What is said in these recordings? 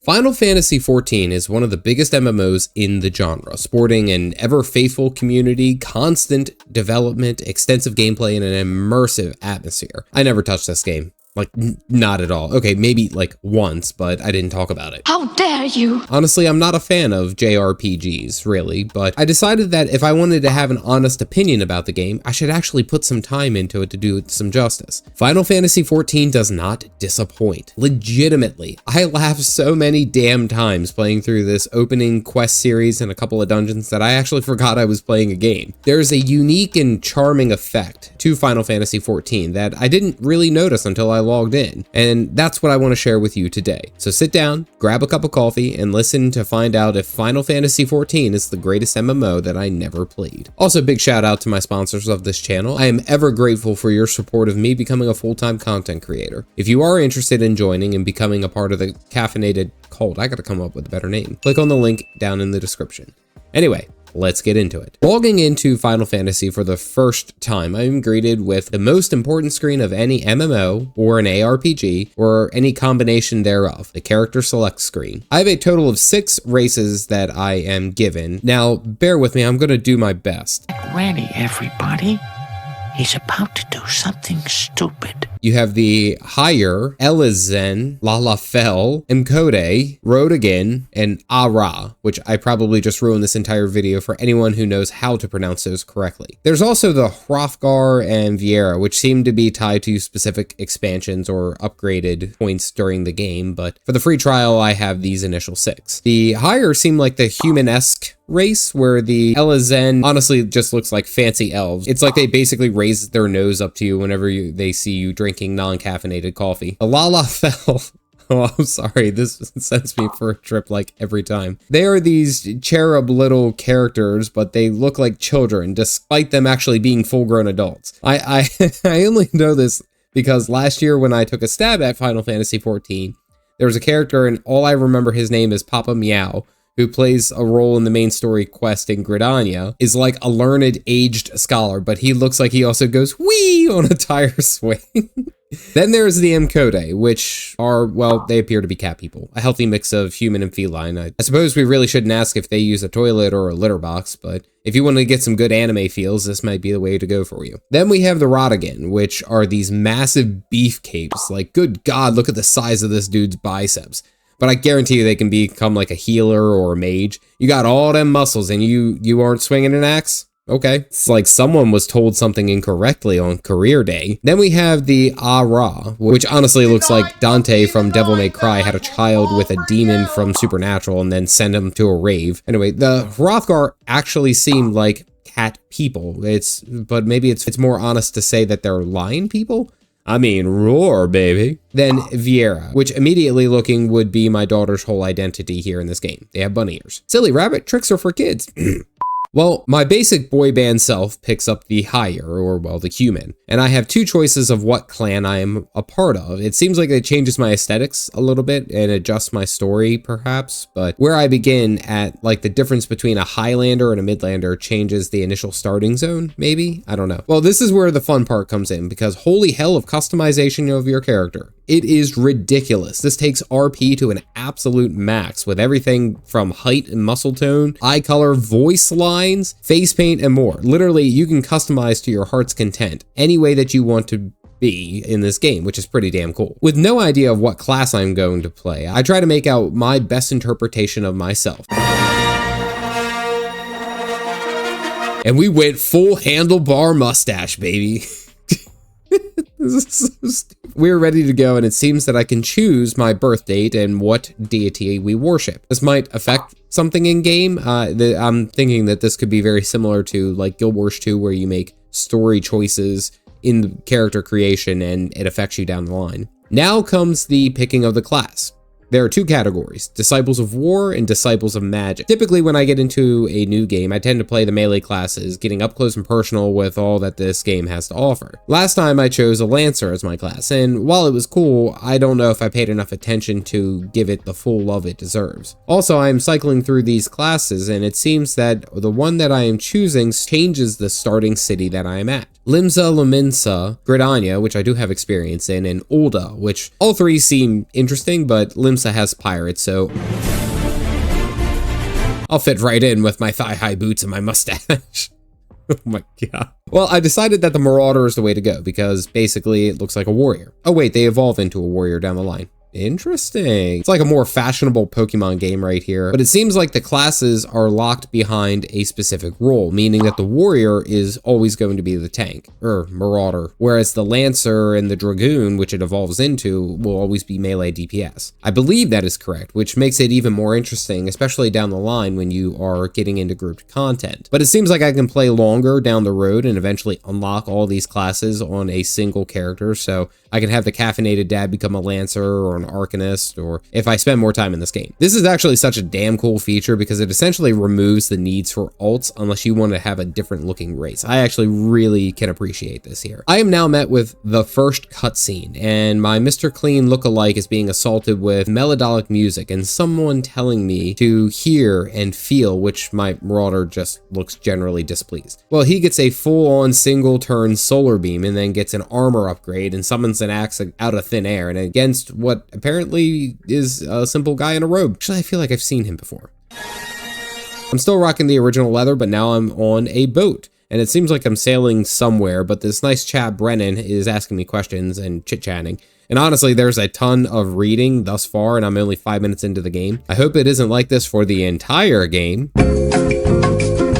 Final Fantasy XIV is one of the biggest MMOs in the genre, sporting an ever-faithful community, constant development, extensive gameplay, and an immersive atmosphere. I never touched this game. Like, not at all. Okay, maybe like once, but I didn't talk about it. How dare you? Honestly, I'm not a fan of JRPGs, really, but I decided that if I wanted to have an honest opinion about the game, I should actually put some time into it to do it some justice. Final Fantasy XIV does not disappoint. Legitimately, I laughed so many damn times playing through this opening quest series and a couple of dungeons that I actually forgot I was playing a game. There's a unique and charming effect to Final Fantasy XIV that I didn't really notice until I logged in, and that's what I want to share with you today. So sit down, grab a cup of coffee, and listen to find out if Final Fantasy XIV is the greatest MMO that I never played. Also, big shout out to my sponsors of this channel. I am ever grateful for your support of me becoming a full-time content creator. If you are interested in joining and becoming a part of the Caffeinated cult, I gotta come up with a better name. Click on the link down in the description. Anyway, let's get into it. Logging into Final Fantasy for the first time, I'm greeted with the most important screen of any MMO or an ARPG or any combination thereof, the character select screen. I have a total of 6 races that I am given. Now, bear with me, I'm gonna do my best. Ready, everybody? He's about to do something stupid. You have the Higher, Elizen, Lalafell, Mkode, Rodigan, and Ara, which I probably just ruined this entire video for anyone who knows how to pronounce those correctly. There's also the Hrothgar and Viera, which seem to be tied to specific expansions or upgraded points during the game, but for the free trial, I have these initial 6. The Higher seem like the human-esque race, where the Elizen honestly just looks like fancy elves. It's like they basically raise their nose up to you whenever they see you drinking non-caffeinated coffee. The Lalafell, oh, I'm sorry, this sends me for a trip like every time. They are these cherub little characters, but they look like children, despite them actually being full-grown adults. I only know this because last year when I took a stab at Final Fantasy XIV, there was a character, and all I remember his name is Papa Meow, who plays a role in the main story quest in Gridania, is like a learned, aged scholar, but he looks like he also goes whee on a tire swing. Then there's the Mkode, which are, well, they appear to be cat people. A healthy mix of human and feline. I suppose we really shouldn't ask if they use a toilet or a litter box, but if you want to get some good anime feels, this might be the way to go for you. Then we have the Rodigan, which are these massive beef capes. Like, good God, look at the size of this dude's biceps. But I guarantee you they can become like a healer or a mage. You got all them muscles and you aren't swinging an axe? Okay. It's like someone was told something incorrectly on career day. Then we have the Ara, which honestly looks like Dante from Devil May Cry had a child with a demon from Supernatural and then sent him to a rave. Anyway, the Hrothgar actually seemed like cat people. But maybe it's more honest to say that they're lion people? I mean, roar, baby. Then Viera, which immediately looking would be my daughter's whole identity here in this game. They have bunny ears. Silly rabbit, tricks are for kids. Well, my basic boy band self picks up the Higher, or well, the human, and I have 2 choices of what clan I am a part of. It seems like it changes my aesthetics a little bit and adjusts my story, perhaps, but where I begin at, like, the difference between a Highlander and a Midlander changes the initial starting zone, maybe? I don't know. Well, this is where the fun part comes in, because holy hell of customization of your character. It is ridiculous. This takes RP to an absolute max with everything from height and muscle tone, eye color, voice lines, face paint, and more. Literally, you can customize to your heart's content any way that you want to be in this game, which is pretty damn cool. With no idea of what class I'm going to play, I try to make out my best interpretation of myself. And we went full handlebar mustache, baby. This is so stupid. We're ready to go, and it seems that I can choose my birth date and what deity we worship. This might affect something in game. I'm thinking that this could be very similar to like Guild Wars 2, where you make story choices in character creation and it affects you down the line. Now comes the picking of the class. There are 2 categories, Disciples of War and Disciples of Magic. Typically when I get into a new game, I tend to play the melee classes, getting up close and personal with all that this game has to offer. Last time I chose a Lancer as my class, and while it was cool, I don't know if I paid enough attention to give it the full love it deserves. Also, I am cycling through these classes, and it seems that the one that I am choosing changes the starting city that I am at. Limsa Luminsa, Gridania, which I do have experience in, and Ulda, which all three seem interesting, but Limsa has pirates, so I'll fit right in with my thigh-high boots and my mustache. Oh my god. Well, I decided that the Marauder is the way to go because basically it looks like a warrior. Oh wait, they evolve into a warrior down the line. Interesting. It's like a more fashionable Pokemon game right here, but it seems like the classes are locked behind a specific role, meaning that the warrior is always going to be the tank, or marauder, whereas the lancer and the dragoon, which it evolves into, will always be melee DPS. I believe that is correct, which makes it even more interesting, especially down the line when you are getting into grouped content. But it seems like I can play longer down the road and eventually unlock all these classes on a single character, so I can have the Caffeinated Dad become a lancer or an arcanist, or if I spend more time in this game. This is actually such a damn cool feature because it essentially removes the needs for ults unless you want to have a different looking race. I actually really can appreciate this here. I am now met with the first cutscene, and my Mr. Clean lookalike is being assaulted with melodic music and someone telling me to hear and feel, which my Marauder just looks generally displeased. Well, he gets a full-on single turn solar beam and then gets an armor upgrade and summons an axe out of thin air and against what apparently is a simple guy in a robe. Actually, I feel like I've seen him before. I'm still rocking the original leather, but now I'm on a boat. And it seems like I'm sailing somewhere, but this nice chap, Brennan, is asking me questions and chit-chatting. And honestly, there's a ton of reading thus far, and I'm only 5 minutes into the game. I hope it isn't like this for the entire game.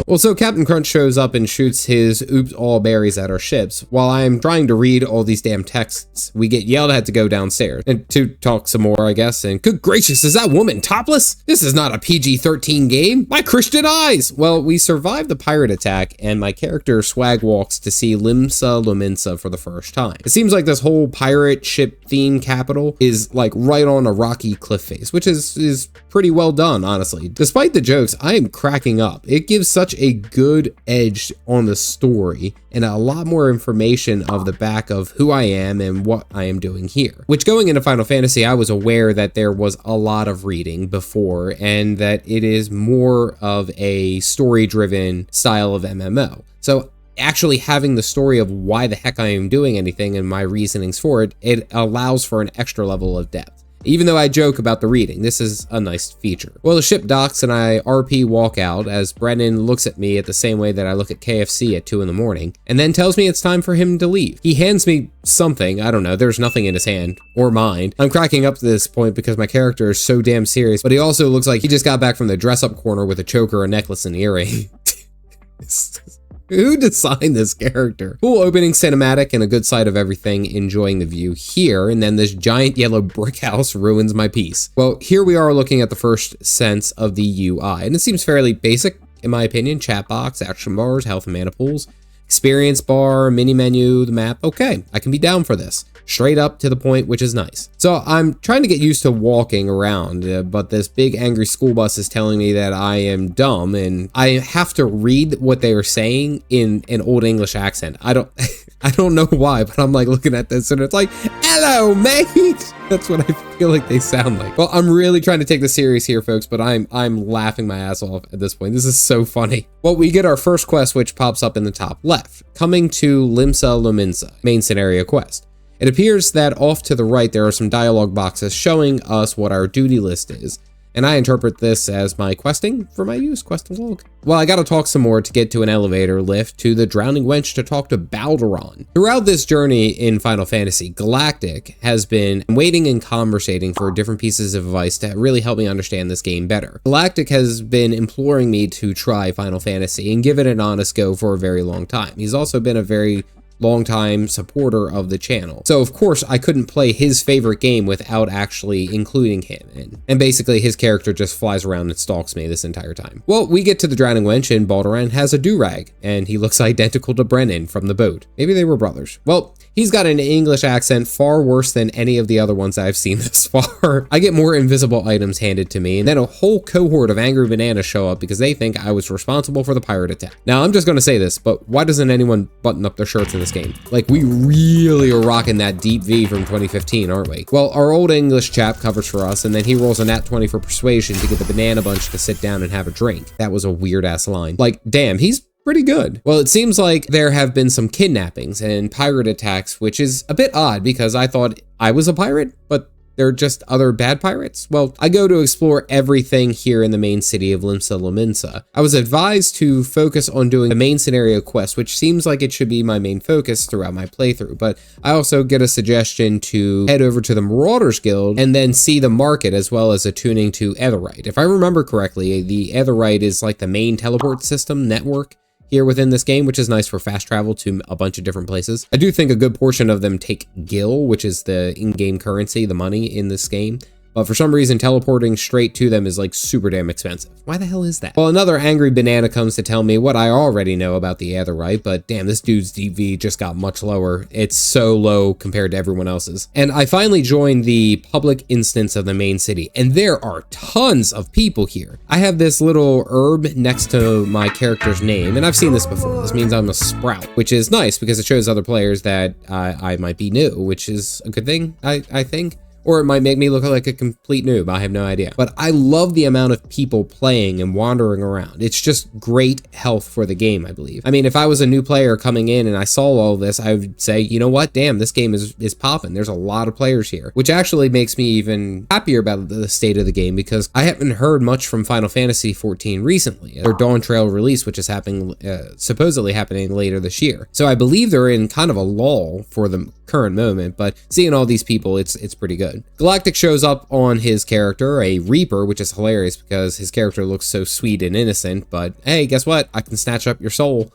Well, so Captain Crunch shows up and shoots his oops all berries at our ships. While I'm trying to read all these damn texts, we get yelled at to go downstairs and to talk some more, I guess. And good gracious, is that woman topless? This is not a PG-13 game. My Christian eyes! Well, we survived the pirate attack, and my character swag walks to see Limsa Luminsa for the first time. It seems like this whole pirate ship theme capital is like right on a rocky cliff face, which is pretty well done, honestly. Despite the jokes, I am cracking up. It gives such a good edge on the story and a lot more information of the back of who I am and what I am doing here. Which, going into Final Fantasy, I was aware that there was a lot of reading before and that it is more of a story-driven style of MMO. So actually having the story of why the heck I am doing anything and my reasonings for it, it allows for an extra level of depth. Even though I joke about the reading, this is a nice feature. Well, the ship docks and I RP walk out as Brennan looks at me at the same way that I look at KFC at 2 in the morning, and then tells me it's time for him to leave. He hands me something, I don't know, there's nothing in his hand, or mine. I'm cracking up to this point because my character is so damn serious, but he also looks like he just got back from the dress-up corner with a choker, a necklace, and an earring. Who designed this character? Cool opening cinematic and a good sight of everything, enjoying the view here, and then this giant yellow brick house ruins my peace. Well, here we are looking at the first sense of the UI, and it seems fairly basic, in my opinion. Chat box, action bars, health and mana pools, experience bar, mini menu, the map. Okay, I can be down for this. Straight up to the point, which is nice. So I'm trying to get used to walking around, but this big angry school bus is telling me that I am dumb and I have to read what they are saying in an old English accent. I don't know why, but I'm like looking at this and it's like, hello, mate. That's what I feel like they sound like. Well, I'm really trying to take this serious here, folks, but I'm laughing my ass off at this point. This is so funny. Well, we get our first quest, which pops up in the top left, coming to Limsa Luminsa, main scenario quest. It appears that off to the right there are some dialogue boxes showing us what our duty list is, and I interpret this as my questing for my use, questing log. Well, I gotta talk some more to get to an elevator lift to the Drowning Wench to talk to Balderon. Throughout this journey in Final Fantasy, Galactic has been waiting and conversating for different pieces of advice to really help me understand this game better. Galactic has been imploring me to try Final Fantasy and give it an honest go for a very long time. He's also been a very longtime supporter of the channel. So of course I couldn't play his favorite game without actually including him in. And basically his character just flies around and stalks me this entire time. Well, we get to the Drowning Wench and Balderon has a do-rag and he looks identical to Brennan from the boat. Maybe they were brothers. Well, he's got an English accent far worse than any of the other ones I've seen this far. I get more invisible items handed to me and then a whole cohort of angry bananas show up because they think I was responsible for the pirate attack. Now I'm just gonna say this, but why doesn't anyone button up their shirts in this game? Like, we really are rocking that deep V from 2015, aren't we? Well, our old English chap covers for us, and then he rolls a nat 20 for persuasion to get the banana bunch to sit down and have a drink. That was a weird ass line. Like, damn, he's pretty good. Well, it seems like there have been some kidnappings and pirate attacks, which is a bit odd because I thought I was a pirate, but they're just other bad pirates? Well, I go to explore everything here in the main city of Limsa Lominsa. I was advised to focus on doing the main scenario quest, which seems like it should be my main focus throughout my playthrough, but I also get a suggestion to head over to the Marauders Guild and then see the market as well as attuning to Aetheryte. If I remember correctly, the Aetheryte is like the main teleport system network here within this game, which is nice for fast travel to a bunch of different places. I do think a good portion of them take gil, which is the in-game currency, the money in this game. But for some reason, teleporting straight to them is like super damn expensive. Why the hell is that? Well, another angry banana comes to tell me what I already know about the Aetheryte, but damn, this dude's DV just got much lower. It's so low compared to everyone else's. And I finally joined the public instance of the main city, and there are tons of people here. I have this little herb next to my character's name, and I've seen this before. This means I'm a sprout, which is nice because it shows other players that I might be new, which is a good thing, I think. Or it might make me look like a complete noob, I have no idea. But I love the amount of people playing and wandering around. It's just great health for the game, I believe. I mean, if I was a new player coming in and I saw all this, I would say, you know what, damn, this game is popping. There's a lot of players here, which actually makes me even happier about the state of the game because I haven't heard much from Final Fantasy XIV recently. Their Dawn Trail release, which is happening, supposedly happening later this year. So I believe they're in kind of a lull for the current moment, but seeing all these people, it's pretty good. Galactic shows up on his character, a Reaper, which is hilarious because his character looks so sweet and innocent, but hey, guess what? I can snatch up your soul.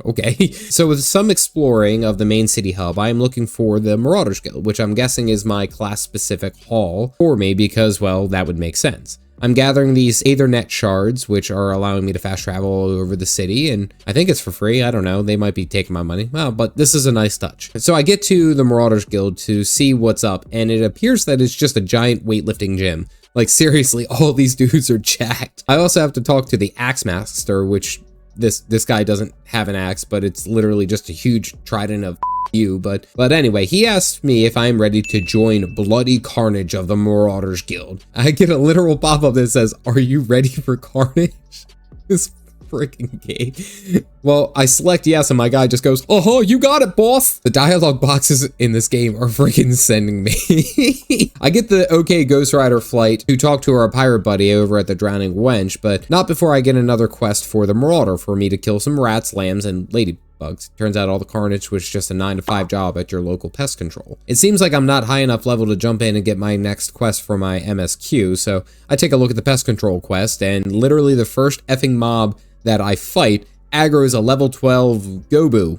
Okay. So with some exploring of the main city hub, I am looking for the Marauders Guild, which I'm guessing is my class-specific hall for me because, well, that would make sense. I'm gathering these Aethernet shards, which are allowing me to fast travel all over the city, and I think it's for free. I don't know. They might be taking my money. Well, but this is a nice touch. So I get to the Marauders Guild to see what's up, and it appears that it's just a giant weightlifting gym. Like, seriously, all these dudes are jacked. I also have to talk to the Axe Master, which this guy doesn't have an axe, but it's literally just a huge trident of you. But anyway, he asked me if I'm ready to join Bloody Carnage of the Marauders Guild. I get a literal pop-up that says, "Are you ready for carnage?" This freaking game. Well, I select yes, and my guy just goes, "Oh, you got it, boss." The dialogue boxes in this game are freaking sending me. I get the OK Ghost Rider flight to talk to our pirate buddy over at the Drowning Wench, but not before I get another quest for the Marauder for me to kill some rats, lambs, and ladybugs. Turns out all the carnage was just a 9-to-5 job at your local pest control. It seems like I'm not high enough level to jump in and get my next quest for my MSQ, so I take a look at the pest control quest, and literally the first effing mob that I fight aggro's a level 12 Gooboo.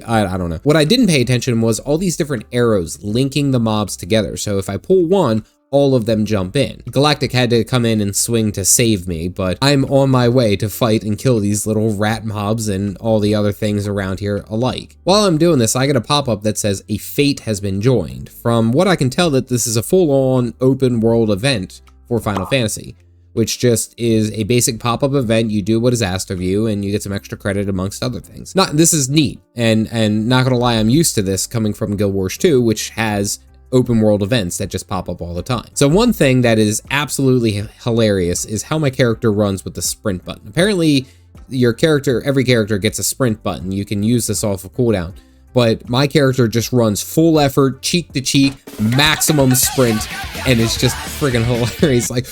I don't know. What I didn't pay attention was all these different arrows linking the mobs together. So if I pull one, all of them jump in. Galactic had to come in and swing to save me, but I'm on my way to fight and kill these little rat mobs and all the other things around here alike. While I'm doing this, I get a pop-up that says a fate has been joined. From what I can tell, that this is a full-on open world event for Final Fantasy, which just is a basic pop-up event. You do what is asked of you, and you get some extra credit amongst other things. This is neat, and not gonna lie, I'm used to this coming from Guild Wars 2, which has open world events that just pop up all the time. So one thing that is absolutely hilarious is how my character runs with the sprint button. Apparently, every character gets a sprint button. You can use this off of cooldown. But my character just runs full effort, cheek to cheek, maximum sprint, and it's just friggin' hilarious. Like,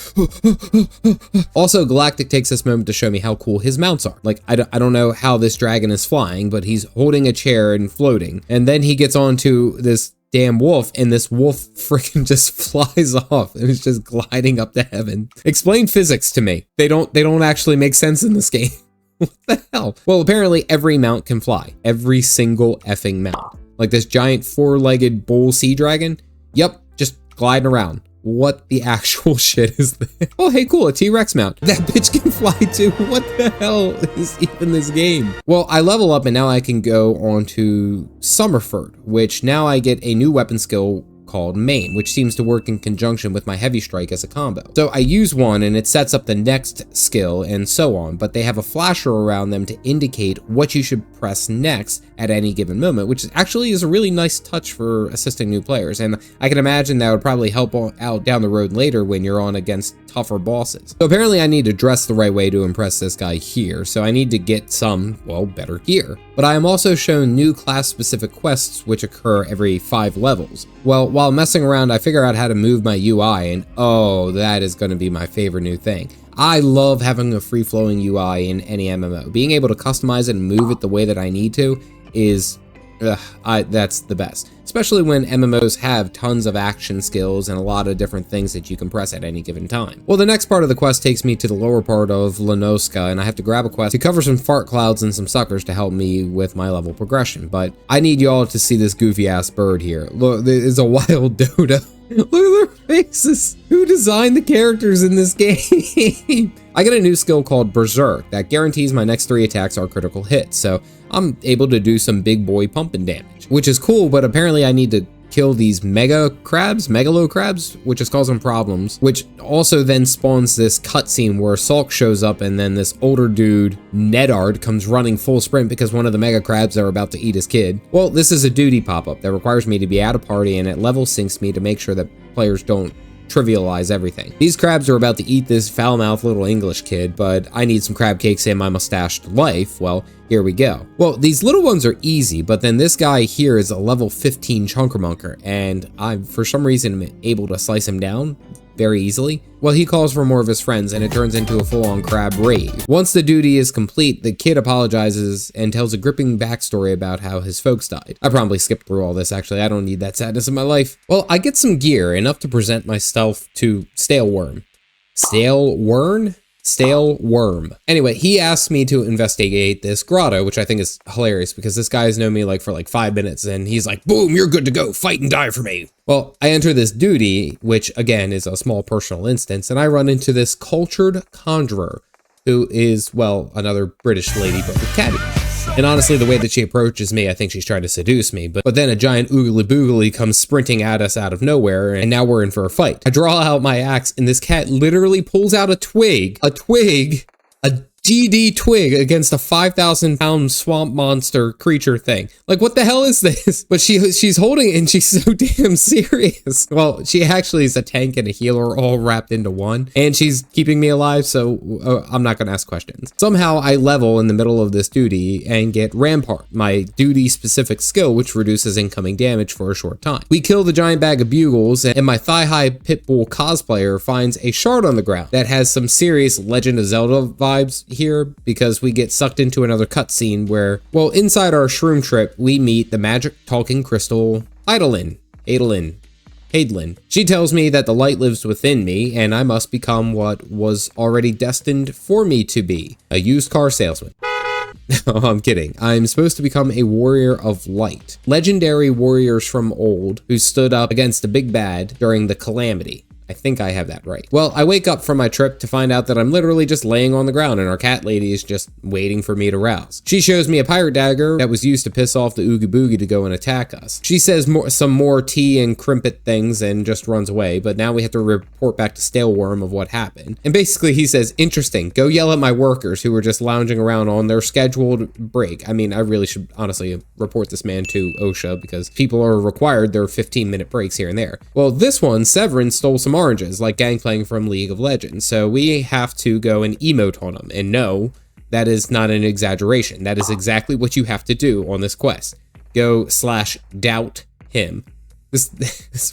also, Galactic takes this moment to show me how cool his mounts are. Like, I don't know how this dragon is flying, but he's holding a chair and floating. And then he gets onto this damn wolf, and this wolf freaking just flies off and it's just gliding up to heaven. Explain physics to me. They don't actually make sense in this game. What the hell? Well, apparently every mount can fly. Every single effing mount. Like this giant 4-legged bull sea dragon. Yep, just gliding around. What the actual shit is this? Oh, hey, cool, a T-Rex mount. That bitch can fly too. What the hell is even this game? Well, I level up and now I can go on to Summerford, which now I get a new weapon skill called Maim, which seems to work in conjunction with my Heavy Strike as a combo. So I use one and it sets up the next skill and so on, but they have a flasher around them to indicate what you should press next at any given moment, which actually is a really nice touch for assisting new players. And I can imagine that would probably help out down the road later when you're on against tougher bosses. So apparently I need to dress the right way to impress this guy here, so I need to get some, well, better gear. But I am also shown new class-specific quests which occur every 5 levels. Well, while messing around, I figure out how to move my UI, and oh, that is going to be my favorite new thing. I love having a free-flowing UI in any MMO. Being able to customize it and move it the way that I need to is, that's the best. Especially when MMOs have tons of action skills and a lot of different things that you can press at any given time. Well, the next part of the quest takes me to the lower part of Lenoska, and I have to grab a quest to cover some fart clouds and some suckers to help me with my level progression. But I need y'all to see this goofy-ass bird here. Look, it's a wild dodo. Look at their faces. Who designed the characters in this game? I get a new skill called Berserk that guarantees my next 3 attacks are critical hits, so I'm able to do some big boy pumping damage, which is cool, but apparently I need to kill these megalo crabs, which is causing problems, which also then spawns this cutscene where Salk shows up and then this older dude, Nedard, comes running full sprint because one of the mega crabs are about to eat his kid. Well, this is a duty pop-up that requires me to be at a party and it level syncs me to make sure that players don't trivialize everything. These crabs are about to eat this foul-mouthed little English kid, but I need some crab cakes in my mustached life. Well, here we go. Well, these little ones are easy, but then this guy here is a level 15 chunkermunker, and I, for some reason, am able to slice him down very easily. Well, he calls for more of his friends, and it turns into a full-on crab raid. Once the duty is complete, the kid apologizes and tells a gripping backstory about how his folks died. I probably skipped through all this, actually. I don't need that sadness in my life. Well, I get some gear, enough to present myself to Stale Worm. Stale Worm? Stale Worm. Anyway, he asked me to investigate this grotto, which I think is hilarious because this guy's known me for 5 minutes and he's like, boom, you're good to go, fight and die for me. Well, I enter this duty, which again is a small personal instance, and I run into this cultured conjurer who is, well, another British lady but with catty. And honestly, the way that she approaches me, I think she's trying to seduce me. But then a giant oogly boogly comes sprinting at us out of nowhere, and now we're in for a fight. I draw out my axe, and this cat literally pulls out a GD twig against a 5,000-pound swamp monster creature thing. Like, what the hell is this? But she's holding it and she's so damn serious. Well, she actually is a tank and a healer all wrapped into one, and she's keeping me alive, so I'm not gonna ask questions. Somehow I level in the middle of this duty and get Rampart, my duty-specific skill, which reduces incoming damage for a short time. We kill the giant bag of bugles, and my thigh-high pitbull cosplayer finds a shard on the ground that has some serious Legend of Zelda vibes here, because we get sucked into another cutscene where, well, inside our shroom trip, we meet the magic talking crystal Heidelin. She tells me that the light lives within me, and I must become what was already destined for me to be, a used car salesman. No, I'm kidding. I'm supposed to become a warrior of light. Legendary warriors from old who stood up against the big bad during the calamity. I think I have that right. Well, I wake up from my trip to find out that I'm literally just laying on the ground and our cat lady is just waiting for me to rouse. She shows me a pirate dagger that was used to piss off the Oogie Boogie to go and attack us. She says some more tea and crimpet things and just runs away, but now we have to report back to Stale Worm of what happened. And basically he says, interesting, go yell at my workers who were just lounging around on their scheduled break. I mean, I really should honestly report this man to OSHA because people are required their 15-minute breaks here and there. Well, this one, Severin, stole some oranges, like Gangplank from League of Legends, so we have to go and emote on them. And no, that is not an exaggeration. That is exactly what you have to do on this quest. Go /doubt him. This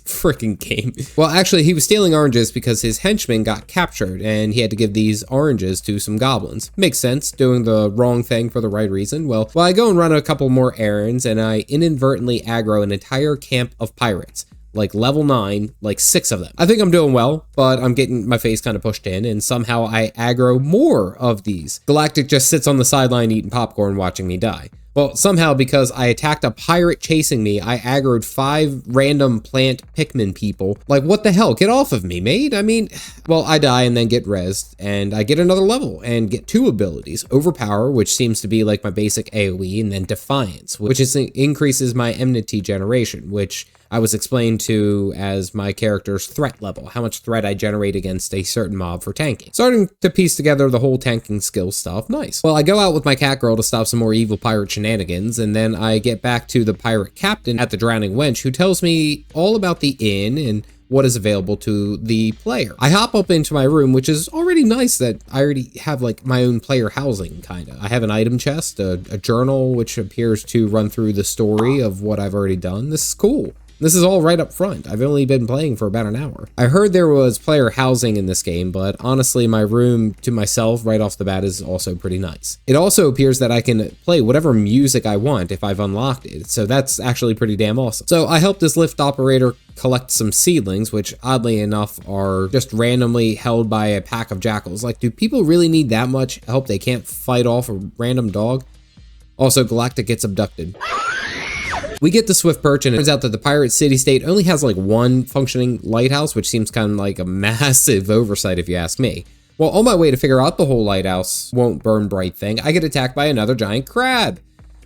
freaking game. Well, actually, he was stealing oranges because his henchman got captured and he had to give these oranges to some goblins. Makes sense, doing the wrong thing for the right reason. Well, I go and run a couple more errands and I inadvertently aggro an entire camp of pirates. Like level 9, like 6 of them. I think I'm doing well, but I'm getting my face kind of pushed in, and somehow I aggro more of these. Galactic just sits on the sideline eating popcorn watching me die. Well, somehow, because I attacked a pirate chasing me, I aggroed 5 random plant Pikmin people. Like, what the hell? Get off of me, mate. I mean, well, I die and then get rezzed, and I get another level and get 2 abilities. Overpower, which seems to be like my basic AoE, and then Defiance, which increases my enmity generation, which I was explained to as my character's threat level, how much threat I generate against a certain mob for tanking. Starting to piece together the whole tanking skill stuff. Nice. Well, I go out with my cat girl to stop some more evil pirate shenanigans, and then I get back to the pirate captain at the Drowning Wench, who tells me all about the inn and what is available to the player. I hop up into my room, which is already nice that I already have like my own player housing, kind of. I have an item chest, a journal, which appears to run through the story of what I've already done. This is cool. This is all right up front. I've only been playing for about an hour. I heard there was player housing in this game, but honestly, my room to myself right off the bat is also pretty nice. It also appears that I can play whatever music I want if I've unlocked it, so that's actually pretty damn awesome. So I helped this lift operator collect some seedlings, which oddly enough are just randomly held by a pack of jackals. Like, do people really need that much help they can't fight off a random dog? Also, Galactic gets abducted. We get the Swift Perch, and it turns out that the pirate city-state only has like one functioning lighthouse, which seems kind of like a massive oversight if you ask me. Well, on my way to figure out the whole lighthouse won't burn bright thing, I get attacked by another giant crab.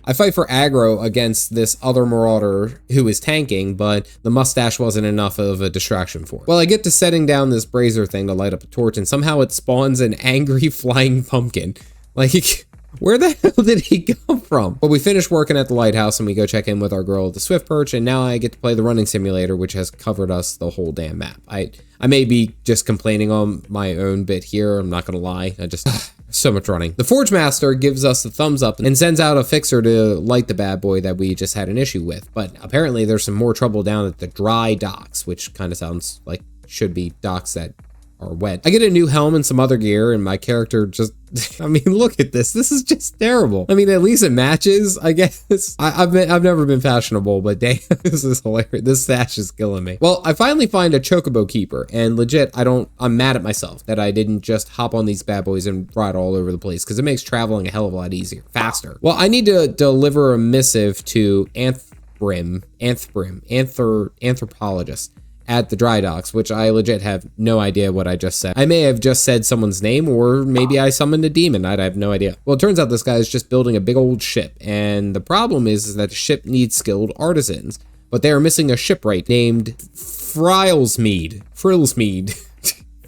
I fight for aggro against this other marauder who is tanking, but the mustache wasn't enough of a distraction for it. Well, I get to setting down this brazier thing to light up a torch, and somehow it spawns an angry flying pumpkin. Like, where the hell did he come from? But we finish working at the lighthouse and we go check in with our girl at the Swift Perch, and now I get to play the running simulator, which has covered us the whole damn map. I may be just complaining on my own bit here, I'm not gonna lie. I just so much running. The Forge Master gives us the thumbs up and sends out a fixer to light the bad boy that we just had an issue with. But apparently there's some more trouble down at the dry docks, which kind of sounds like should be docks that are wet. I get a new helm and some other gear, and my character just, I mean, look at this. This is just terrible. I mean, at least it matches, I guess. I've never been fashionable, but damn, this is hilarious. This sash is killing me. Well, I finally find a chocobo keeper, and legit, I'm mad at myself that I didn't just hop on these bad boys and ride all over the place, because it makes traveling a hell of a lot easier, faster. Well, I need to deliver a missive to anthropologist at the dry docks, which I legit have no idea what I just said. I may have just said someone's name, or maybe I summoned a demon. I have no idea. Well, it turns out this guy is just building a big old ship, and the problem is that the ship needs skilled artisans, but they are missing a shipwright named Frilsmead.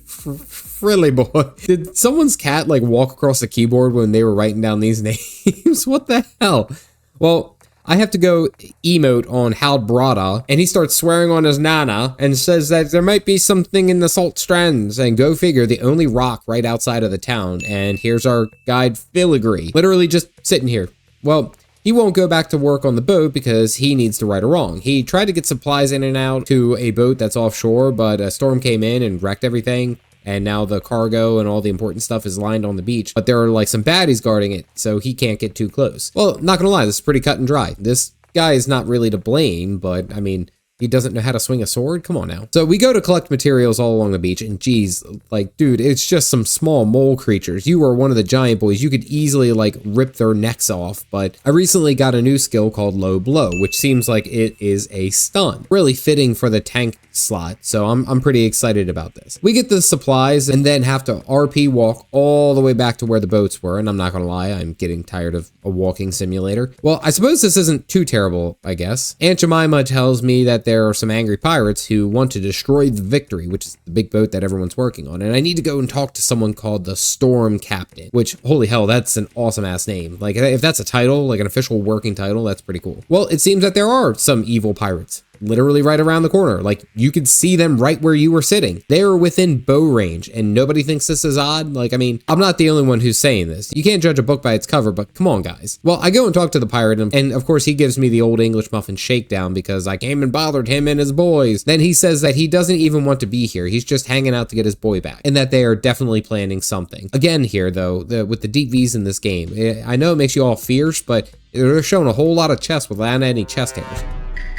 Frilly boy. Did someone's cat like walk across the keyboard when they were writing down these names? What the hell? Well, I have to go emote on Halbrada, and he starts swearing on his nana and says that there might be something in the salt strands, and go figure, the only rock right outside of the town. And here's our guide Filigree, literally just sitting here. Well, he won't go back to work on the boat because he needs to right a wrong. He tried to get supplies in and out to a boat that's offshore, but a storm came in and wrecked everything. And now the cargo and all the important stuff is lined on the beach, but there are like some baddies guarding it, so he can't get too close. Well, not gonna lie, this is pretty cut and dry. This guy is not really to blame, but I mean, he doesn't know how to swing a sword? Come on now. So we go to collect materials all along the beach, and geez, like, dude, it's just some small mole creatures. You are one of the giant boys. You could easily like rip their necks off, but I recently got a new skill called Low Blow, which seems like it is a stun. Really fitting for the tank slot, so I'm pretty excited about this. We get the supplies and then have to RP walk all the way back to where the boats were, and I'm not gonna lie, I'm getting tired of a walking simulator. Well, I suppose this isn't too terrible, I guess. Aunt Jemima tells me that there are some angry pirates who want to destroy the Victory, which is the big boat that everyone's working on, and I need to go and talk to someone called the Storm Captain, which, holy hell, that's an awesome ass name. Like, if that's a title, like an official working title, that's pretty cool. Well, it seems that there are some evil pirates literally right around the corner. Like, you could see them right where you were sitting. They are within bow range, and nobody thinks this is odd. Like, I mean, I'm not the only one who's saying this. You can't judge a book by its cover, but come on, guys. Well, I go and talk to the pirate, and of course he gives me the old English muffin shakedown because I came and bothered him and his boys. Then he says that he doesn't even want to be here. He's just hanging out to get his boy back, and that they are definitely planning something. Again here, though, with the deep V's in this game, I know it makes you all fierce, but they're showing a whole lot of chest without any chest hairs.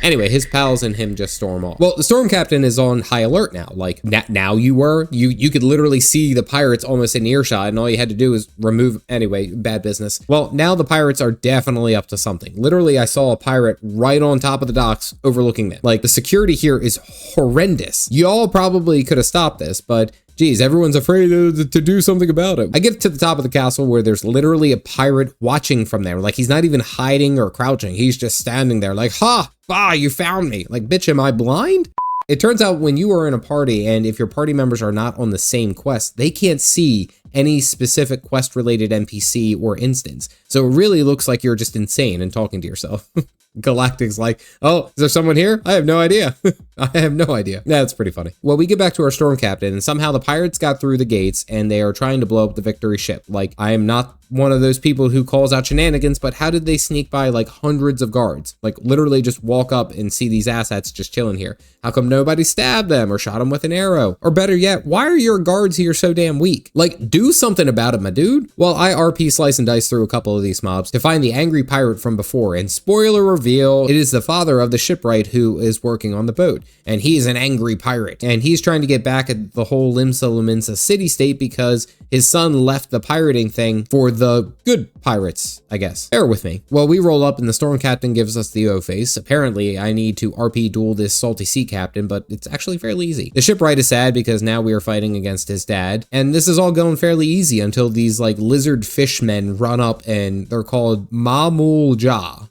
Anyway, his pals and him just storm off. Well, the Storm Captain is on high alert now. Like, now you could literally see the pirates almost in earshot, and all you had to do is remove, anyway, bad business. Well, now the pirates are definitely up to something. Literally, I saw a pirate right on top of the docks overlooking them. Like, the security here is horrendous. Y'all probably could have stopped this, but geez, everyone's afraid to do something about it. I get to the top of the castle where there's literally a pirate watching from there. Like, he's not even hiding or crouching. He's just standing there like, ha! ah, you found me. Like, bitch, am I blind? It turns out when you are in a party and if your party members are not on the same quest, they can't see any specific quest related NPC or instance. So it really looks like you're just insane and talking to yourself. Galactic's like, oh, is there someone here? I have no idea. I have no idea. That's pretty funny. Well, we get back to our storm captain and somehow the pirates got through the gates and they are trying to blow up the Victory ship. Like, I am not one of those people who calls out shenanigans, but how did they sneak by like hundreds of guards? Like literally just walk up and see these asshats just chilling here. How come nobody stabbed them or shot them with an arrow? Or better yet, why are your guards here so damn weak? Like, do something about it, my dude. Well, I RP slice and dice through a couple of these mobs to find the angry pirate from before, and spoiler reveal, it is the father of the shipwright who is working on the boat, and he is an angry pirate, and he's trying to get back at the whole Limsa Lominsa city-state because his son left the pirating thing for the good pirates, I guess. Bear with me. Well, we roll up and the storm captain gives us the O-face. Apparently, I need to RP duel this salty sea captain, but it's actually fairly easy. The shipwright is sad because now we are fighting against his dad, and this is all going fairly easy until these like lizard fishmen run up and they're called Mamulja.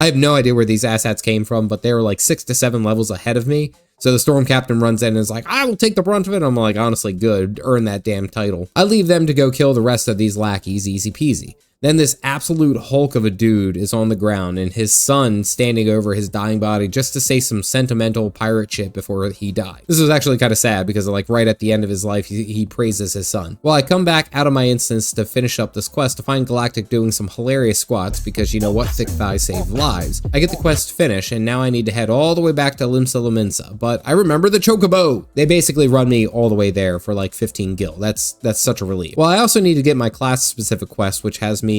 I have no idea where these asshats came from, but they were like 6 to 7 levels ahead of me. So the storm captain runs in and is like, I will take the brunt of it. I'm like, honestly, good. Earn that damn title. I leave them to go kill the rest of these lackeys, easy peasy. Then this absolute hulk of a dude is on the ground and his son standing over his dying body just to say some sentimental pirate shit before he died. This was actually kind of sad because like right at the end of his life, he praises his son. Well, I come back out of my instance to finish up this quest to find Galactic doing some hilarious squats because you know what, thick thighs save lives. I get the quest finished and now I need to head all the way back to Limsa Lominsa, but I remember the chocobo. They basically run me all the way there for like 15 gil. That's such a relief. Well, I also need to get my class specific quest, which has me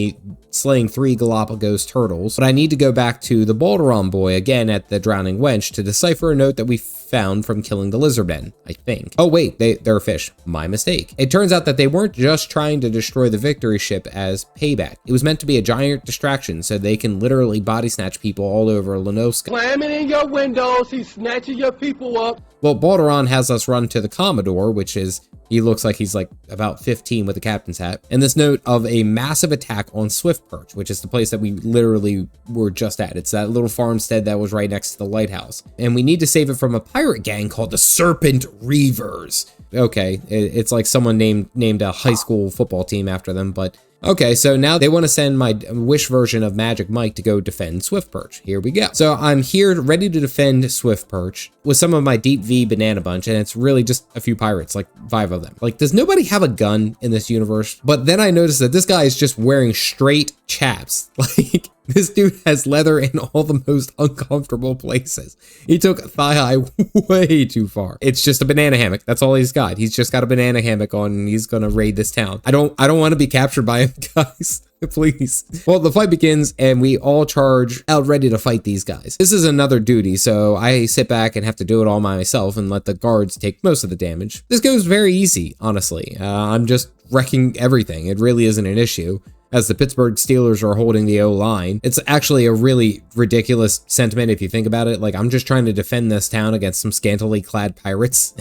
slaying 3 Galapagos turtles, but I need to go back to the Balderon boy again at the Drowning Wench to decipher a note that we found from killing the lizardmen, I think. Oh wait, they're fish. My mistake. It turns out that they weren't just trying to destroy the Victory ship as payback. It was meant to be a giant distraction so they can literally body snatch people all over Lenovska. Slamming in your windows, he's snatching your people up. Well, Balderon has us run to the Commodore, which is, he looks like he's like about 15 with a captain's hat, and this note of a massive attack on Swift Perch, which is the place that we literally were just at. It's that little farmstead that was right next to the lighthouse. And we need to save it from a pirate gang called the Serpent Reavers. Okay, it's like someone named a high school football team after them, but okay, so now they want to send my Wish version of Magic Mike to go defend Swift Perch. Here we go. So I'm here ready to defend Swift Perch with some of my Deep V Banana Bunch, and it's really just a few pirates, like 5 of them. Like, does nobody have a gun in this universe? But then I noticed that this guy is just wearing straight chaps. Like, this dude has leather in all the most uncomfortable places. He took thigh high way too far. It's just a banana hammock. That's all he's got. He's just got a banana hammock on and he's gonna raid this town. I don't want to be captured by him, guys. Please. Well, the fight begins and we all charge out ready to fight these guys. This is another duty, so I sit back and have to do it all myself and let the guards take most of the damage. This goes very easy, honestly. I'm just wrecking everything. It really isn't an issue, as the Pittsburgh Steelers are holding the O-line. It's actually a really ridiculous sentiment if you think about it. Like, I'm just trying to defend this town against some scantily clad pirates.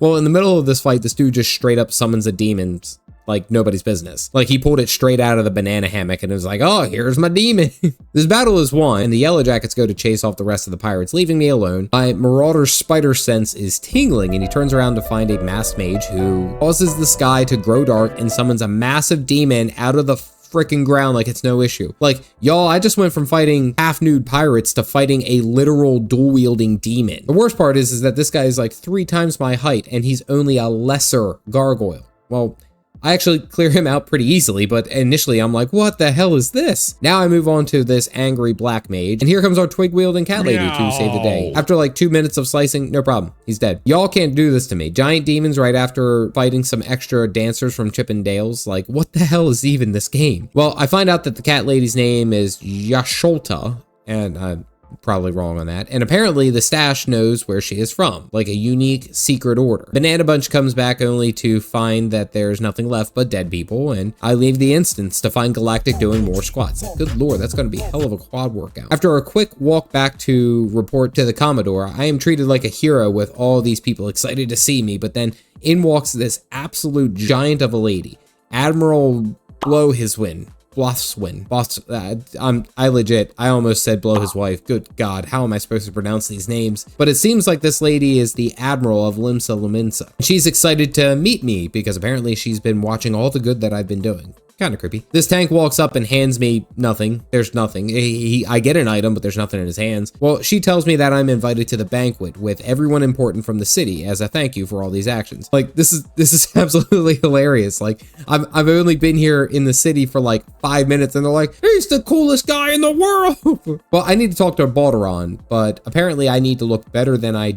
Well, in the middle of this fight, this dude just straight up summons a demon like nobody's business. Like, he pulled it straight out of the banana hammock and it was like, oh, here's my demon. This battle is won and the Yellow Jackets go to chase off the rest of the pirates, leaving me alone. My Marauder's spider sense is tingling and he turns around to find a masked mage who causes the sky to grow dark and summons a massive demon out of the freaking ground like it's no issue. Like, y'all, I just went from fighting half-nude pirates to fighting a literal dual-wielding demon. The worst part is that this guy is like 3 times my height and he's only a lesser gargoyle. Well, I actually clear him out pretty easily, but initially I'm like, what the hell is this? Now I move on to this angry black mage, and here comes our twig-wielding cat lady to save the day. After like 2 minutes of slicing, no problem, he's dead. Y'all can't do this to me. Giant demons right after fighting some extra dancers from Chip and Dale's. Like, what the hell is even this game? Well, I find out that the cat lady's name is Yasholta, and I'm probably wrong on that. And apparently the stash knows where she is from, like a unique secret order. Banana Bunch comes back only to find that there's nothing left but dead people, and I leave the instance to find Galactic doing more squats. Like, good lord, that's gonna be a hell of a quad workout. After a quick walk back to report to the Commodore, I am treated like a hero with all these people excited to see me, but then in walks this absolute giant of a lady, Admiral Blow His Wind. Bothswin. I almost said blow his wife. Good God, how am I supposed to pronounce these names? But it seems like this lady is the Admiral of Limsa Luminsa. She's excited to meet me because apparently she's been watching all the good that I've been doing. Kind of creepy. This tank walks up and hands me nothing. There's nothing. I get an item, but there's nothing in his hands. Well, she tells me that I'm invited to the banquet with everyone important from the city as a thank you for all these actions. Like, this is absolutely hilarious. Like, I've only been here in the city for like 5 minutes and they're like, he's the coolest guy in the world. Well, I need to talk to Balderon, but apparently I need to look better than I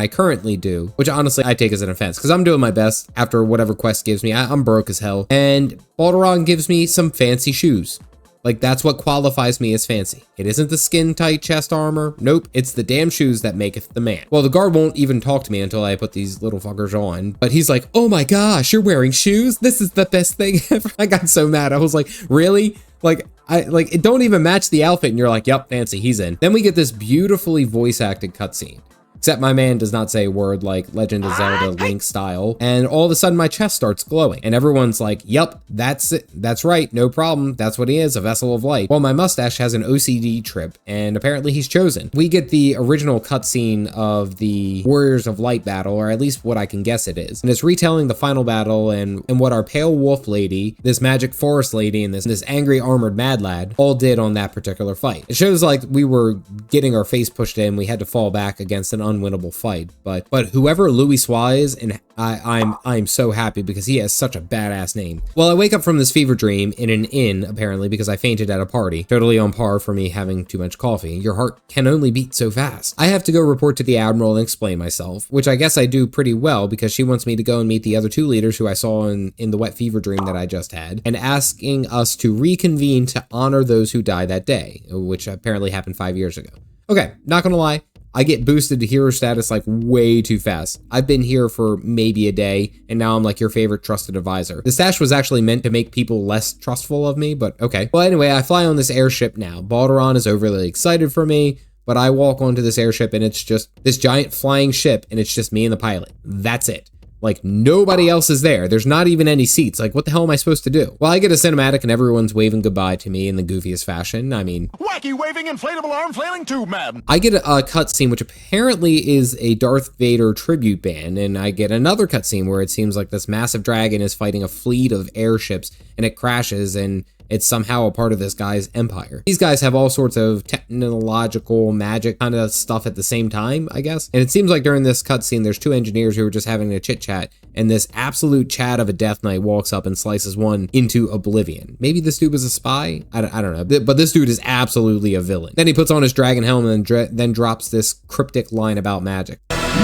currently do, which honestly I take as an offense because I'm doing my best after whatever quest gives me. I'm broke as hell. And Balderon gives me some fancy shoes. Like, that's what qualifies me as fancy. It isn't the skin-tight chest armor. Nope, it's the damn shoes that maketh the man. Well, the guard won't even talk to me until I put these little fuckers on. But he's like, oh my gosh, you're wearing shoes? This is the best thing ever. I got so mad. I was like, really? Like, it don't even match the outfit. And you're like, yep, fancy, he's in. Then we get this beautifully voice-acted cutscene. Except my man does not say a word like Legend of Zelda Link style. And all of a sudden my chest starts glowing. And everyone's like, yep, that's it. That's right. No problem. That's what he is, a vessel of light. Well, my mustache has an OCD trip and apparently he's chosen. We get the original cutscene of the Warriors of Light battle, or at least what I can guess it is. And it's retelling the final battle and what our pale wolf lady, this magic forest lady, and this angry armored mad lad all did on that particular fight. It shows like we were getting our face pushed in. We had to fall back against an unwinnable fight, but whoever Louis Sois is, and I'm so happy because he has such a badass name. Well, I wake up from this fever dream in an inn apparently because I fainted at a party, totally on par for me having too much coffee. Your heart can only beat so fast. I have to go report to the Admiral and explain myself, which I guess I do pretty well because she wants me to go and meet the other two leaders who I saw in the wet fever dream that I just had, and asking us to reconvene to honor those who died that day, which apparently happened 5 years ago. Okay, not gonna lie, I get boosted to hero status like way too fast. I've been here for maybe a day, and now I'm like your favorite trusted advisor. The stash was actually meant to make people less trustful of me, but okay. Well, anyway, I fly on this airship now. Balderon is overly excited for me, but I walk onto this airship and it's just this giant flying ship, and it's just me and the pilot. That's it. Like, nobody else is there. There's not even any seats. Like, what the hell am I supposed to do? Well, I get a cinematic and everyone's waving goodbye to me in the goofiest fashion. I mean, wacky waving inflatable arm flailing tube man. I get a cutscene which apparently is a Darth Vader tribute band, and I get another cutscene where it seems like this massive dragon is fighting a fleet of airships and it crashes and it's somehow a part of this guy's empire. These guys have all sorts of technological magic kind of stuff at the same time, I guess. And it seems like during this cutscene, there's two engineers who are just having a chit chat, and this absolute Chad of a Death Knight walks up and slices one into oblivion. Maybe this dude was a spy? I don't know. But this dude is absolutely a villain. Then he puts on his dragon helmet and then drops this cryptic line about magic.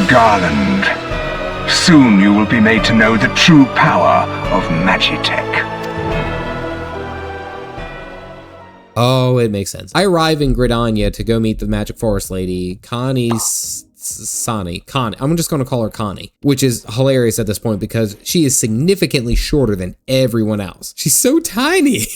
Garland, soon you will be made to know the true power of Magitech. Oh, it makes sense. I arrive in Gridania to go meet the Magic Forest Lady, Connie. I'm just going to call her Connie, which is hilarious at this point because she is significantly shorter than everyone else. She's so tiny.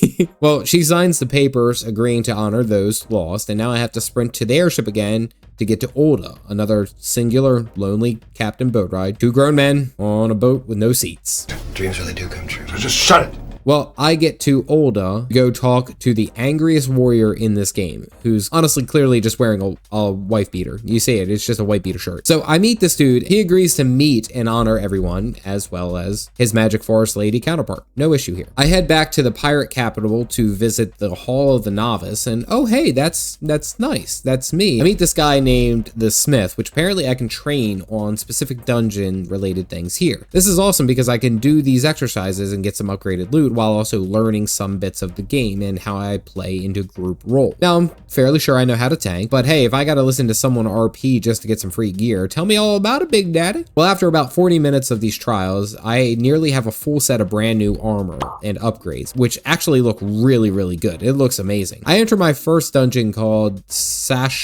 Well, she signs the papers agreeing to honor those lost, and now I have to sprint to the airship again to get to Olda, another singular, lonely captain boat ride. Two grown men on a boat with no seats. Dreams really do come true. So just shut it. Well, I get to Olda to go talk to the angriest warrior in this game, who's honestly clearly just wearing a wife beater. You see it, it's just a white beater shirt. So I meet this dude. He agrees to meet and honor everyone, as well as his Magic Forest Lady counterpart. No issue here. I head back to the pirate capital to visit the Hall of the Novice, and oh hey, that's nice. That's me. I meet this guy named the Smith, which apparently I can train on specific dungeon related things here. This is awesome because I can do these exercises and get some upgraded loot while also learning some bits of the game and how I play into group role. Now, I'm fairly sure I know how to tank, but hey, if I gotta listen to someone RP just to get some free gear, tell me all about it, Big Daddy. Well, after about 40 minutes of these trials, I nearly have a full set of brand new armor and upgrades, which actually look really, really good. It looks amazing. I enter my first dungeon called Satasha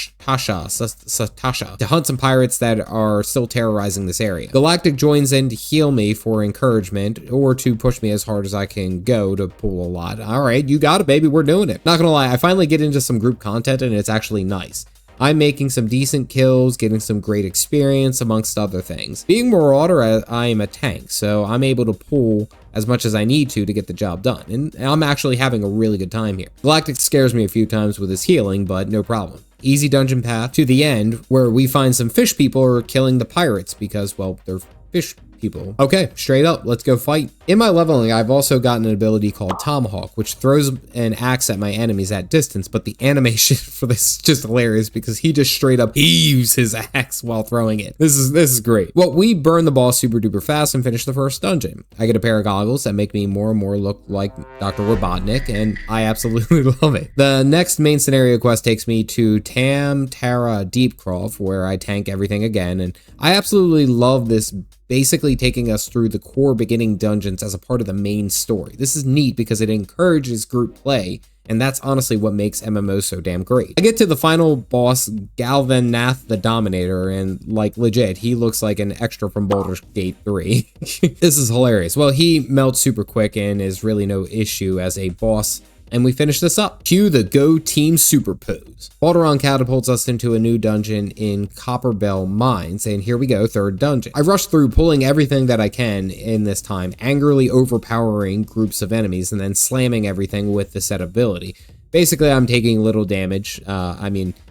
to hunt some pirates that are still terrorizing this area. Galactic joins in to heal me for encouragement or to push me as hard as I can go to pull a lot. All right, you got it, baby. We're doing it. Not gonna lie, I finally get into some group content and it's actually nice. I'm making some decent kills, getting some great experience amongst other things. Being Marauder, I am a tank, so I'm able to pull as much as I need to get the job done, and I'm actually having a really good time here. Galactic scares me a few times with his healing, but no problem. Easy dungeon path to the end, where we find some fish people are killing the pirates because, well, they're fish people. Okay, straight up, let's go fight. In my leveling, I've also gotten an ability called Tomahawk, which throws an axe at my enemies at distance, but the animation for this is just hilarious because he just straight up heaves his axe while throwing it. This is great. Well, we burn the boss super duper fast and finish the first dungeon. I get a pair of goggles that make me more and more look like Dr. Robotnik, and I absolutely love it. The next main scenario quest takes me to Tam Tara Deepcroft, where I tank everything again, and I absolutely love this, basically taking us through the core beginning dungeons as a part of the main story. This is neat because it encourages group play, and that's honestly what makes MMOs so damn great. I get to the final boss, Galvanath the Dominator, and like legit, he looks like an extra from Baldur's Gate 3. This is hilarious. Well, he melts super quick and is really no issue as a boss. And we finish this up. Cue the Go Team Super Pose. Balderon catapults us into a new dungeon in Copperbell Mines, and here we go, third dungeon. I rush through, pulling everything that I can in this time, angrily overpowering groups of enemies, and then slamming everything with the set ability. Basically, I'm taking little damage. I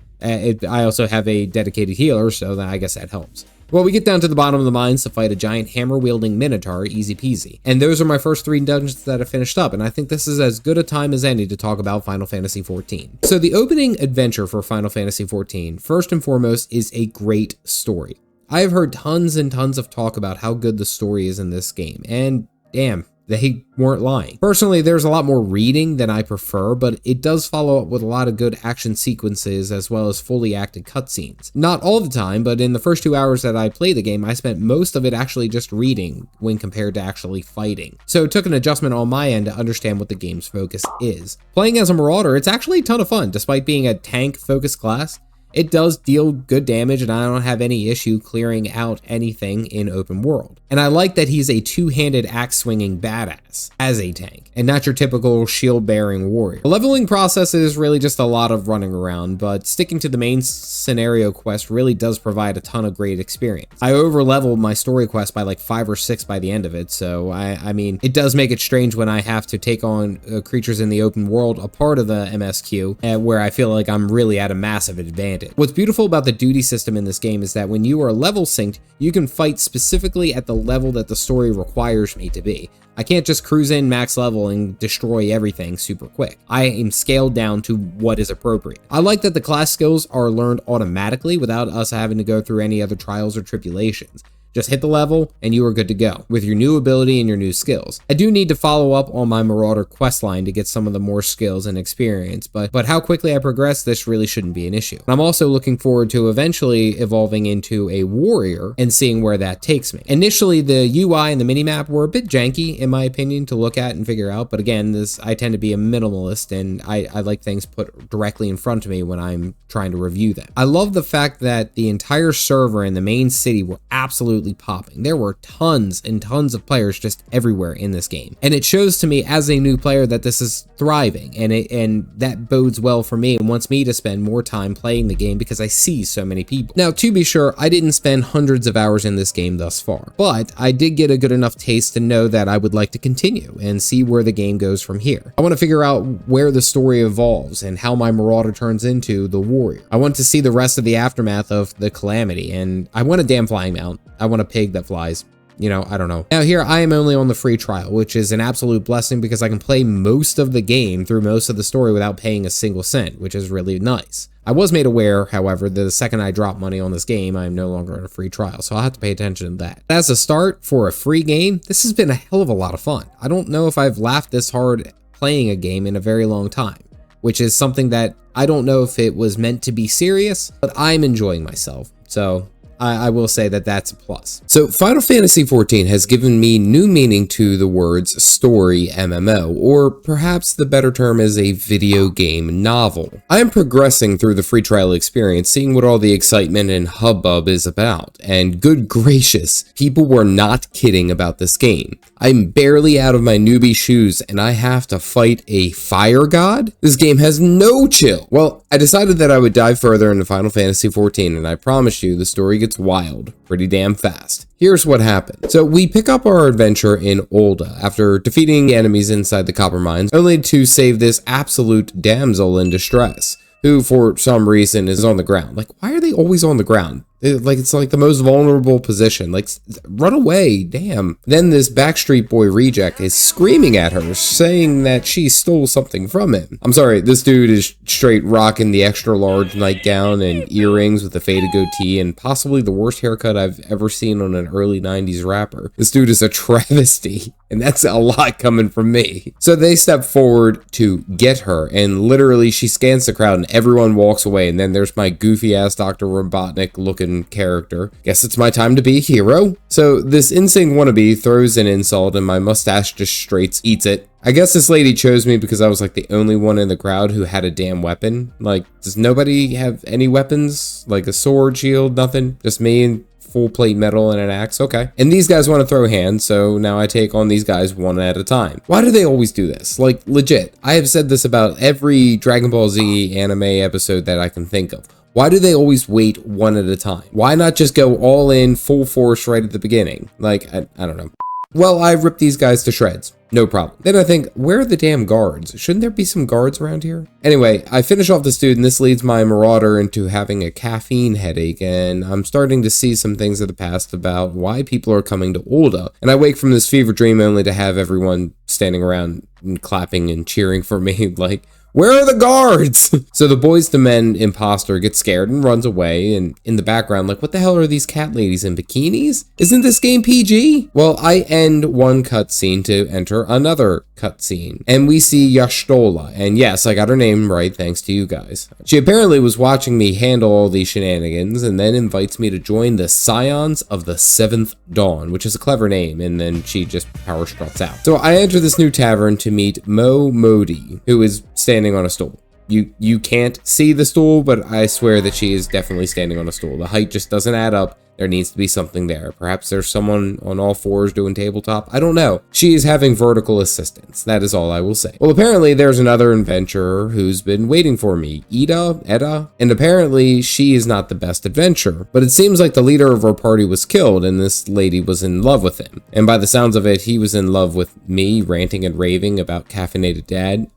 also have a dedicated healer, so I guess that helps. Well, we get down to the bottom of the mines to fight a giant hammer-wielding minotaur, easy peasy. And those are my first 3 dungeons that I finished up, and I think this is as good a time as any to talk about Final Fantasy XIV. So the opening adventure for Final Fantasy XIV, first and foremost, is a great story. I have heard tons and tons of talk about how good the story is in this game, and damn, they weren't lying. Personally, there's a lot more reading than I prefer, but it does follow up with a lot of good action sequences as well as fully acted cutscenes. Not all the time, but in the first 2 hours that I played the game, I spent most of it actually just reading when compared to actually fighting. So it took an adjustment on my end to understand what the game's focus is. Playing as a Marauder, it's actually a ton of fun. Despite being a tank-focused class, it does deal good damage, and I don't have any issue clearing out anything in open world. And I like that he's a two-handed axe-swinging badass as a tank, and not your typical shield-bearing warrior. The leveling process is really just a lot of running around, but sticking to the main scenario quest really does provide a ton of great experience. I over-leveled my story quest by like 5 or 6 by the end of it, so I mean, it does make it strange when I have to take on creatures in the open world, a part of the MSQ, where I feel like I'm really at a massive advantage. What's beautiful about the duty system in this game is that when you are level synced, you can fight specifically at the level that the story requires me to be. I can't just cruise in max level and destroy everything super quick. I am scaled down to what is appropriate. I like that the class skills are learned automatically without us having to go through any other trials or tribulations. Just hit the level and you are good to go with your new ability and your new skills. I do need to follow up on my Marauder questline to get some of the more skills and experience, but how quickly I progress, this really shouldn't be an issue. I'm also looking forward to eventually evolving into a warrior and seeing where that takes me. Initially, the UI and the minimap were a bit janky, in my opinion, to look at and figure out, but again, I tend to be a minimalist, and I like things put directly in front of me when I'm trying to review them. I love the fact that the entire server and the main city were absolutely popping. There were tons and tons of players just everywhere in this game, and it shows to me as a new player that this is thriving, and that bodes well for me and wants me to spend more time playing the game because I see so many people. Now, to be sure, I didn't spend hundreds of hours in this game thus far, but I did get a good enough taste to know that I would like to continue and see where the game goes from here. I want to figure out where the story evolves and how my Marauder turns into the warrior. I want to see the rest of the aftermath of the calamity, and I want a damn flying mount. I want a pig that flies. You know, I don't know. Now here, I am only on the free trial, which is an absolute blessing because I can play most of the game through most of the story without paying a single cent, which is really nice. I was made aware, however, that the second I drop money on this game, I am no longer on a free trial, so I'll have to pay attention to that. As a start for a free game, this has been a hell of a lot of fun. I don't know if I've laughed this hard playing a game in a very long time, which is something that I don't know if it was meant to be serious, but I'm enjoying myself. So I will say that that's a plus. So Final Fantasy XIV has given me new meaning to the words story MMO, or perhaps the better term is a video game novel. I am progressing through the free trial experience, seeing what all the excitement and hubbub is about, and good gracious, people were not kidding about this game. I'm barely out of my newbie shoes and I have to fight a fire god? This game has no chill. Well, I decided that I would dive further into Final Fantasy XIV, and I promise you the story gets wild pretty damn fast. Here's what happened. So we pick up our adventure in Ul'dah after defeating enemies inside the copper mines, only to save this absolute damsel in distress, who for some reason is on the ground. Like, why are they always on the ground? It's like the most vulnerable position. Like, run away, damn. Then this Backstreet Boy reject is screaming at her, saying that she stole something from him. I'm sorry, this dude is straight rocking the extra large nightgown and earrings with a faded goatee and possibly the worst haircut I've ever seen on an early 90s rapper. This dude is a travesty, and that's a lot coming from me. So they step forward to get her, and literally she scans the crowd and everyone walks away, and then there's my goofy ass Dr. Robotnik looking character. Guess it's my time to be a hero. So this insane wannabe throws an insult and my mustache just straight eats it. I guess this lady chose me because I was like the only one in the crowd who had a damn weapon. Like, does nobody have any weapons? Like a sword, shield, nothing? Just me and full plate metal and an axe? Okay. And these guys want to throw hands, so now I take on these guys one at a time. Why do they always do this? Like, legit, I have said this about every Dragon Ball Z anime episode that I can think of. Why do they always wait one at a time? Why not just go all in full force right at the beginning? Like, I don't know. Well, I ripped these guys to shreds. No problem. Then I think, where are the damn guards? Shouldn't there be some guards around here? Anyway, I finish off this dude, and this leads my marauder into having a caffeine headache, and I'm starting to see some things of the past about why people are coming to Ul'dah. And I wake from this fever dream only to have everyone standing around and clapping and cheering for me, like, where are the guards? So the boys to men imposter gets scared and runs away, and in the background, like, what the hell are these cat ladies in bikinis? Isn't this game PG? Well, I end one cutscene to enter another cutscene, and we see Y'shtola, and yes, I got her name right thanks to you guys. She apparently was watching me handle all these shenanigans, and then invites me to join the Scions of the Seventh Dawn, which is a clever name, and then she just power struts out. So I enter this new tavern to meet Mo Modi, who is standing on a stool. You can't see the stool, but I swear that she is definitely standing on a stool. The height just doesn't add up. There needs to be something there. Perhaps there's someone on all fours doing tabletop. I don't know. She is having vertical assistance. That is all I will say. Well, apparently there's another adventurer who's been waiting for me, Edda, and apparently she is not the best adventurer. But it seems like the leader of our party was killed and this lady was in love with him. And by the sounds of it, he was in love with me, ranting and raving about Caffeinated Dad.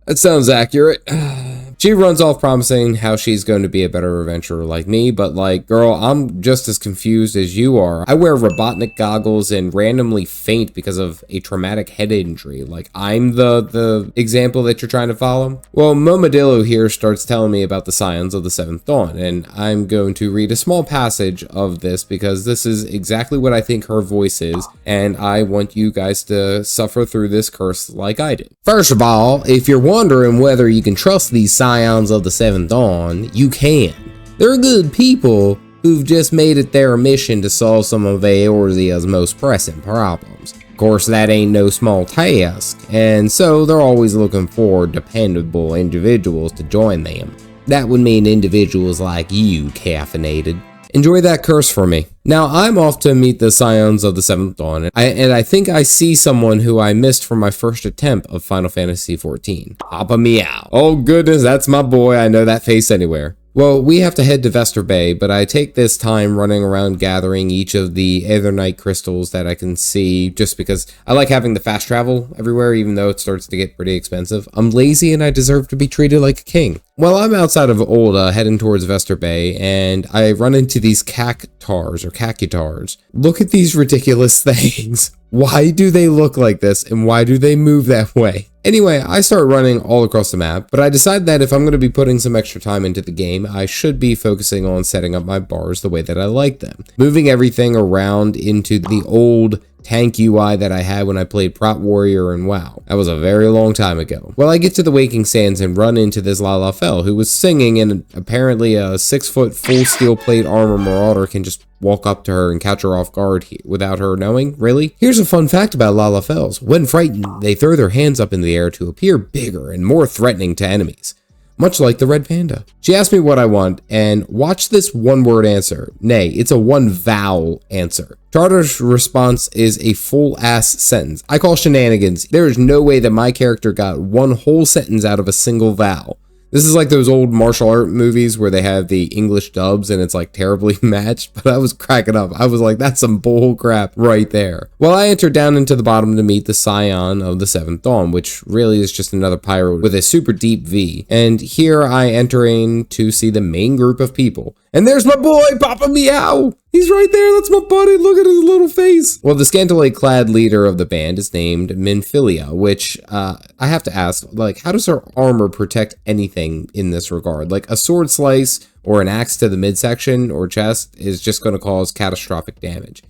That sounds accurate. She runs off promising how she's going to be a better adventurer like me, but like, girl, I'm just as confused as you are. I wear Robotnik goggles and randomly faint because of a traumatic head injury. Like, I'm the example that you're trying to follow? Well, Momodillo here starts telling me about the Scions of the Seventh Dawn, and I'm going to read a small passage of this because this is exactly what I think her voice is, and I want you guys to suffer through this curse like I did. First of all, if you're wondering whether you can trust these Scions of the Seventh Dawn, you can. They're good people who've just made it their mission to solve some of Eorzea's most pressing problems. Of course, that ain't no small task, and so they're always looking for dependable individuals to join them. That would mean individuals like you, Caffeinated. Enjoy that curse for me. Now, I'm off to meet the Scions of the Seventh Dawn, and I think I see someone who I missed from my first attempt of Final Fantasy XIV. Papa Meow. Oh goodness, that's my boy. I know that face anywhere. Well, we have to head to Vestor Bay, but I take this time running around gathering each of the Aetherite crystals that I can see, just because I like having the fast travel everywhere, even though it starts to get pretty expensive. I'm lazy and I deserve to be treated like a king. Well, I'm outside of Ul'dah, heading towards Vestor Bay, and I run into these cactars, or cacutars. Look at these ridiculous things. Why do they look like this, and why do they move that way? Anyway, I start running all across the map, but I decide that if I'm going to be putting some extra time into the game, I should be focusing on setting up my bars the way that I like them. Moving everything around into the old tank UI that I had when I played Prot Warrior and WoW. That was a very long time ago. Well, I get to the Waking Sands and run into this Lalafell, who was singing, and apparently a 6-foot full steel plate armor marauder can just walk up to her and catch her off guard without her knowing. Really? Here's a fun fact about Lalafells. When frightened, they throw their hands up in the air to appear bigger and more threatening to enemies, much like the red panda. She asked me what I want, and watch this one-word answer. Nay, it's a one-vowel answer. Charter's response is a full-ass sentence. I call shenanigans. There is no way that my character got one whole sentence out of a single vowel. This is like those old martial art movies where they have the English dubs and it's like terribly matched, but I was cracking up. I was like, that's some bull crap right there. Well, I entered down into the bottom to meet the Scion of the Seventh Dawn, which really is just another pirate with a super deep V. And here I enter in to see the main group of people. And there's my boy, Papa Meow! He's right there, that's my buddy, look at his little face. Well, the scantily clad leader of the band is named Minfilia, which, I have to ask, like, how does her armor protect anything in this regard? Like, a sword slice or an axe to the midsection or chest is just going to cause catastrophic damage.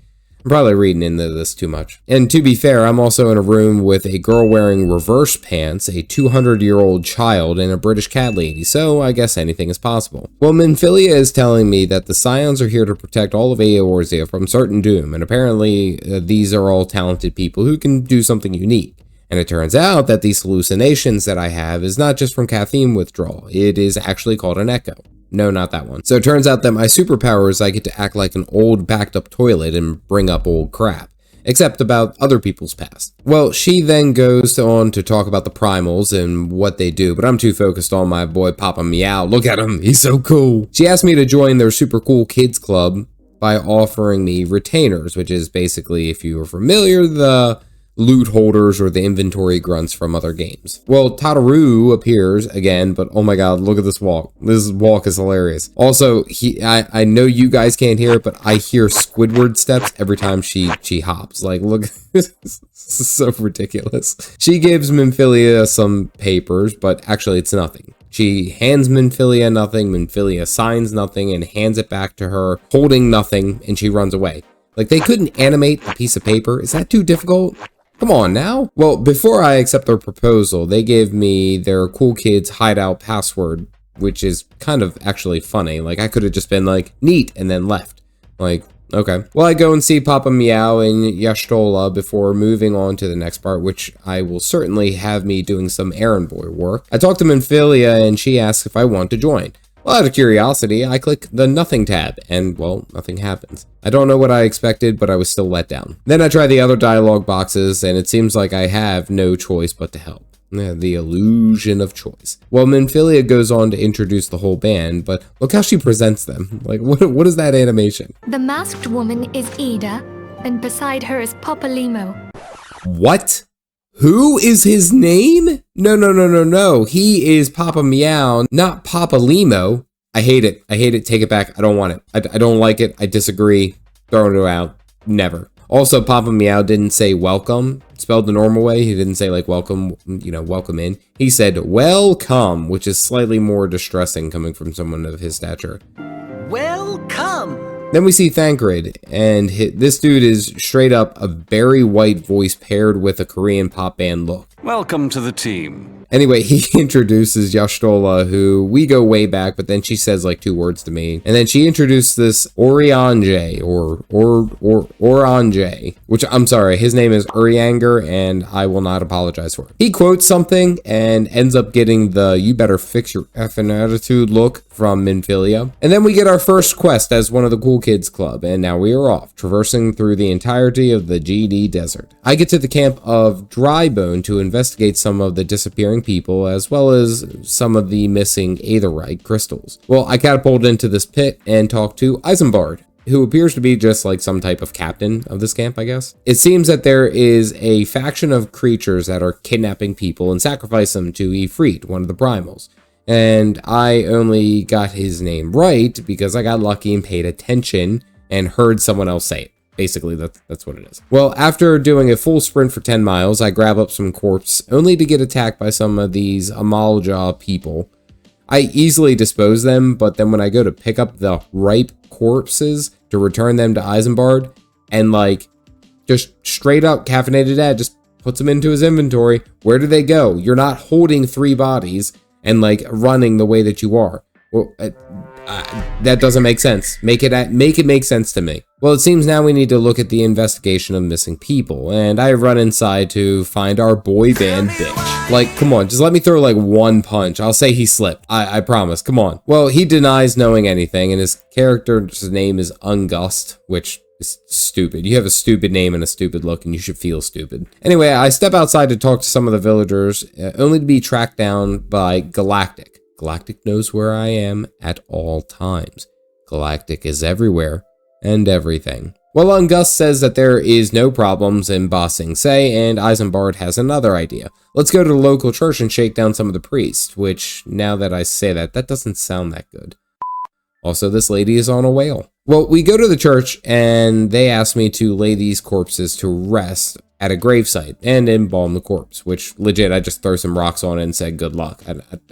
I'm probably reading into this too much. And to be fair, I'm also in a room with a girl wearing reverse pants, a 200-year-old child, and a British cat lady, so I guess anything is possible. Well, Minfilia is telling me that the Scions are here to protect all of Eorzea from certain doom, and apparently these are all talented people who can do something unique. And it turns out that these hallucinations that I have is not just from caffeine withdrawal, it is actually called an echo. No, not that one. So it turns out that my superpower is I get to act like an old backed up toilet and bring up old crap, except about other people's past. Well, she then goes on to talk about the primals and what they do, but I'm too focused on my boy Papa Meow. Look at him, he's so cool. She asked me to join their super cool kids club by offering me retainers, which is basically, if you are familiar, the loot holders or the inventory grunts from other games. Well, Tataru appears again, but oh my god, look at this walk. This walk is hilarious. Also, I know you guys can't hear it, but I hear Squidward steps every time she hops. Like, look, this is so ridiculous. She gives Minfilia some papers, but actually it's nothing. She hands Minfilia nothing, Minfilia signs nothing, and hands it back to her, holding nothing, and she runs away. Like, they couldn't animate a piece of paper? Is that too difficult? Come on now. Well, before I accept their proposal, they gave me their cool kids hideout password, which is kind of actually funny. Like, I could have just been like, neat, and then left. Like, okay. Well, I go and see Papa Meow and Yashtola before moving on to the next part, which I will certainly have me doing some errand boy work. I talk to Minfilia, and she asks if I want to join. Well, out of curiosity, I click the nothing tab, and, well, nothing happens. I don't know what I expected, but I was still let down. Then I try the other dialogue boxes, and it seems like I have no choice but to help. The illusion of choice. Well, Minfilia goes on to introduce the whole band, but look how she presents them. Like, what is that animation? The masked woman is Ida, and beside her is Papa Limo. What? Who is his name? No. He is Papa Meow, not Papa Limo. I hate it. Take it back. I don't want it. I don't like it. I disagree. Throw it out. Never. Also, Papa Meow didn't say welcome, spelled the normal way. He didn't say like welcome, welcome in. He said welcome, which is slightly more distressing coming from someone of his stature. Welcome. Then we see Thancred, and this dude is straight up a very white voice paired with a Korean pop band look. Welcome to the team. Anyway, he introduces Yashtola, who we go way back, but then she says like 2 words to me. And then she introduced this Oriange, or Orange, which I'm sorry, his name is Urianger, and I will not apologize for it. He quotes something and ends up getting the "you better fix your effing attitude" look from Minfilia. And then we get our first quest as one of the cool kids club, and now we are off, traversing through the entirety of the GD desert. I get to the camp of Drybone to investigate some of the disappearing people, as well as some of the missing aetherite crystals. Well, I catapult into this pit and talk to Isambard, who appears to be just like some type of captain of this camp, I guess. It seems that there is a faction of creatures that are kidnapping people and sacrifice them to Ifrit, one of the primals. And I only got his name right because I got lucky and paid attention and heard someone else say it. Basically, that's what it is. Well, after doing a full sprint for 10 miles, I grab up some corpse, only to get attacked by some of these Amalja people. I easily dispose them, but then when I go to pick up the ripe corpses to return them to Isambard, and like, Just straight up, Caffeinated Dad just puts them into his inventory. Where do they go? You're not holding 3 bodies and like running the way that you are. Well, that doesn't make sense. Make it make sense to me. Well, it seems now we need to look at the investigation of missing people, and I run inside to find our boy band bitch. Like, come on, just let me throw like 1 punch. I'll say he slipped. I promise. Come on. Well, he denies knowing anything, and his character's name is Ungust, which is stupid. You have a stupid name and a stupid look, and you should feel stupid. Anyway, I step outside to talk to some of the villagers, only to be tracked down by Galactic. Galactic knows where I am at all times. Galactic is everywhere and everything. Well, Ungust says that there is no problems in Ba Sing Se, and Isambard has another idea. Let's go to the local church and shake down some of the priests, which, now that I say that doesn't sound that good. Also, this lady is on a whale. Well, we go to the church, and they ask me to lay these corpses to rest at a gravesite and embalm the corpse, which legit, I just throw some rocks on it and said good luck.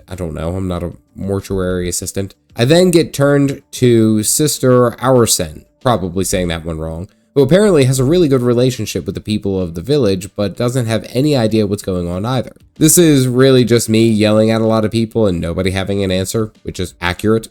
I don't know, I'm not a mortuary assistant. I then get turned to Sister Aursen, probably saying that one wrong, who apparently has a really good relationship with the people of the village, but doesn't have any idea what's going on either. This is really just me yelling at a lot of people and nobody having an answer, which is accurate.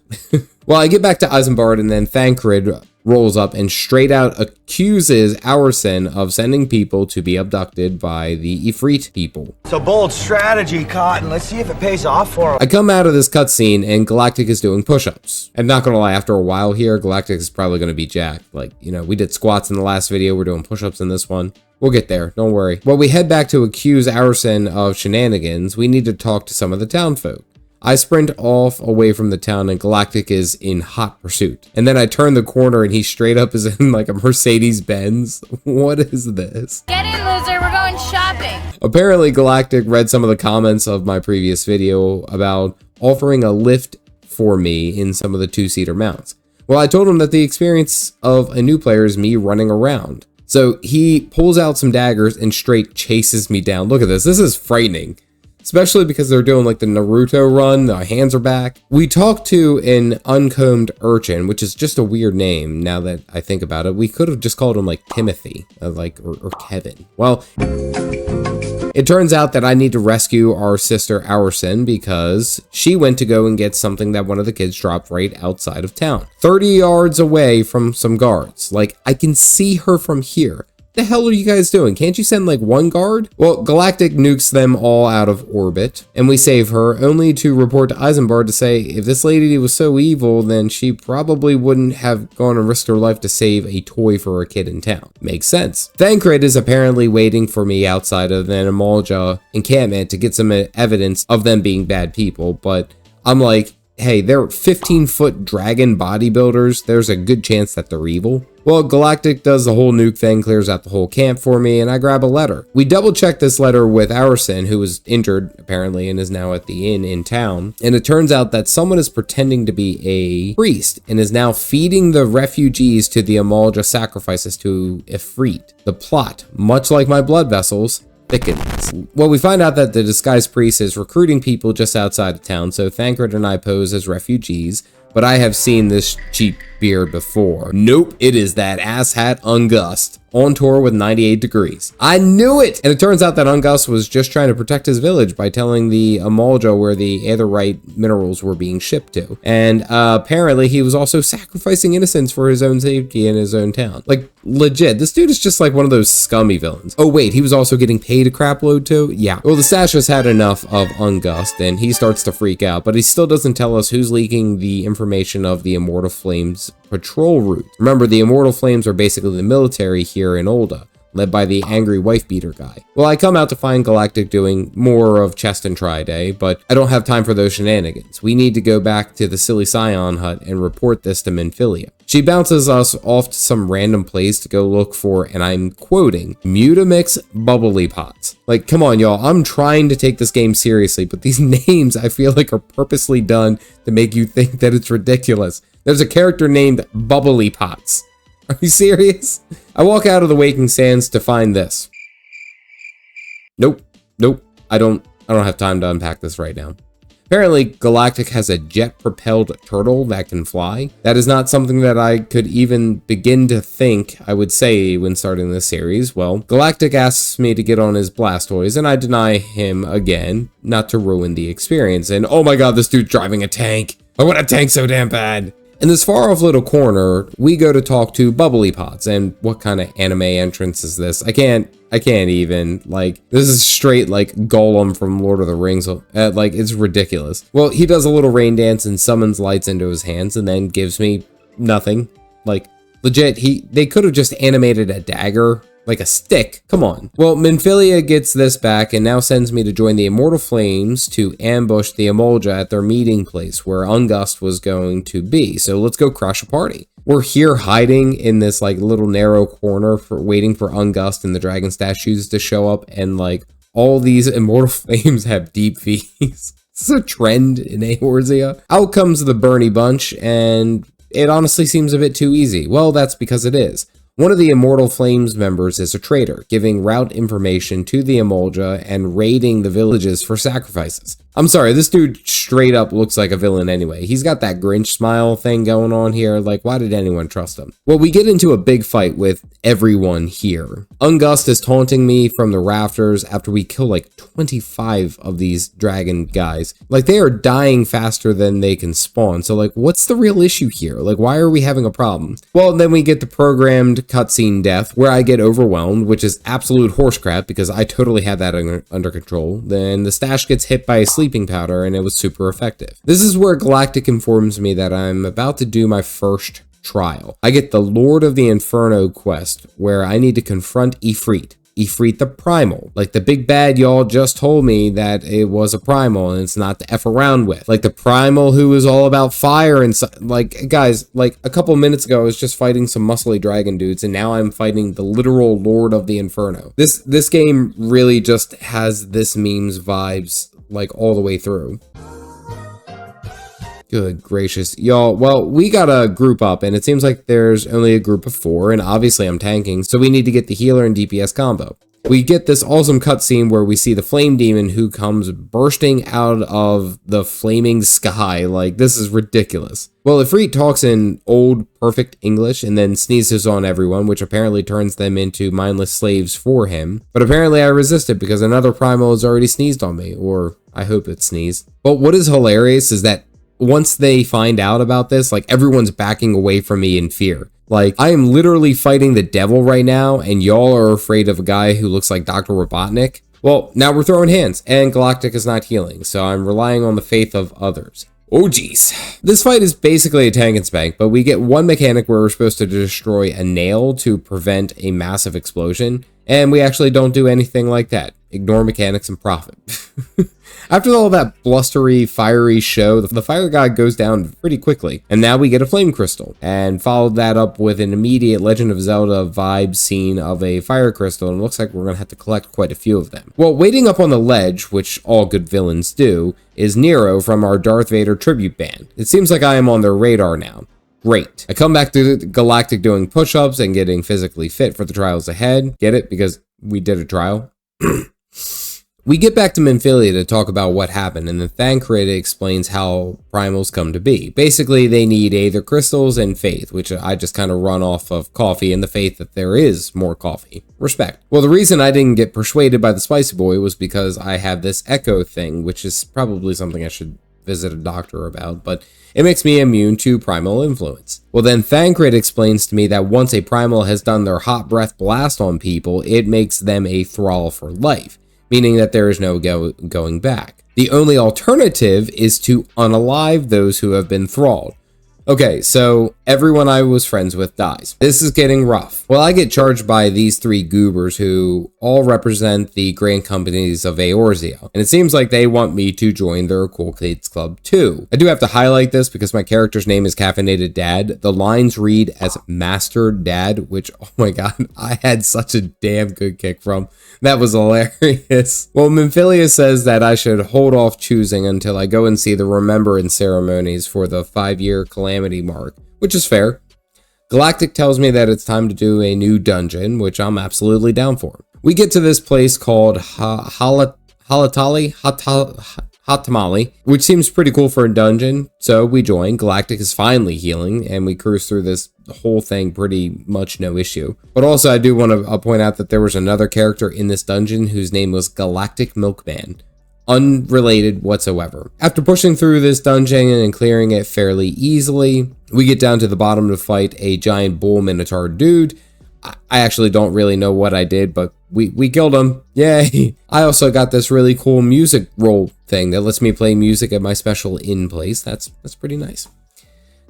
Well, I get back to Isambard, and then Thancred rolls up and straight out accuses Aursen of sending people to be abducted by the Ifrit people. It's a bold strategy, Cotton. Let's see if it pays off for him. I come out of this cutscene and Galactic is doing push-ups. And not gonna lie, after a while here, Galactic is probably gonna be jacked. Like, you know, we did squats in the last video, we're doing push-ups in this one. We'll get there, don't worry. Well, we head back to accuse Aursen of shenanigans. We need to talk to some of the townfolk. I sprint off away from the town and Galactic is in hot pursuit. And then I turn the corner and he straight up is in like a Mercedes-Benz. What is this? Get in, loser, we're going shopping. Apparently Galactic read some of the comments of my previous video about offering a lift for me in some of the 2-seater mounts. Well, I told him that the experience of a new player is me running around. So he pulls out some daggers and straight chases me down. Look at this, this is frightening. Especially because they're doing like the Naruto run, their hands are back. We talked to an uncombed urchin, which is just a weird name now that I think about it. We could have just called him like Timothy, or Kevin. Well, it turns out that I need to rescue our sister Aursen because she went to go and get something that one of the kids dropped right outside of town. 30 yards away from some guards. Like, I can see her from here. The hell are you guys doing? Can't you send like 1 guard? Well, Galactic nukes them all out of orbit, and we save her, only to report to Isambard to say if this lady was so evil, then she probably wouldn't have gone and risked her life to save a toy for a kid in town. Makes sense. Thancred is apparently waiting for me outside of the Amalja encampment to get some evidence of them being bad people, but I'm like, hey, they're 15-foot dragon bodybuilders. There's a good chance that they're evil. Well, Galactic does the whole nuke thing, clears out the whole camp for me, and I grab a letter. We double check this letter with Aursen, who was injured, apparently, and is now at the inn in town. And it turns out that someone is pretending to be a priest and is now feeding the refugees to the Amalja sacrifices to Ifrit. The plot, much like my blood vessels, thickens. Well, we find out that the disguised priest is recruiting people just outside of town, so Thancred and I pose as refugees, but I have seen this cheap beard before. Nope, it is that asshat Ungust, on tour with 98 degrees. I knew it! And it turns out that Ungust was just trying to protect his village by telling the Amalja where the aetherite minerals were being shipped to. And apparently he was also sacrificing innocents for his own safety in his own town. Like, legit, this dude is just like one of those scummy villains. Oh wait, he was also getting paid a crap load too? Yeah. Well, the Sash has had enough of Ungust and he starts to freak out, but he still doesn't tell us who's leaking the information of the Immortal Flames patrol route. Remember, the Immortal Flames are basically the military here in Olda, led by the angry wife beater guy. Well, I come out to find Galactic doing more of chest and try day, but I don't have time for those shenanigans. We need to go back to the Silly Scion hut and report this to Minfilia. She bounces us off to some random place to go look for, and I'm quoting, Mutamix bubbly pots. Like, come on, y'all. I'm trying to take this game seriously, but these names I feel like are purposely done to make you think that it's ridiculous. There's a character named Bubbly Pots. Are you serious? I walk out of the Waking Sands to find this. Nope. I don't have time to unpack this right now. Apparently, Galactic has a jet-propelled turtle that can fly. That is not something that I could even begin to think I would say when starting this series. Well, Galactic asks me to get on his Blastoise, and I deny him again, not to ruin the experience. And oh my god, this dude's driving a tank. I want a tank so damn bad. In this far off little corner, we go to talk to Bubbly Pots, and what kind of anime entrance is this? I can't even, like, this is straight, like, Gollum from Lord of the Rings, like, it's ridiculous. Well, he does a little rain dance and summons lights into his hands, and then gives me nothing. Like, legit, they could have just animated a dagger, like a stick. Come on. Well, Minfilia gets this back and now sends me to join the Immortal Flames to ambush the Emolga at their meeting place where Ungust was going to be. So let's go crash a party. We're here hiding in this like little narrow corner waiting for Ungust and the dragon statues to show up, and like all these Immortal Flames have deep V's. This is a trend in Eorzea. Out comes the Bernie bunch, and it honestly seems a bit too easy. Well, that's because it is. One of the Immortal Flames members is a traitor, giving route information to the Emolga and raiding the villages for sacrifices. I'm sorry, this dude straight up looks like a villain anyway. He's got that Grinch smile thing going on here. Like, why did anyone trust him? Well, we get into a big fight with everyone here. Ungust is taunting me from the rafters after we kill like 25 of these dragon guys. Like, they are dying faster than they can spawn. So like, what's the real issue here? Like, why are we having a problem? Well, then we get the programmed cutscene death where I get overwhelmed, which is absolute horse crap because I totally had that under control. Then the stash gets hit by a sleeping powder and it was super effective. This is where Galactic informs me that I'm about to do my first trial. I get the Lord of the Inferno quest where I need to confront Ifrit. Ifrit the Primal, like the big bad y'all just told me that it was a primal and it's not to F around with. Like the primal who is all about fire and like, guys, like a couple minutes ago I was just fighting some muscly dragon dudes and now I'm fighting the literal Lord of the Inferno. This game really just has this meme's vibes like all the way through. Good gracious, y'all. Well, we gotta group up, and it seems like there's only a group of 4, and obviously I'm tanking, so we need to get the healer and DPS combo. We get this awesome cutscene where we see the flame demon who comes bursting out of the flaming sky. Like, this is ridiculous. Well, Ifrit talks in old perfect English and then sneezes on everyone, which apparently turns them into mindless slaves for him. But apparently I resisted because another primal has already sneezed on me, or I hope it sneezed. But what is hilarious is that once they find out about this, like everyone's backing away from me in fear. Like, I am literally fighting the devil right now, and y'all are afraid of a guy who looks like Dr. Robotnik. Well, now we're throwing hands, and Galactic is not healing, so I'm relying on the faith of others. Oh geez. This fight is basically a tank and spank, but we get one mechanic where we're supposed to destroy a nail to prevent a massive explosion, and we actually don't do anything like that. Ignore mechanics and profit. After all that blustery, fiery show, the fire god goes down pretty quickly, and now we get a flame crystal, and followed that up with an immediate Legend of Zelda vibe scene of a fire crystal, and it looks like we're gonna have to collect quite a few of them. Well, waiting up on the ledge, which all good villains do, is Nero from our Darth Vader tribute band. It seems like I am on their radar now. Great. I come back to Galactic doing push-ups and getting physically fit for the trials ahead. Get it? Because we did a trial. We get back to Minfilia to talk about what happened, and the Thancred explains how primals come to be. Basically, they need Aether Crystals and faith, which I just kind of run off of coffee and the faith that there is more coffee. Respect. Well, the reason I didn't get persuaded by the Spicy Boy was because I have this echo thing, which is probably something I should visit a doctor about, but it makes me immune to primal influence. Well, then Thancred explains to me that once a primal has done their hot breath blast on people, it makes them a thrall for life, meaning that there is no going back. The only alternative is to unalive those who have been thralled. Okay, so everyone I was friends with dies. This is getting rough. Well, I get charged by these 3 goobers who all represent the grand companies of Eorzea, and it seems like they want me to join their Cool Kids Club too. I do have to highlight this because my character's name is Caffeinated Dad. The lines read as Master Dad, which, oh my god, I had such a damn good kick from. That was hilarious. Well, Minfilia says that I should hold off choosing until I go and see the remembrance ceremonies for the 5-year calamity mark, which is fair. Galactic tells me that it's time to do a new dungeon, which I'm absolutely down for. We get to this place called Halatali hot tamale, which seems pretty cool for a dungeon. So we join. Galactic is finally healing, and we cruise through this whole thing pretty much no issue. But also, I do want to point out that there was another character in this dungeon whose name was Galactic Milkman. Unrelated whatsoever. After pushing through this dungeon and clearing it fairly easily, we get down to the bottom to fight a giant bull minotaur dude. I actually don't really know what I did, but we killed him. Yay! I also got this really cool music roll thing that lets me play music at my special in place. That's pretty nice.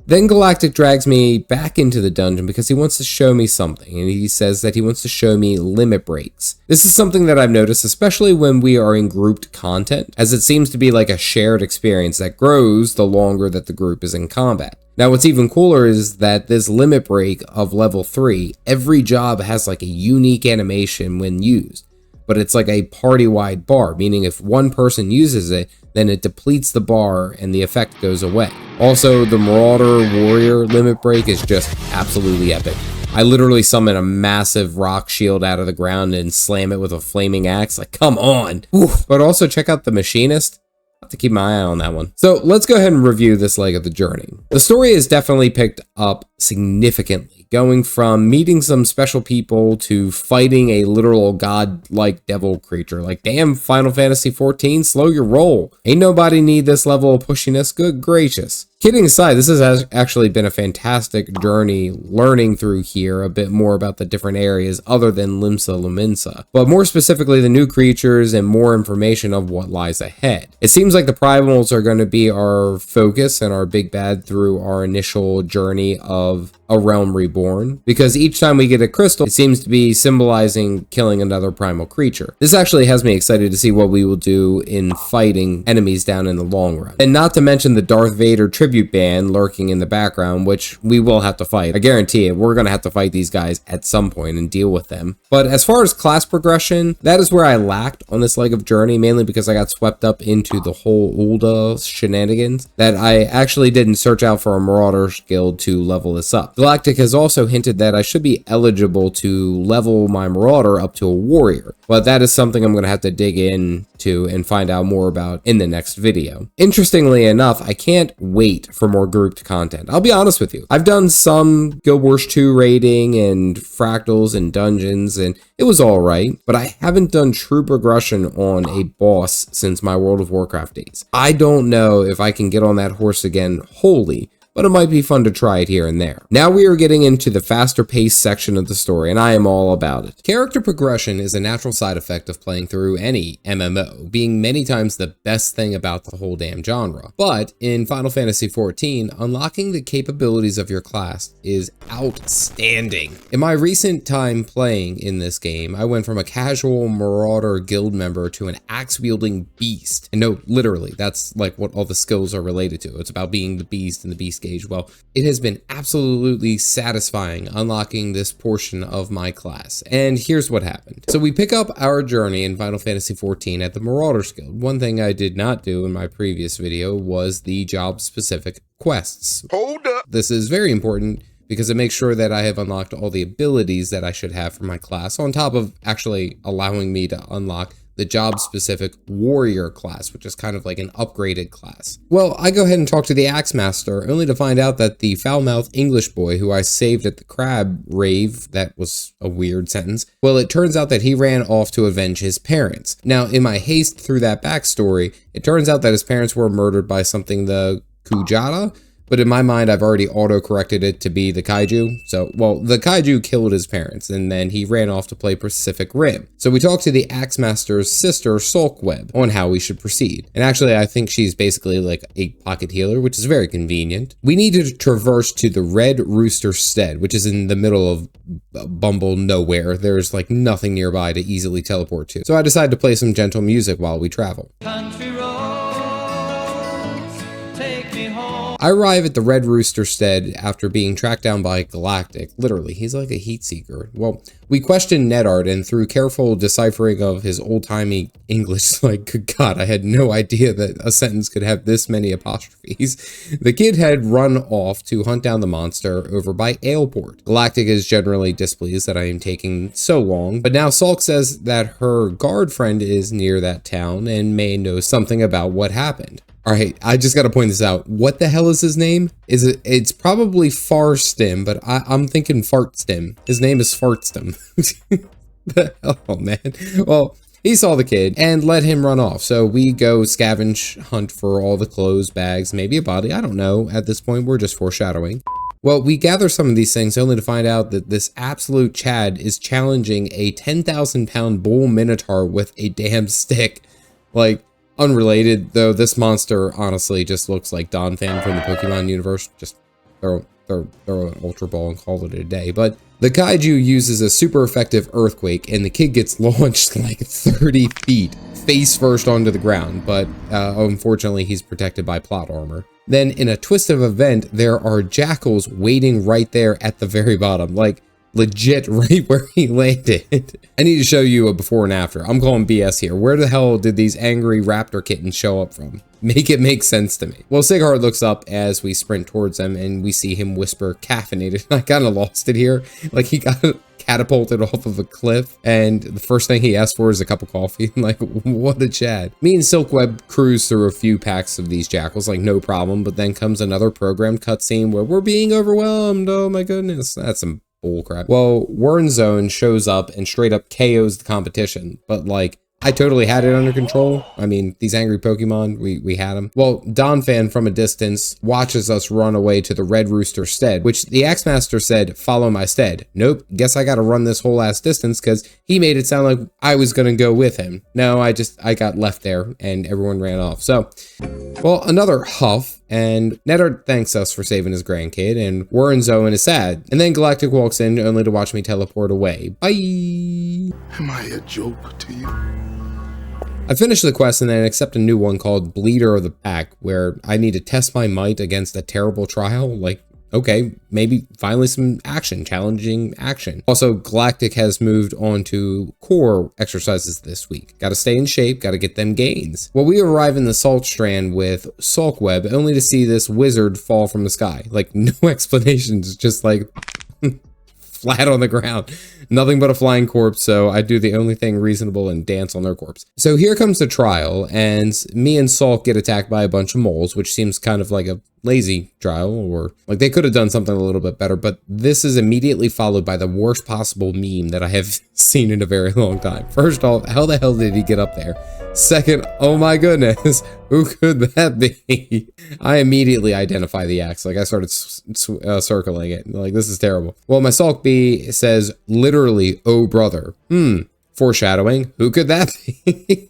Then Galactic drags me back into the dungeon because he wants to show me something, and he says that he wants to show me limit breaks. This is something that I've noticed, especially when we are in grouped content, as it seems to be like a shared experience that grows the longer that the group is in combat. Now, what's even cooler is that this limit break of level 3, every job has like a unique animation when used, but it's like a party-wide bar, meaning if one person uses it, then it depletes the bar and the effect goes away. Also, the Marauder Warrior limit break is just absolutely epic. I literally summon a massive rock shield out of the ground and slam it with a flaming axe. Like, come on! Oof. But also check out the Machinist. I have to keep my eye on that one. So let's go ahead and review this leg of the journey. The story has definitely picked up significantly, going from meeting some special people to fighting a literal god-like devil creature. Like, damn, Final Fantasy XIV, slow your roll. Ain't nobody need this level of pushiness, good gracious. Kidding aside, this has actually been a fantastic journey learning through here a bit more about the different areas other than Limsa Lominsa, but more specifically the new creatures and more information of what lies ahead. It seems like the primals are going to be our focus and our big bad through our initial journey of A Realm Reborn, because each time we get a crystal, it seems to be symbolizing killing another primal creature. This actually has me excited to see what we will do in fighting enemies down in the long run. And not to mention the Darth Vader tribute band lurking in the background, which we will have to fight. I guarantee it, we're going to have to fight these guys at some point and deal with them. But as far as class progression, that is where I lacked on this leg of journey, mainly because I got swept up into the whole Ulda shenanigans, that I actually didn't search out for a Marauder guild to level this up. Galactic has also hinted that I should be eligible to level my Marauder up to a warrior, but that is something I'm going to have to dig into and find out more about in the next video. Interestingly enough, I can't wait for more grouped content. I'll be honest with you. I've done some Guild Wars 2 raiding and fractals and dungeons, and it was alright, but I haven't done true progression on a boss since my World of Warcraft days. I don't know if I can get on that horse again wholly, but it might be fun to try it here and there. Now we are getting into the faster paced section of the story, and I am all about it. Character progression is a natural side effect of playing through any MMO, being many times the best thing about the whole damn genre. But in Final Fantasy XIV, unlocking the capabilities of your class is outstanding. In my recent time playing in this game, I went from a casual Marauder guild member to an axe-wielding beast. And no, literally, that's like what all the skills are related to. It's about being the beast and the beast gauge. Well, it has been absolutely satisfying unlocking this portion of my class. And here's what happened. So we pick up our journey in Final Fantasy XIV at the Marauders Guild. One thing I did not do in my previous video was the job-specific quests. Hold up. This is very important because it makes sure that I have unlocked all the abilities that I should have for my class, on top of actually allowing me to unlock the job-specific warrior class, which is kind of like an upgraded class. Well, I go ahead and talk to the Axe Master, only to find out that the foul-mouthed English boy who I saved at the crab rave, that was a weird sentence, well, it turns out that he ran off to avenge his parents. Now, in my haste through that backstory, it turns out that his parents were murdered by something the Kujata, but in my mind, I've already auto-corrected it to be the Kaiju. So, well, the Kaiju killed his parents, and then he ran off to play Pacific Rim. So we talked to the Axe Master's sister, Sulkweb, on how we should proceed. And actually, I think she's basically like a pocket healer, which is very convenient. We need to traverse to the Red Rooster Stead, which is in the middle of Bumble nowhere. There's like nothing nearby to easily teleport to. So I decided to play some gentle music while we travel. Country roads, take me home. I arrive at the Red Rooster stead after being tracked down by Galactic. Literally, he's like a heat seeker. Well, we questioned Nedard, and through careful deciphering of his old-timey English, like, good God, I had no idea that a sentence could have this many apostrophes. The kid had run off to hunt down the monster over by Aleport. Galactic is generally displeased that I am taking so long, but now Salk says that her guard friend is near that town and may know something about what happened. All right, I just got to point this out. What the hell is his name? It's probably Farstim, but I'm thinking Fartstim. His name is Fartstim. The hell, man. Well, he saw the kid and let him run off. So we go scavenge hunt for all the clothes, bags, maybe a body. I don't know. At this point, we're just foreshadowing. Well, we gather some of these things only to find out that this absolute Chad is challenging a 10,000-pound bull minotaur with a damn stick. Like, unrelated, though, this monster honestly just looks like Donphan from the Pokemon universe. Just throw an Ultra Ball and call it a day. But the kaiju uses a super effective earthquake, and the kid gets launched like 30 feet, face first onto the ground. But unfortunately, he's protected by plot armor. Then, in a twist of event, there are jackals waiting right there at the very bottom. Like, legit right where he landed. I need to show you a before and after. I'm calling BS here. Where the hell did these angry raptor kittens show up from? Make it make sense to me. Well, Sighart looks up as we sprint towards him, and we see him whisper caffeinated. I kind of lost it here. Like, he got catapulted off of a cliff, and the first thing he asked for is a cup of coffee. Like, what a Chad. Me and Silkweb cruise through a few packs of these jackals, like, no problem, but then comes another programmed cutscene where we're being overwhelmed. Oh my goodness, that's some bullcrap. Well, Wernzone shows up and straight up KOs the competition, but like, I totally had it under control. I mean, these angry Pokemon, we had them. Well, Donphan from a distance watches us run away to the Red Rooster stead, which the Axemaster said, follow my stead. Nope, guess I gotta run this whole ass distance because he made it sound like I was gonna go with him. No, I got left there and everyone ran off. So, well, another huff, and Nedard thanks us for saving his grandkid, and Wernzone is sad. And then Galactic walks in only to watch me teleport away. Bye! Am I a joke to you? I finished the quest and then accept a new one called Bleeder of the Pack, where I need to test my might against a terrible trial. Like, okay, maybe finally some action, challenging action. Also, Galactic has moved on to core exercises this week. Gotta stay in shape, gotta get them gains. Well, we arrive in the Salt Strand with Sulkweb, only to see this wizard fall from the sky. Like, no explanations, just like flat on the ground. Nothing but a flying corpse, so I do the only thing reasonable and dance on their corpse. So here comes the trial, and me and Salk get attacked by a bunch of moles, which seems kind of like a lazy trial, or like they could have done something a little bit better, but this is immediately followed by the worst possible meme that I have seen in a very long time. First off, how the hell did he get up there? Second, oh my goodness, who could that be? I immediately identify the axe. Like, I started circling it. Like, this is terrible. Well, my Salk B says literally, oh brother. Foreshadowing. Who could that be?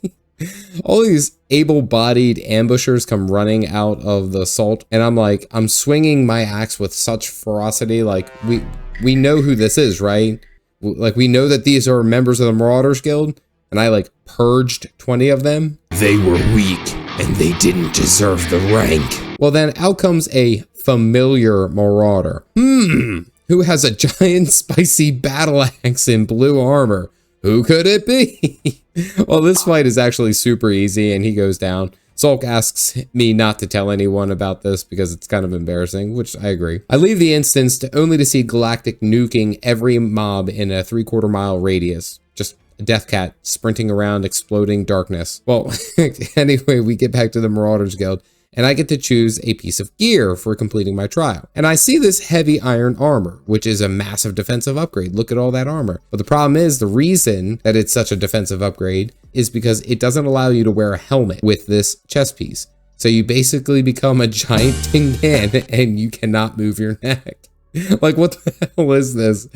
All these able-bodied ambushers come running out of the salt, and I'm swinging my axe with such ferocity. Like, we know who this is, right? Like, we know that these are members of the Marauders Guild, and I like purged 20 of them. They were weak, and they didn't deserve the rank. Well, then out comes a familiar Marauder. Who has a giant spicy battle axe in blue armor? Who could it be? Well, this fight is actually super easy, and he goes down. Salk asks me not to tell anyone about this because it's kind of embarrassing, which I agree. I leave the instance only to see Galactic nuking every mob in a 3/4 mile radius. Just a death cat sprinting around exploding darkness. Well, anyway, we get back to the Marauders Guild, and I get to choose a piece of gear for completing my trial. And I see this heavy iron armor, which is a massive defensive upgrade. Look at all that armor. But the problem is, the reason that it's such a defensive upgrade is because it doesn't allow you to wear a helmet with this chest piece. So you basically become a giant tin can and you cannot move your neck. Like, what the hell is this?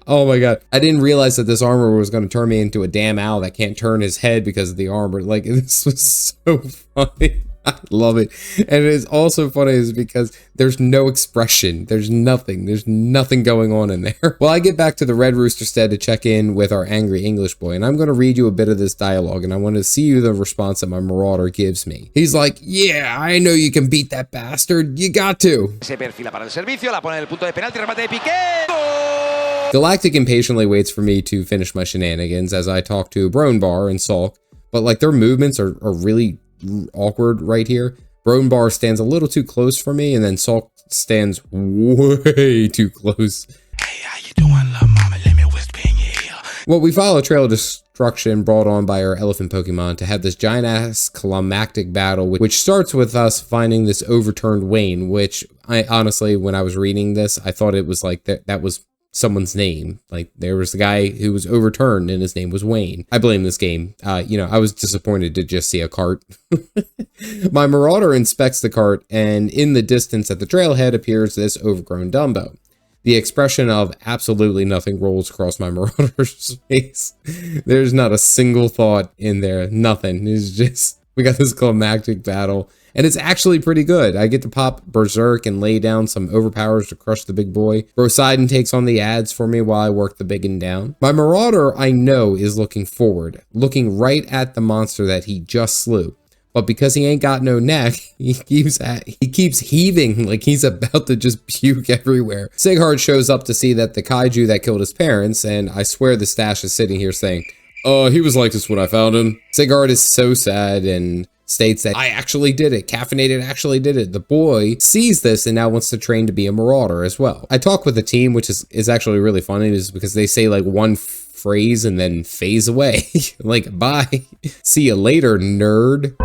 Oh my god. I didn't realize that this armor was going to turn me into a damn owl that can't turn his head because of the armor. Like, this was so funny. I love it. And it is also funny is because there's no expression. There's nothing going on in there. Well, I get back to the Red Rooster Stead to check in with our angry English boy, and I'm going to read you a bit of this dialogue, and I want to see you the response that my marauder gives me. He's like, yeah, I know you can beat that bastard. You got to. Galactic impatiently waits for me to finish my shenanigans as I talk to Bronbar and Salk, but like their movements are really awkward right here. Bronbar stands a little too close for me, and then Salk stands way too close. Hey, how you doing, little mama? Let me whisper in your ear. Well, we follow a trail of destruction brought on by our elephant Pokemon to have this giant-ass climactic battle, which starts with us finding this overturned Wayne, which I honestly, when I was reading this, I thought it was like that was someone's name. Like there was the guy who was overturned and his name was Wayne. I blame this game. You know, I was disappointed to just see a cart. My marauder inspects the cart, and in the distance at the trailhead appears this overgrown Dumbo. The expression of absolutely nothing rolls across my marauder's face. There's not a single thought in there. Nothing. It's just, we got this climactic battle. And it's actually pretty good. I get to pop Berserk and lay down some overpowers to crush the big boy. Brosidon takes on the ads for me while I work the biggin down. My marauder, I know, is looking forward, looking right at the monster that he just slew. But because he ain't got no neck, he keeps heaving like he's about to just puke everywhere. Sighart shows up to see that the kaiju that killed his parents, and I swear the stash is sitting here saying, he was like this when I found him. Sighart is so sad and states that I actually did it. Caffeinated actually did it. The boy sees this and now wants to train to be a marauder as well. I talk with the team, which is actually really funny, is because they say like one phrase and then phase away. Like, bye. See you later, nerd.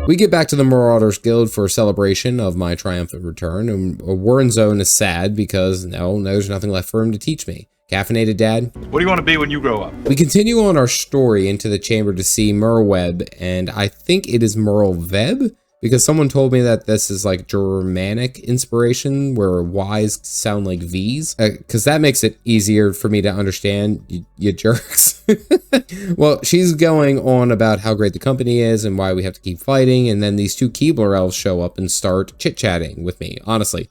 We get back to the Marauders Guild for a celebration of my triumphant return, and Warren Zone is sad because there's nothing left for him to teach me. Caffeinated Dad? What do you want to be when you grow up? We continue on our story into the chamber to see Merweb, and I think it is Merlveb, because someone told me that this is like Germanic inspiration where Y's sound like V's, because that makes it easier for me to understand, you jerks. Well, she's going on about how great the company is and why we have to keep fighting, and then these two Keebler elves show up and start chit-chatting with me, honestly.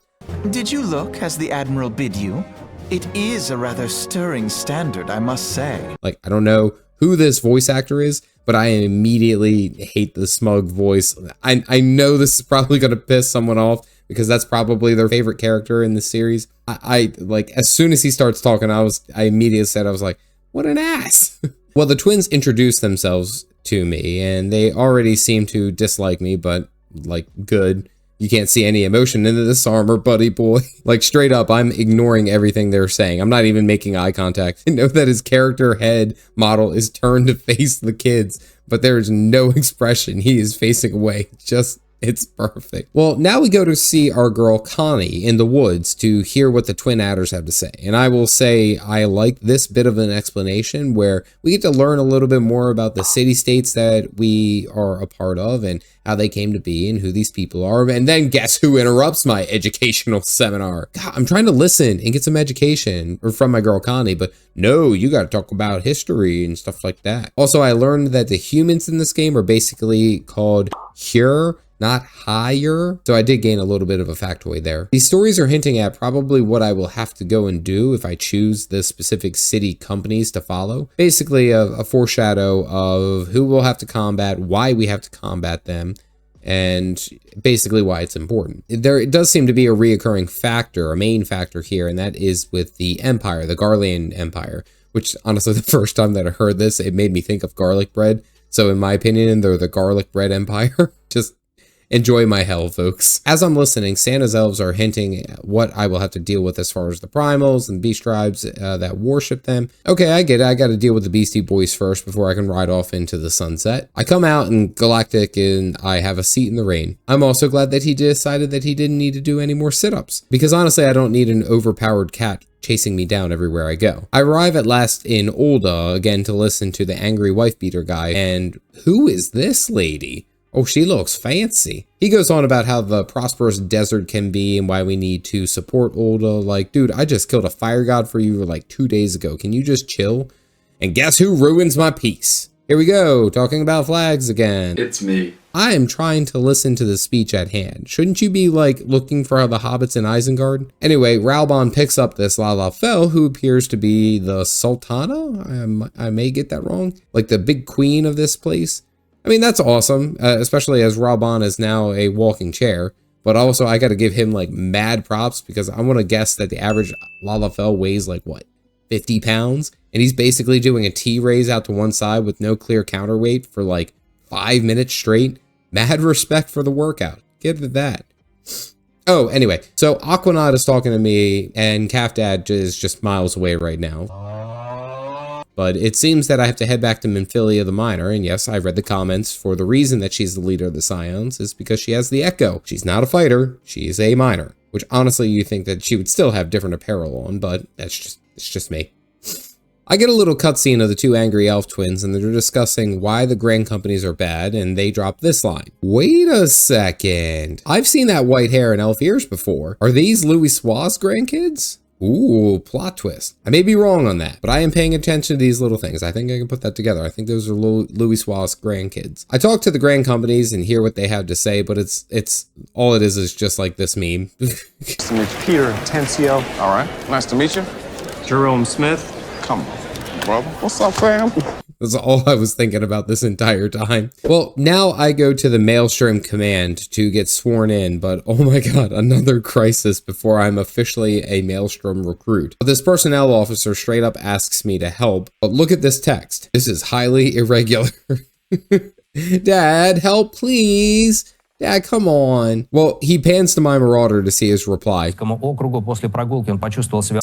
Did you look as the Admiral bid you? It is a rather stirring standard, I must say. Like, I don't know who this voice actor is, but I immediately hate the smug voice. I know this is probably going to piss someone off because that's probably their favorite character in the series. I like, as soon as he starts talking, I immediately said, I was like, what an ass. Well, the twins introduce themselves to me and they already seem to dislike me, but like, good. You can't see any emotion into this armor, buddy boy. Like, straight up, I'm ignoring everything they're saying. I'm not even making eye contact. I know that his character head model is turned to face the kids, but there is no expression. He is facing away. It's perfect. Well, now we go to see our girl Connie in the woods to hear what the twin adders have to say. And I will say I like this bit of an explanation where we get to learn a little bit more about the city-states that we are a part of and how they came to be and who these people are. And then guess who interrupts my educational seminar? God, I'm trying to listen and get some education from my girl Connie, but no, you got to talk about history and stuff like that. Also, I learned that the humans in this game are basically called Hyur, not higher. So I did gain a little bit of a factoid there. These stories are hinting at probably what I will have to go and do if I choose the specific city companies to follow. Basically a foreshadow of who we'll have to combat, why we have to combat them, and basically why it's important. It does seem to be a reoccurring factor, a main factor here, and that is with the Empire, the Garlean Empire, which honestly, the first time that I heard this, it made me think of garlic bread. So in my opinion, they're the garlic bread empire. Just enjoy my hell, folks. As I'm listening, Santa's elves are hinting at what I will have to deal with as far as the primals and beast tribes that worship them. Okay, I get it. I got to deal with the Beastie Boys first before I can ride off into the sunset. I come out in Galactic and I have a seat in the rain. I'm also glad that he decided that he didn't need to do any more sit-ups, because honestly, I don't need an overpowered cat chasing me down everywhere I go. I arrive at last in Olda again to listen to the angry wife beater guy, and who is this lady? Oh, she looks fancy. He goes on about how the prosperous desert can be and why we need to support Olda. Like, dude, I just killed a fire god for you like 2 days ago. Can you just chill? And guess who ruins my peace? Here we go, talking about flags again. It's me. I am trying to listen to the speech at hand. Shouldn't you be, like, looking for the hobbits in Isengard? Anyway, Ralbon picks up this Lalafell, who appears to be the Sultana? I may get that wrong. Like, the big queen of this place. I mean, that's awesome, especially as Ralbon is now a walking chair. But also, I gotta give him, like, mad props, because I want to guess that the average Lalafell weighs, like, what, 50 pounds? And he's basically doing a T-raise out to one side with no clear counterweight for, like, 5 minutes straight. Mad respect for the workout. Give it that. Oh, anyway, so Aquanaut is talking to me, and Calf Dad is just miles away right now. But it seems that I have to head back to Minfilia the Minor, and yes, I read the comments. For the reason that she's the leader of the Scions is because she has the Echo. She's not a fighter, she's a minor. Which honestly, you think that she would still have different apparel on, but it's just me. I get a little cutscene of the two angry elf twins, and they're discussing why the grain companies are bad, and they drop this line. Wait a second. I've seen that white hair and elf ears before. Are these Louis Suave's grandkids? Ooh, plot twist. I may be wrong on that, but I am paying attention to these little things. I think I can put that together. I think those are Louis Suave's grandkids. I talk to the grain companies and hear what they have to say, but it's all it is just like this meme. Nice to meet you, Peter Tencio. All right, nice to meet you. Jerome Smith. Come on, brother. What's up, fam? That's all I was thinking about this entire time. Well, now I go to the Maelstrom Command to get sworn in, but oh my god, another crisis before I'm officially a Maelstrom recruit. This personnel officer straight up asks me to help, but look at this text. This is highly irregular. Dad, help please. Dad, come on. Well, he pans to my Marauder to see his reply. So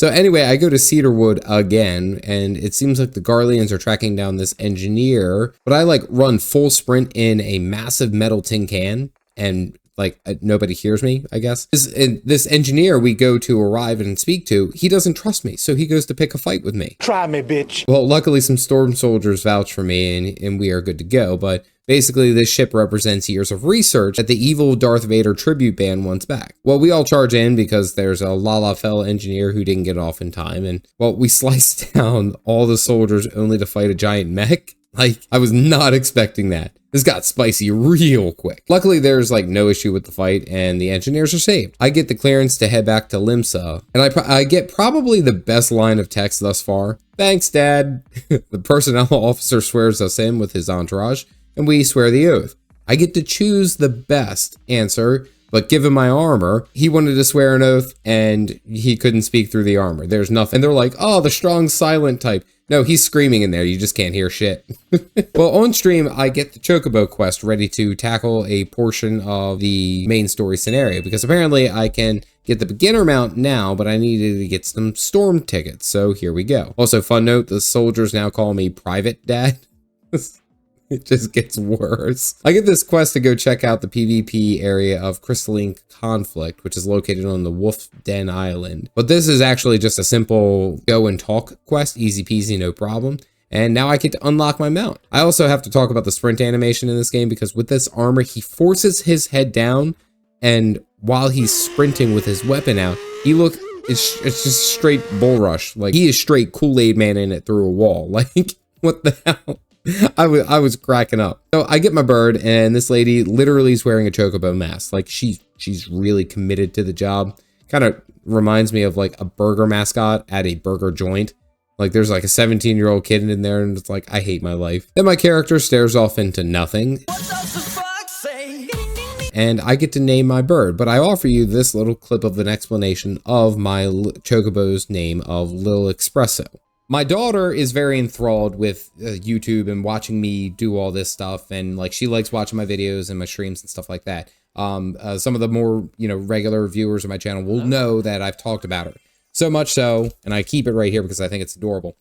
anyway, I go to Cedarwood again, and it seems like the Garleans are tracking down this engineer, but I like run full sprint in a massive metal tin can, and like nobody hears me, I guess. This engineer we go to arrive and speak to, he doesn't trust me, so he goes to pick a fight with me. Try me, bitch. Well, luckily some storm soldiers vouch for me, and we are good to go, but basically, this ship represents years of research that the evil Darth Vader tribute band wants back. Well, we all charge in because there's a Lalafell engineer who didn't get off in time, and, well, we slice down all the soldiers only to fight a giant mech. Like, I was not expecting that. This got spicy real quick. Luckily, there's, like, no issue with the fight, and the engineers are saved. I get the clearance to head back to Limsa, and I get probably the best line of text thus far. Thanks, Dad. The personnel officer swears us in with his entourage, and we swear the oath. I get to choose the best answer, but given my armor, he wanted to swear an oath and he couldn't speak through the armor. There's nothing. And they're like, oh, the strong silent type. No, he's screaming in there. You just can't hear shit. Well, on stream, I get the Chocobo quest ready to tackle a portion of the main story scenario, because apparently I can get the beginner mount now, but I needed to get some storm tickets. So here we go. Also, fun note, the soldiers now call me Private Dad. It just gets worse. I get this quest to go check out the PvP area of Crystalline Conflict, which is located on the Wolf Den Island. But this is actually just a simple go and talk quest, easy peasy, no problem. And now I get to unlock my mount. I also have to talk about the sprint animation in this game, because with this armor, he forces his head down, and while he's sprinting with his weapon out, it's just straight bull rush. Like, he is straight Kool-Aid Man in it through a wall. Like, what the hell? I was cracking up. So I get my bird, and this lady literally is wearing a Chocobo mask. Like, she's really committed to the job. Kind of reminds me of like a burger mascot at a burger joint. Like, there's like a 17-year-old kid in there, and it's like, I hate my life. Then my character stares off into nothing. And I get to name my bird, but I offer you this little clip of an explanation of my Chocobo's name of Lil Espresso. My daughter is very enthralled with YouTube and watching me do all this stuff, and like, she likes watching my videos and my streams and stuff like that. Some of the more, regular viewers of my channel will know that I've talked about her. So much so, and I keep it right here because I think it's adorable.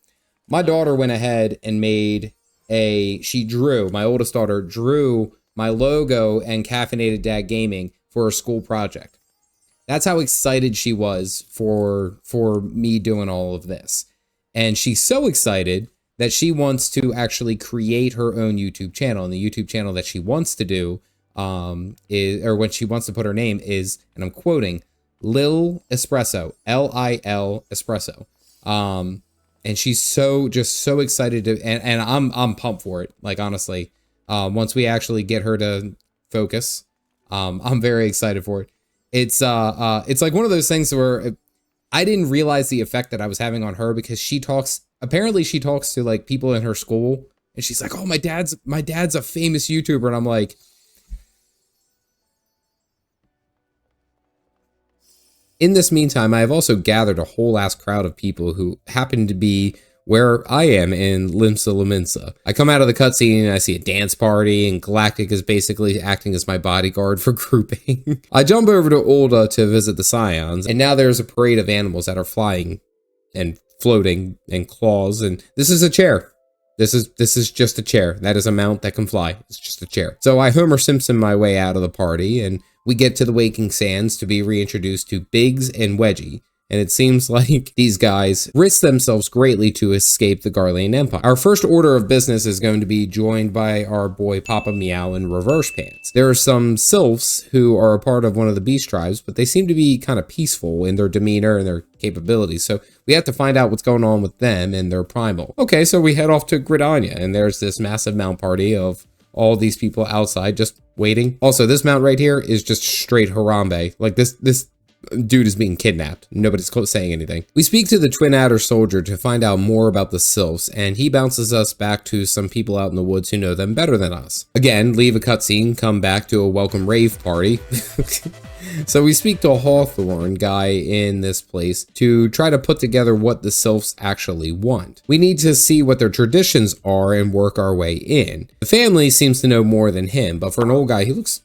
My daughter went ahead and my oldest daughter drew my logo and Caffeinated Dad Gaming for a school project. That's how excited she was for me doing all of this. And she's so excited that she wants to actually create her own YouTube channel. And the YouTube channel that she wants to do when she wants to put her name is, and I'm quoting, Lil Espresso, Lil Espresso. And she's just so excited to, and I'm pumped for it. Like, honestly, once we actually get her to focus, I'm very excited for it. It's like one of those things where I didn't realize the effect that I was having on her, because apparently she talks to like people in her school, and she's like, oh, my dad's a famous YouTuber. And I'm like, in this meantime, I have also gathered a whole ass crowd of people who happen to be where I am in Limsa Lominsa. I come out of the cutscene and I see a dance party, and Galactic is basically acting as my bodyguard for grouping. I jump over to Ulda to visit the Scions, and now there's a parade of animals that are flying and floating and claws, and this is a chair. This is just a chair. That is a mount that can fly. It's just a chair. So I Homer Simpson my way out of the party, and we get to the Waking Sands to be reintroduced to Biggs and Wedgie. And it seems like these guys risk themselves greatly to escape the Garlean Empire. Our first order of business is going to be joined by our boy Papa Meow and Reverse Pants. There are some sylphs who are a part of one of the beast tribes, but they seem to be kind of peaceful in their demeanor and their capabilities. So we have to find out what's going on with them and their primal. Okay, so we head off to Gridania, and there's this massive mount party of all these people outside just waiting. Also, this mount right here is just straight Harambe. Like this dude is being kidnapped. Nobody's saying anything. We speak to the Twin Adder soldier to find out more about the sylphs, and he bounces us back to some people out in the woods who know them better than us. Again, leave a cutscene, come back to a welcome rave party. So we speak to a Hawthorne guy in this place to try to put together what the sylphs actually want. We need to see what their traditions are and work our way in. The family seems to know more than him, but for an old guy, he looks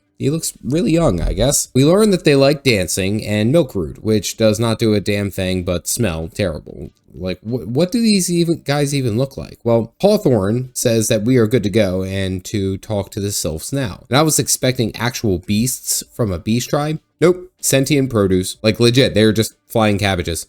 really young, I guess. We learn that they like dancing and milk root, which does not do a damn thing but smell terrible. Like, what do these guys even look like? Well, Hawthorne says that we are good to go and to talk to the sylphs now. And I was expecting actual beasts from a beast tribe. Nope, sentient produce. Like, legit, they're just flying cabbages.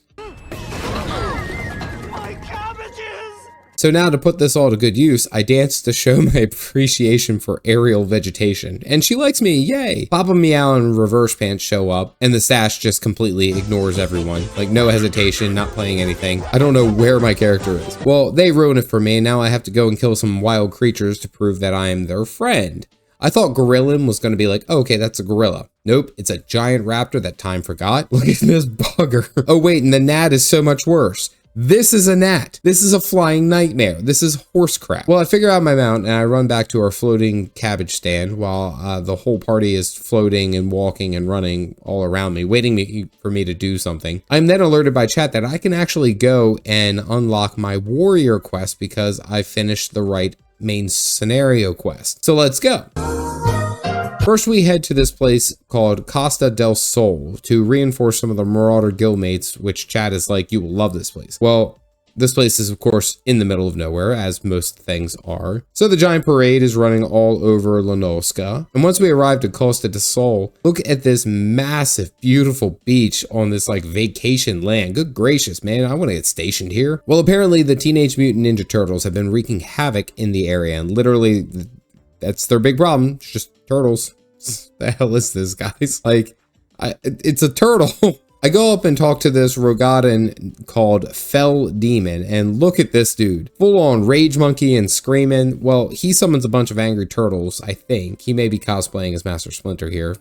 So now, to put this all to good use, I dance to show my appreciation for aerial vegetation. And she likes me, yay! Papa Meow and Reverse Pants show up, and the stash just completely ignores everyone. Like, no hesitation, not playing anything. I don't know where my character is. Well, they ruined it for me, and now I have to go and kill some wild creatures to prove that I am their friend. I thought Gorillan was going to be like, oh, okay, that's a gorilla. Nope, it's a giant raptor that time forgot. Look at this bugger. Oh wait, and the gnat is so much worse. This is a gnat. This is a flying nightmare. This is horse crap. Well, I figure out my mount and I run back to our floating cabbage stand while the whole party is floating and walking and running all around me, waiting for me to do something. I'm then alerted by chat that I can actually go and unlock my warrior quest because I finished the right main scenario quest. So let's go. First, we head to this place called Costa del Sol to reinforce some of the Marauder guildmates, which chat is like, you will love this place. Well, this place is, of course, in the middle of nowhere, as most things are. So the giant parade is running all over Lonoska. And once we arrived at Costa del Sol, look at this massive, beautiful beach on this, like, vacation land. Good gracious, man, I want to get stationed here. Well, apparently, the Teenage Mutant Ninja Turtles have been wreaking havoc in the area, and literally, that's their big problem. It's just turtles. The hell is this, guys? Like, it's a turtle. I go up and talk to this Rogadan called Fell Demon, and look at this dude. Full on rage monkey and screaming. Well, he summons a bunch of angry turtles, I think. He may be cosplaying as Master Splinter here.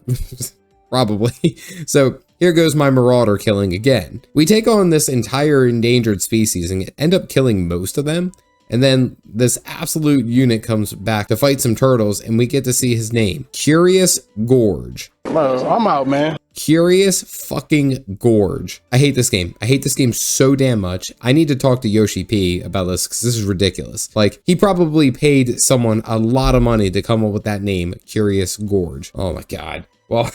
Probably. So here goes my marauder killing again. We take on this entire endangered species and end up killing most of them. And then this absolute unit comes back to fight some turtles, and we get to see his name, Curious Gorge. I'm out, man. Curious fucking Gorge. I hate this game. I hate this game so damn much. I need to talk to Yoshi P about this because this is ridiculous. Like, he probably paid someone a lot of money to come up with that name, Curious Gorge. Oh my God. Well,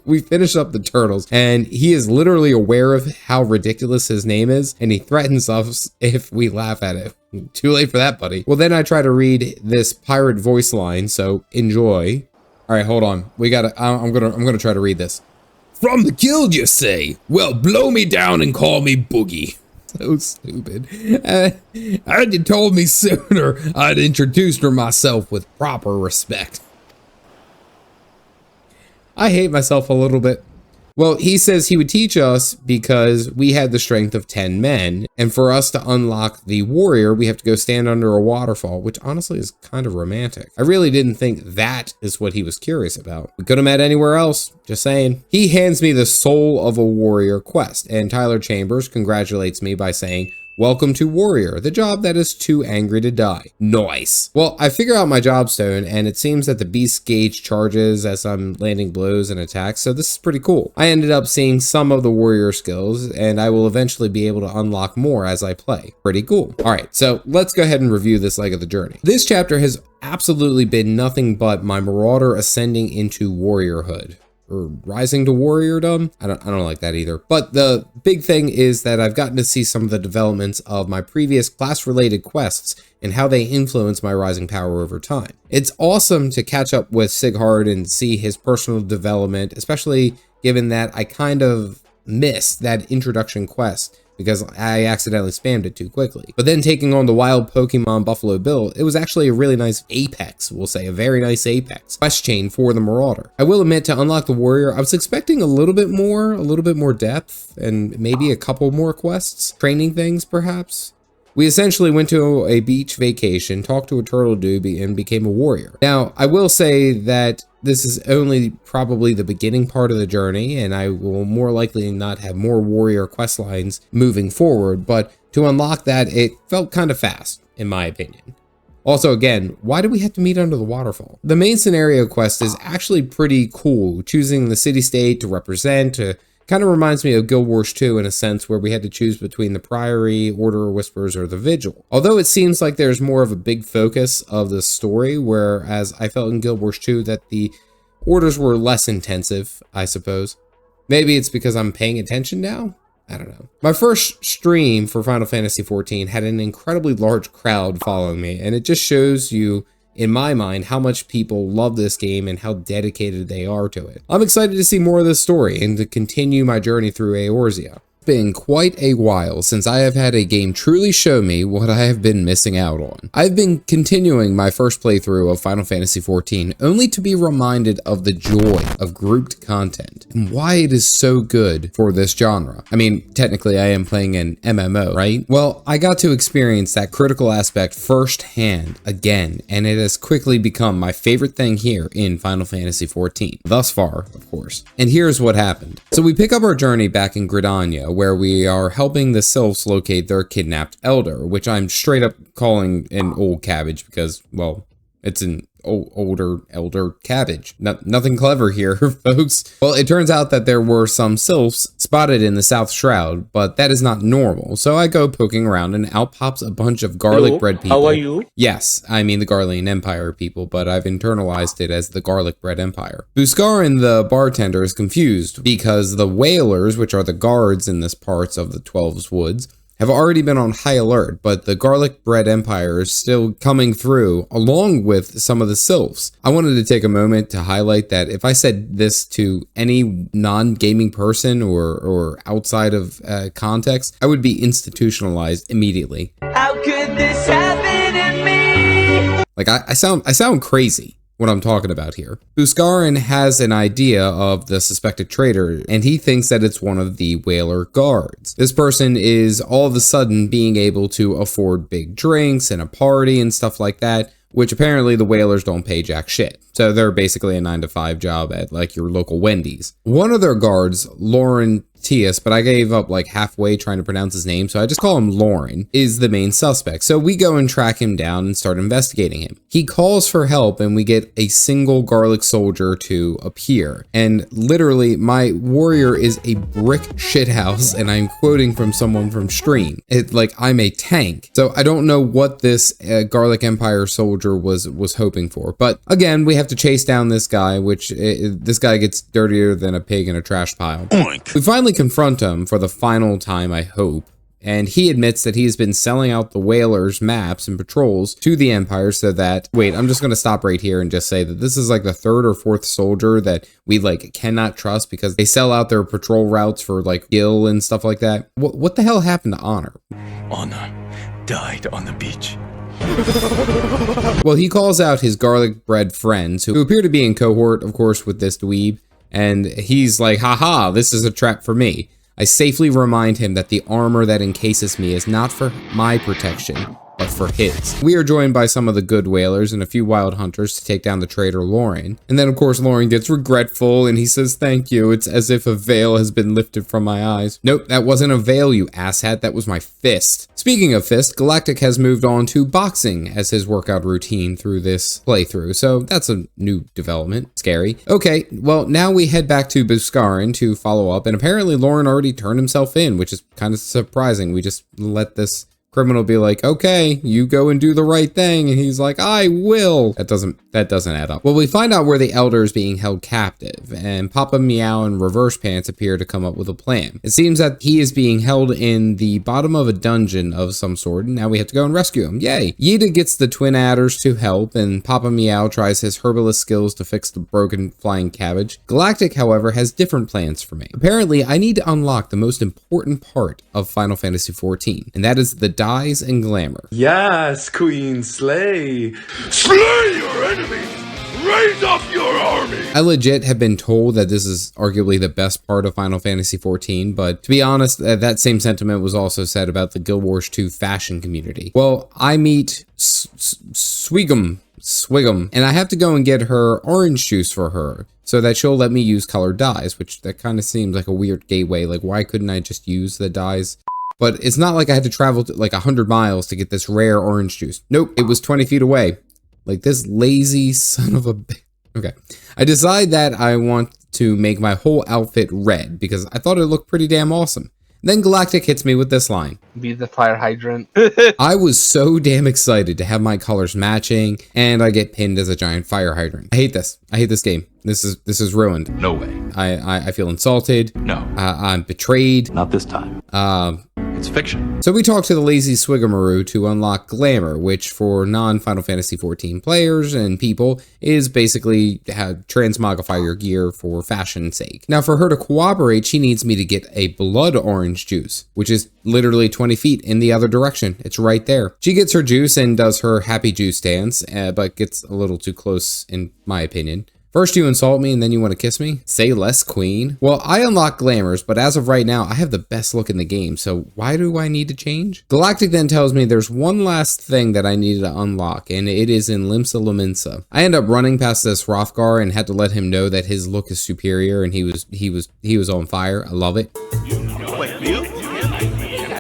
we finish up the turtles, and he is literally aware of how ridiculous his name is, and he threatens us if we laugh at it. Too late for that, buddy. Well, then I try to read this pirate voice line, so enjoy. All right, hold on. I'm gonna try to read this. From the guild, you say? Well, blow me down and call me Boogie. So stupid. Had you told me sooner, I'd introduced her myself with proper respect. I hate myself a little bit. Well, he says he would teach us because we had the strength of 10 men, and for us to unlock the warrior, we have to go stand under a waterfall, which honestly is kind of romantic. I really didn't think that is what he was curious about. We could have met anywhere else, just saying. He hands me the Soul of a Warrior quest, and Tyler Chambers congratulates me by saying, "Welcome to Warrior, the job that is too angry to die." Nice. Well, I figure out my job stone, and it seems that the beast gauge charges as I'm landing blows and attacks, so this is pretty cool. I ended up seeing some of the warrior skills, and I will eventually be able to unlock more as I play. Pretty cool. All right, so let's go ahead and review this leg of the journey. This chapter has absolutely been nothing but my marauder ascending into warriorhood. Or rising to warriordom. I don't like that either. But the big thing is that I've gotten to see some of the developments of my previous class-related quests and how they influence my rising power over time. It's awesome to catch up with Sighard and see his personal development, especially given that I kind of missed that introduction quest because I accidentally spammed it too quickly. But then taking on the wild Pokemon Buffalo Bill, it was actually a really nice apex, we'll say, a very nice apex quest chain for the Marauder. I will admit, to unlock the warrior, I was expecting a little bit more depth, and maybe a couple more quests, training things perhaps. We essentially went to a beach vacation, talked to a turtle dude, and became a warrior. Now, I will say that this is only probably the beginning part of the journey, and I will more likely not have more warrior quest lines moving forward, but to unlock that, it felt kind of fast, in my opinion. Also, again, why do we have to meet under the waterfall? The main scenario quest is actually pretty cool, choosing the city-state to represent, kind of reminds me of Guild Wars 2 in a sense, where we had to choose between the Priory, Order of Whispers, or the Vigil. Although it seems like there's more of a big focus of the story, whereas I felt in Guild Wars 2 that the orders were less intensive, I suppose. Maybe it's because I'm paying attention now? I don't know. My first stream for Final Fantasy XIV had an incredibly large crowd following me, and it just shows you, in my mind, how much people love this game and how dedicated they are to it. I'm excited to see more of this story and to continue my journey through Eorzea. It's been quite a while since I have had a game truly show me what I have been missing out on. I've been continuing my first playthrough of Final Fantasy XIV only to be reminded of the joy of grouped content and why it is so good for this genre. I mean, technically I am playing an MMO, right? Well, I got to experience that critical aspect firsthand again, and it has quickly become my favorite thing here in Final Fantasy XIV. Thus far, of course. And here's what happened. So we pick up our journey back in Gridania, where we are helping the Sylphs locate their kidnapped elder, which I'm straight up calling an old cabbage because, well, it's an older elder cabbage. Nothing clever here, folks. Well, it turns out that there were some Sylphs spotted in the South Shroud, but that is not normal. So I go poking around and out pops a bunch of garlic bread people. How are you? Yes, I mean the Garlean Empire people, but I've internalized it as the Garlic Bread Empire. Buskarin, the bartender, is confused because the Whalers, which are the guards in this parts of the Twelves Woods, have already been on high alert, but the Garlic Bread Empire is still coming through along with some of the Sylphs. I wanted to take a moment to highlight that if I said this to any non-gaming person or outside of context, I would be institutionalized immediately. How could this happen to me? Like I sound crazy what I'm talking about here. Buskarin has an idea of the suspected traitor, and he thinks that it's one of the Whaler guards. This person is all of a sudden being able to afford big drinks and a party and stuff like that, which apparently the Whalers don't pay jack shit. So they're basically a 9-to-5 job at like your local Wendy's. One of their guards, Lauren Tias, but I gave up like halfway trying to pronounce his name, so I just call him Lauren, is the main suspect. So we go and track him down and start investigating him. He calls for help and we get a single garlic soldier to appear. And literally my warrior is a brick shithouse, and I'm quoting from someone from stream. It's like I'm a tank. So I don't know what this Garlic Empire soldier was hoping for. But again, we have to chase down this guy, which this guy gets dirtier than a pig in a trash pile. Oink. We finally confront him for the final time, I hope, and he admits that he's been selling out the Whalers maps and patrols to the Empire so that, wait, I'm just going to stop right here and just say that this is like the 3rd or 4th soldier that we like cannot trust because they sell out their patrol routes for like Gil and stuff like that. What the hell happened to Honor? Honor died on the beach. Well, he calls out his garlic bread friends who appear to be in cohort, of course, with this dweeb. And he's like, haha, this is a trap for me. I safely remind him that the armor that encases me is not for my protection, but for his. We are joined by some of the good whalers and a few wild hunters to take down the traitor Lauren. And then of course Lauren gets regretful and he says thank you. It's as if a veil has been lifted from my eyes. Nope, that wasn't a veil, you asshat, that was my fist. Speaking of fist, Galactic has moved on to boxing as his workout routine through this playthrough, so that's a new development. Scary. Okay, well now we head back to Buscarin to follow up, and apparently Lauren already turned himself in, which is kind of surprising. We just let this criminal be like, okay, you go and do the right thing, and he's like, I will. That doesn't add up. Well, we find out where the elder is being held captive, and Papa Meow and Reverse Pants appear to come up with a plan. It seems that he is being held in the bottom of a dungeon of some sort, and now we have to go and rescue him. Yay! Yida gets the twin adders to help, and Papa Meow tries his herbalist skills to fix the broken flying cabbage. Galactic, however, has different plans for me. Apparently, I need to unlock the most important part of Final Fantasy XIV, and that is the dyes and glamour. Yes, Queen Slay! Slay your enemies! Raise up your army! I legit have been told that this is arguably the best part of Final Fantasy XIV, but to be honest, that same sentiment was also said about the Guild Wars 2 fashion community. Well, I meet Swigum, and I have to go and get her orange juice for her, so that she'll let me use colored dyes, which that kind of seems like a weird gateway. Like, why couldn't I just use the dyes? But it's not like I had to travel to like 100 miles to get this rare orange juice. Nope, it was 20 feet away. Like this lazy son of a bitch. Okay. I decide that I want to make my whole outfit red because I thought it looked pretty damn awesome. Then Galactic hits me with this line. Be the fire hydrant. I was so damn excited to have my colors matching, and I get pinned as a giant fire hydrant. I hate this. I hate this game. This is ruined. No way. I feel insulted. No. I'm betrayed. Not this time. It's fiction. So we talk to the lazy Swigamaroo to unlock Glamour, which for non-Final Fantasy XIV players and people is basically transmogrify your gear for fashion's sake. Now for her to cooperate, she needs me to get a blood orange juice, which is literally 20 feet in the other direction. It's right there. She gets her juice and does her happy juice dance, but gets a little too close in my opinion. First you insult me and then you want to kiss me? Say less, queen. Well, I unlock glamours, but as of right now, I have the best look in the game, so why do I need to change? Galactic then tells me there's one last thing that I needed to unlock, and it is in Limsa Lominsa. I end up running past this Hrothgar and had to let him know that his look is superior and he was on fire. I love it.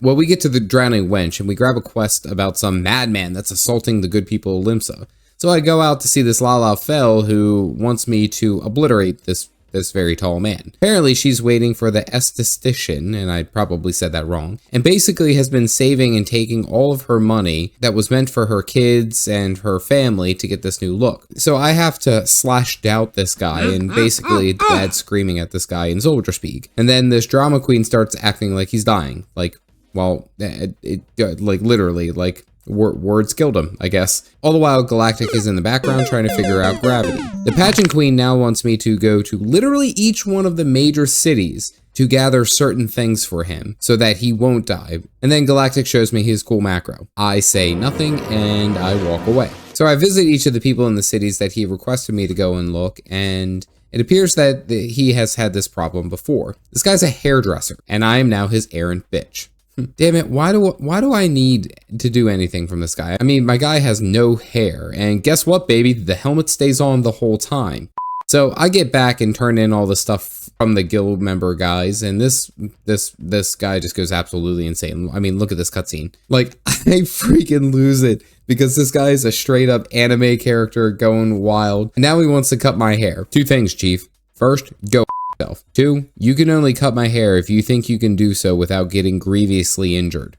Well, we get to the Drowning Wench and we grab a quest about some madman that's assaulting the good people of Limsa. So I go out to see this Lalafell who wants me to obliterate this very tall man. Apparently she's waiting for the esthetician, and I probably said that wrong, and basically has been saving and taking all of her money that was meant for her kids and her family to get this new look. So I have to slash doubt this guy, and basically dad screaming at this guy in soldier speak. And then this drama queen starts acting like he's dying. Like, well, like literally, like words killed him, I guess. All the while, Galactic is in the background trying to figure out gravity. The pageant queen now wants me to go to literally each one of the major cities to gather certain things for him so that he won't die. And then Galactic shows me his cool macro. I say nothing and I walk away. So I visit each of the people in the cities that he requested me to go and look, and it appears that he has had this problem before. This guy's a hairdresser, and I am now his errant bitch. Damn it, why do I need to do anything from this guy? I mean, my guy has no hair, and guess what, baby? The helmet stays on the whole time. So I get back and turn in all the stuff from the guild member guys, and this guy just goes absolutely insane. I mean, look at this cutscene. Like, I freaking lose it because this guy is a straight up anime character going wild. And now he wants to cut my hair. Two things, chief. First, go yourself. Two, you can only cut my hair if you think you can do so without getting grievously injured.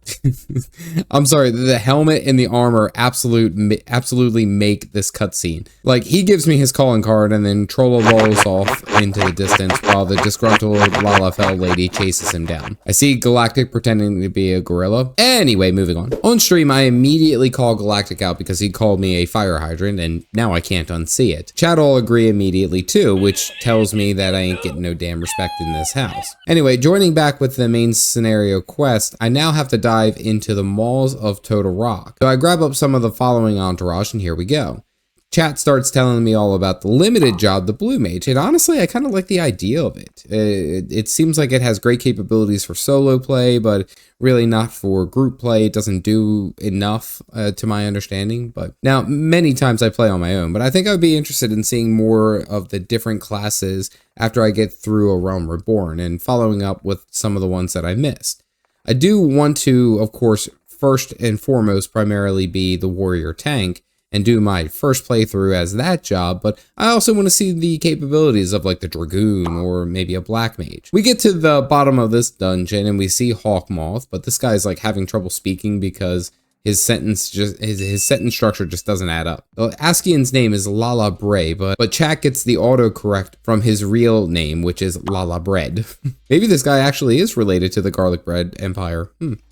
I'm sorry, the helmet and the armor absolutely make this cutscene. Like, he gives me his calling card and then Trolla rolls off into the distance while the disgruntled Lalafell lady chases him down. I see Galactic pretending to be a gorilla. Anyway, moving on. On stream, I immediately call Galactic out because he called me a fire hydrant, and now I can't unsee it. Chat all agree immediately too, which tells me that I ain't getting no damn respect in this house. Anyway, joining back with the main scenario quest, I now have to dive into the malls of Total Rock. So I grab up some of the following entourage, and here we go. Chat starts telling me all about the limited job, the Blue Mage, and honestly, I kind of like the idea of it. It seems like it has great capabilities for solo play, but really not for group play. It doesn't do enough to my understanding. But now, many times I play on my own, but I think I would be interested in seeing more of the different classes after I get through A Realm Reborn and following up with some of the ones that I missed. I do want to, of course, first and foremost, primarily be the warrior tank and do my first playthrough as that job, but I also want to see the capabilities of like the Dragoon or maybe a Black Mage. We get to the bottom of this dungeon and we see Hawkmoth, but this guy's like having trouble speaking because his sentence structure just doesn't add up. The Askian's name is Lala Bray, but chat gets the autocorrect from his real name, which is Lala Bread. Maybe this guy actually is related to the Garlic Bread Empire.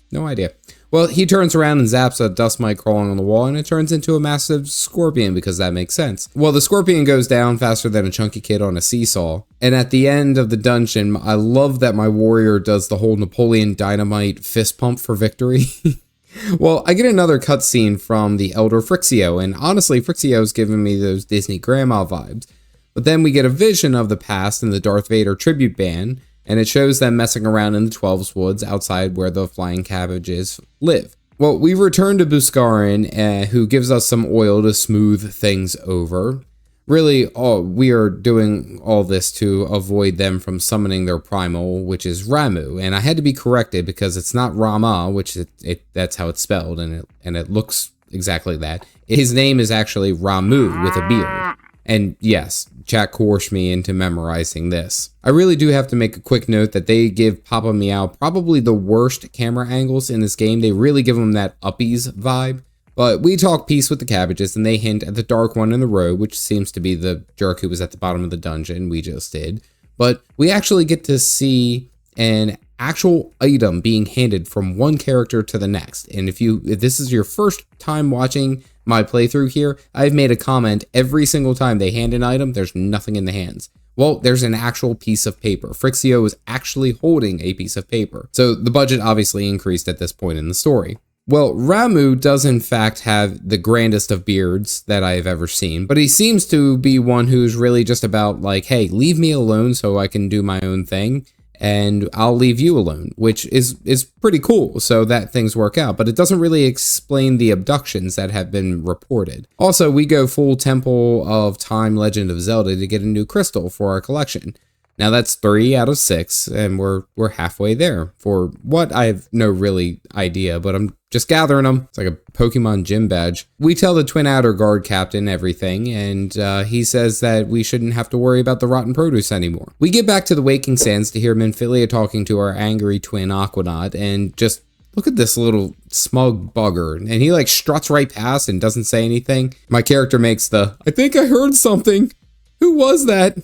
No idea. Well, he turns around and zaps a dust mite crawling on the wall, and it turns into a massive scorpion because that makes sense. Well, the scorpion goes down faster than a chunky kid on a seesaw. And at the end of the dungeon, I love that my warrior does the whole Napoleon Dynamite fist pump for victory. Well, I get another cutscene from the Elder Frixio, and honestly, Frixio's giving me those Disney grandma vibes. But then we get a vision of the past in the Darth Vader tribute band, and it shows them messing around in the 12's woods outside where the flying cabbages live. Well, we return to Buscarin, who gives us some oil to smooth things over. Really, we are doing all this to avoid them from summoning their primal, which is Ramu, and I had to be corrected because it's not Rama, which that's how it's spelled, and it looks exactly that. His name is actually Ramu with a beard. And yes, chat coerced me into memorizing this. I really do have to make a quick note that they give Papa Meow probably the worst camera angles in this game. They really give him that uppies vibe. But we talk peace with the cabbages and they hint at the dark one in the road, which seems to be the jerk who was at the bottom of the dungeon we just did. But we actually get to see an actual item being handed from one character to the next. And if this is your first time watching my playthrough here, I've made a comment every single time they hand an item, there's nothing in the hands. Well, there's an actual piece of paper. Frixio is actually holding a piece of paper. So the budget obviously increased at this point in the story. Well, Ramu does in fact have the grandest of beards that I have ever seen, but he seems to be one who's really just about like, hey, leave me alone so I can do my own thing, and I'll leave you alone, which is pretty cool, so that things work out, but it doesn't really explain the abductions that have been reported. Also, we go full Temple of Time Legend of Zelda to get a new crystal for our collection. Now that's 3 out of 6, and we're halfway there. For what, I have no really idea, but I'm just gathering them. It's like a Pokemon gym badge. We tell the Twin Outer Guard captain everything, and he says that we shouldn't have to worry about the rotten produce anymore. We get back to the Waking Sands to hear Minfilia talking to our angry twin Aquanaut, and just look at this little smug bugger. And he like struts right past and doesn't say anything. My character makes the, I think I heard something. Who was that?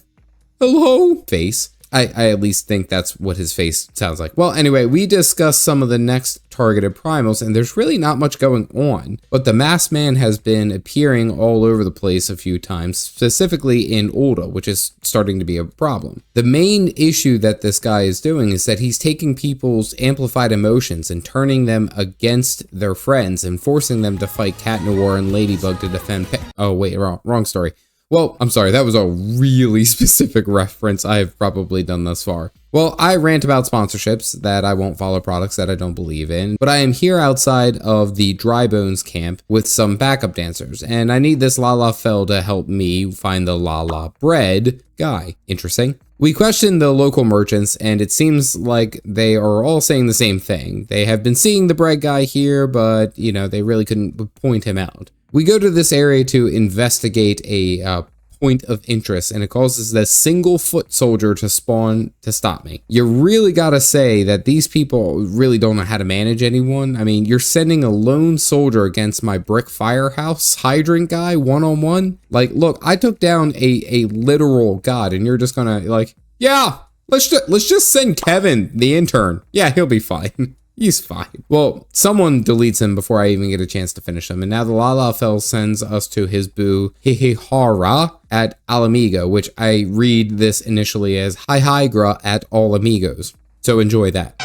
Hello? Face. I at least think that's what his face sounds like. Well, anyway, we discuss some of the next targeted primals, and there's really not much going on. But the masked man has been appearing all over the place a few times, specifically in Ulda, which is starting to be a problem. The main issue that this guy is doing is that he's taking people's amplified emotions and turning them against their friends and forcing them to fight Cat Noir and Ladybug to defend oh, wait, wrong story. Well, I'm sorry, that was a really specific reference I have probably done thus far. Well, I rant about sponsorships, that I won't follow products that I don't believe in, but I am here outside of the Dry Bones camp with some backup dancers, and I need this Lala Fell to help me find the Lala Bread guy. Interesting. We questioned the local merchants, and it seems like they are all saying the same thing. They have been seeing the bread guy here, but, you know, they really couldn't point him out. We go to this area to investigate a point of interest, and it causes the single foot soldier to spawn to stop me. You really gotta say that these people really don't know how to manage anyone. I mean, you're sending a lone soldier against my brick firehouse hydrant guy one-on-one. Like, look, I took down a literal god, and you're just gonna like, yeah, let's just send Kevin, the intern. Yeah, he'll be fine. He's fine. Well, someone deletes him before I even get a chance to finish him, and now the Lala Fell sends us to his boo Hihihara at Alamigo, which I read this initially as Hihigra at All Amigos. So enjoy that.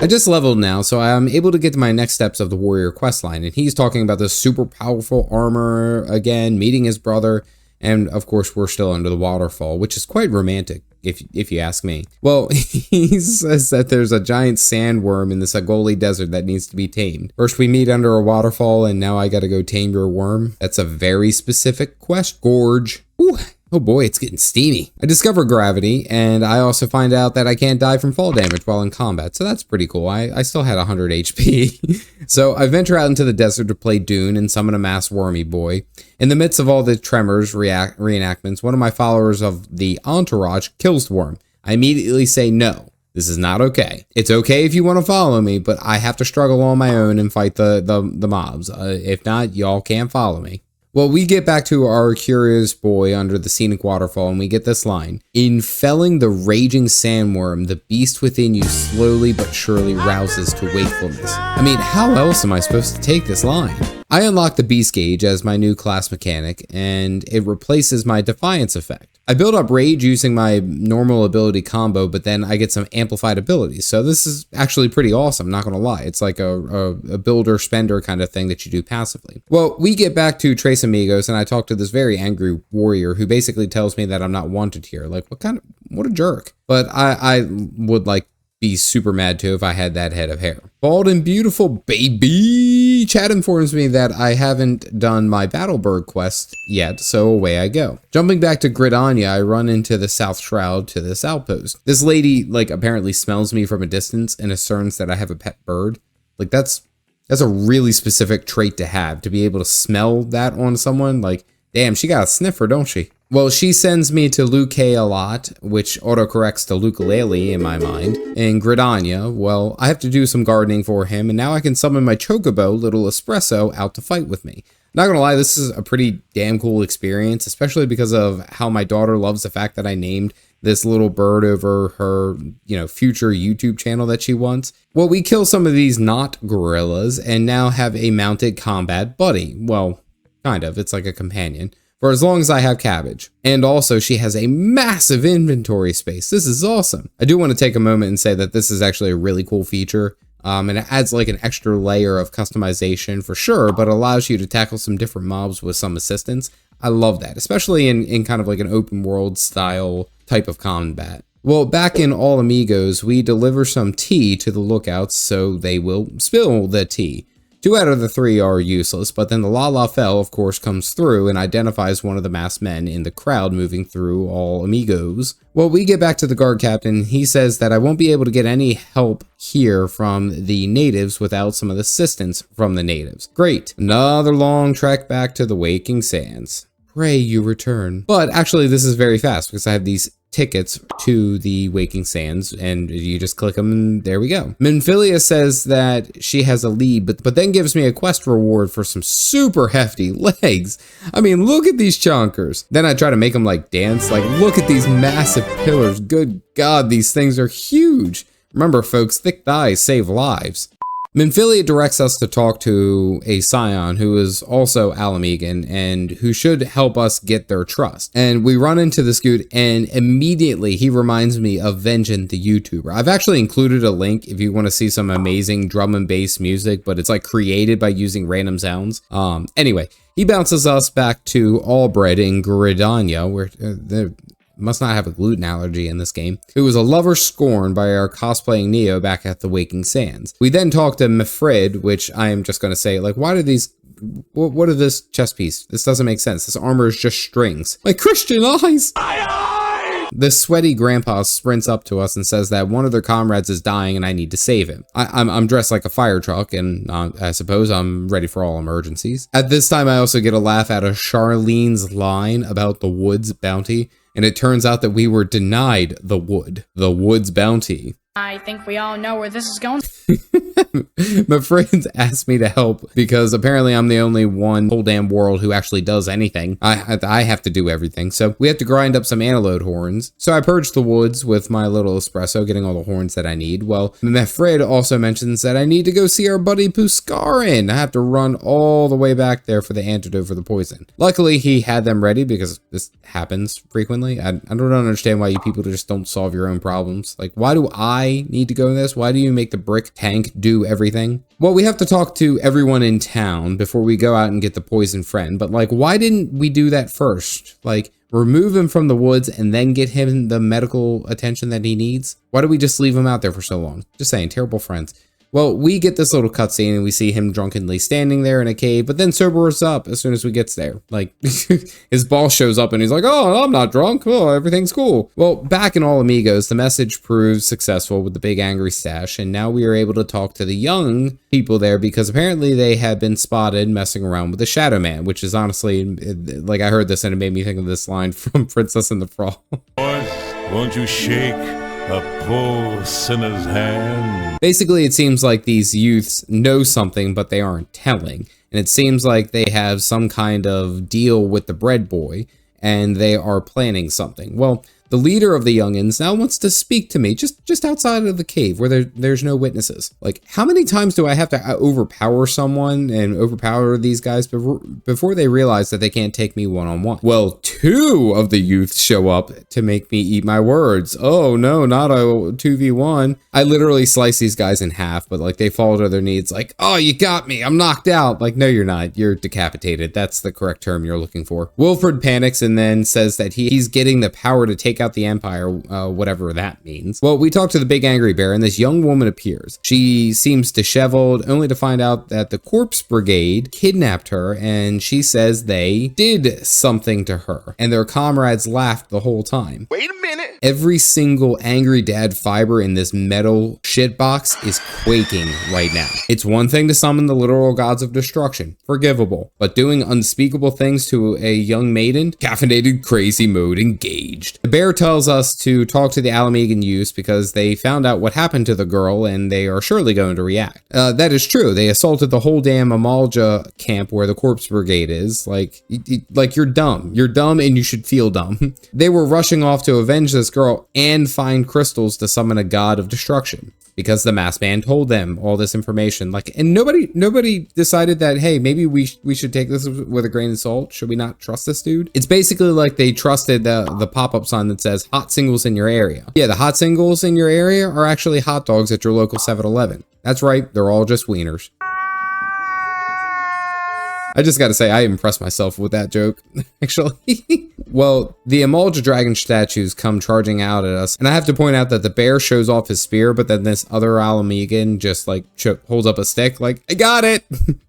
I just leveled now, so I'm able to get to my next steps of the warrior questline, and he's talking about this super powerful armor again, meeting his brother, and of course we're still under the waterfall, which is quite romantic, if you ask me. Well, he says that there's a giant sandworm in the Sagoli Desert that needs to be tamed. First we meet under a waterfall, and now I gotta go tame your worm. That's a very specific quest, Gorge. Ooh. Oh boy, it's getting steamy. I discover gravity, and I also find out that I can't die from fall damage while in combat, so that's pretty cool. I still had 100 HP. So I venture out into the desert to play Dune and summon a mass wormy boy. In the midst of all the Tremors reenactments, one of my followers of the Entourage kills the worm. I immediately say no. This is not okay. It's okay if you want to follow me, but I have to struggle on my own and fight the mobs. If not, y'all can't follow me. Well, we get back to our curious boy under the scenic waterfall, and we get this line. In felling the raging sandworm, the beast within you slowly but surely rouses to wakefulness. I mean, how else am I supposed to take this line? I unlock the beast gauge as my new class mechanic, and it replaces my defiance effect. I build up rage using my normal ability combo, but then I get some amplified abilities. So this is actually pretty awesome, not gonna lie. It's like a builder spender kind of thing that you do passively. Well, we get back to Tres Amigos, and I talk to this very angry warrior who basically tells me that I'm not wanted here. Like, what a jerk. But I would like be super mad too if I had that head of hair. Bald and beautiful baby. Chad informs me that I haven't done my Battlebird quest yet, so away I go. Jumping back to Gridania, I run into the South Shroud to this outpost. This lady, like, apparently smells me from a distance and ascerns that I have a pet bird. Like, that's a really specific trait to have, to be able to smell that on someone. Like, damn, she got a sniffer, don't she? Well, she sends me to Luke a lot, which autocorrects to Lukulele in my mind. In Gridania, well, I have to do some gardening for him, and now I can summon my Chocobo, Little Espresso, out to fight with me. Not gonna lie, this is a pretty damn cool experience, especially because of how my daughter loves the fact that I named this little bird over her, future YouTube channel that she wants. Well, we kill some of these not gorillas, and now have a mounted combat buddy. Well, kind of, it's like a companion. For as long as I have Cabbage. And also, she has a massive inventory space. This is awesome. I do want to take a moment and say that this is actually a really cool feature. And it adds like an extra layer of customization for sure, but allows you to tackle some different mobs with some assistance. I love that, especially in kind of like an open world style type of combat. Well, back in All Amigos, we deliver some tea to the lookouts so they will spill the tea. 2 out of the 3 are useless, but then the Lalafell, of course, comes through and identifies one of the masked men in the crowd moving through All Amigos. Well, we get back to the guard captain. He says that I won't be able to get any help here from the natives without some assistance from the natives. Great. Another long trek back to the Waking Sands. Pray you return. But actually, this is very fast because I have these tickets to the Waking Sands, and you just click them and there we go. Minfilia says that she has a lead, but then gives me a quest reward for some super hefty legs. I mean, look at these chonkers. Then I try to make them like dance. Like, look at these massive pillars. Good God, these things are huge. Remember, folks, thick thighs save lives. Minfilia directs us to talk to a scion who is also Alamigan and who should help us get their trust. And we run into this dude and immediately he reminds me of Vengeance the YouTuber. I've actually included a link if you want to see some amazing drum and bass music, but it's like created by using random sounds. Anyway, he bounces us back to Albrecht in Gridania, where must not have a gluten allergy in this game, who was a lover scorned by our cosplaying Neo back at the Waking Sands. We then talk to Mifrid, which I am just going to say, like, why do these, what are this chest piece? This doesn't make sense. This armor is just strings. My Christian eyes! The sweaty grandpa sprints up to us and says that one of their comrades is dying and I need to save him. I'm dressed like a fire truck and I suppose I'm ready for all emergencies. At this time, I also get a laugh out of Charlene's line about the Woods bounty. And it turns out that we were denied the Woods bounty. I think we all know where this is going. My friends asked me to help because apparently I'm the only one whole damn world who actually does anything. I have to do everything. So we have to grind up some antelope horns. So I purged the woods with my little espresso, getting all the horns that I need. Well, my friend also mentions that I need to go see our buddy Puskarin. I have to run all the way back there for the antidote for the poison. Luckily, he had them ready because this happens frequently. I don't understand why you people just don't solve your own problems. Like, why do I need to go in this? Why do you make the brick tank do everything? Well, we have to talk to everyone in town before we go out and get the poison friend. But like, why didn't we do that first? Like, remove him from the woods and then get him the medical attention that he needs? Why do we just leave him out there for so long? Just saying, terrible friends. Well, we get this little cutscene and we see him drunkenly standing there in a cave, but then sobers up as soon as we gets there. Like, his boss shows up and he's like, oh, I'm not drunk. Oh, everything's cool. Well, back in All Amigos, the message proves successful with the big angry stash, and now we are able to talk to the young people there because apparently they had been spotted messing around with the Shadow Man, which is honestly, like, I heard this and it made me think of this line from Princess and the Frog. Won't you shake a poor sinner's hand? Basically, it seems like these youths know something, but they aren't telling. And it seems like they have some kind of deal with the bread boy, and they are planning something. Well, the leader of the youngins now wants to speak to me just outside of the cave where there's no witnesses. Like, how many times do I have to overpower someone and overpower these guys before they realize that they can't take me one-on-one? Well, 2 of the youths show up to make me eat my words. Oh no, not a 2v1. I literally slice these guys in half, but like they fall to their knees like, oh, you got me, I'm knocked out. Like, no, you're not. You're decapitated. That's the correct term you're looking for. Wilfred panics and then says that he's getting the power to take out the Empire, whatever that means. Well, we talk to the big angry bear and this young woman appears. She seems disheveled, only to find out that the Corpse Brigade kidnapped her, and she says they did something to her, and their comrades laughed the whole time. Wait a minute. Every single angry dad fiber in this metal shitbox is quaking right now. It's one thing to summon the literal gods of destruction, forgivable, but doing unspeakable things to a young maiden, caffeinated crazy mode engaged. The bear tells us to talk to the Alamegan youths because they found out what happened to the girl and they are surely going to react. That is true. They assaulted the whole damn Amalja camp where the Corpse Brigade is. Like you're dumb. You're dumb and you should feel dumb. They were rushing off to avenge this girl and find crystals to summon a god of destruction, because the masked man told them all this information. Like, and nobody decided that, hey, maybe we should take this with a grain of salt. Should we not trust this dude? It's basically like they trusted the pop-up sign that says hot singles in your area. Yeah, the hot singles in your area are actually hot dogs at your local 7-Eleven. That's right, they're all just wieners. I just gotta say, I impressed myself with that joke, actually. Well, the Amalja dragon statues come charging out at us, and I have to point out that the bear shows off his spear, but then this other Alamegan just like holds up a stick like, I got it!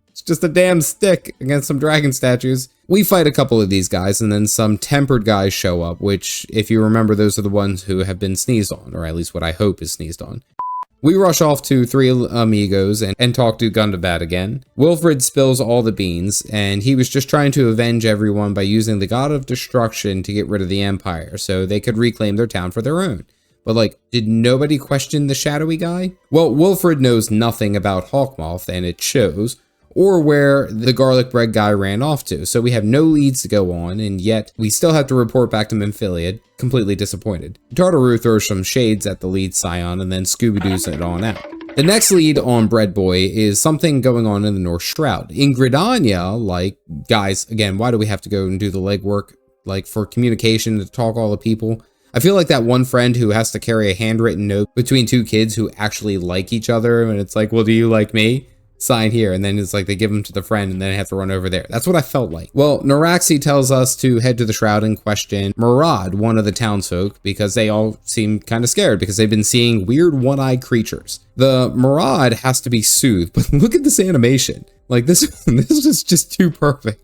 It's just a damn stick against some dragon statues. We fight a couple of these guys, and then some tempered guys show up, which, if you remember, those are the ones who have been sneezed on, or at least what I hope is sneezed on. We rush off to 3 amigos and talk to Gundabad again. Wilfred spills all the beans, and he was just trying to avenge everyone by using the god of destruction to get rid of the Empire, so they could reclaim their town for their own. But like, did nobody question the shadowy guy? Well, Wilfred knows nothing about Hawkmoth, and it shows, or where the garlic bread guy ran off to, so we have no leads to go on, and yet we still have to report back to Memphiliad, completely disappointed. Tartaru throws some shades at the lead scion and then Scooby-Doo's it on out. The next lead on Bread Boy is something going on in the North Shroud. In Gridania, like, guys, again, why do we have to go and do the legwork, like, for communication to talk all the people? I feel like that one friend who has to carry a handwritten note between 2 kids who actually like each other, and it's like, well, do you like me? Sign here, and then it's like they give them to the friend and then they have to run over there. That's what I felt like. Well, Naraxi tells us to head to the Shroud and question Murad, one of the townsfolk, because they all seem kind of scared because they've been seeing weird one-eyed creatures. The Murad has to be soothed, but look at this animation. Like, this is just too perfect.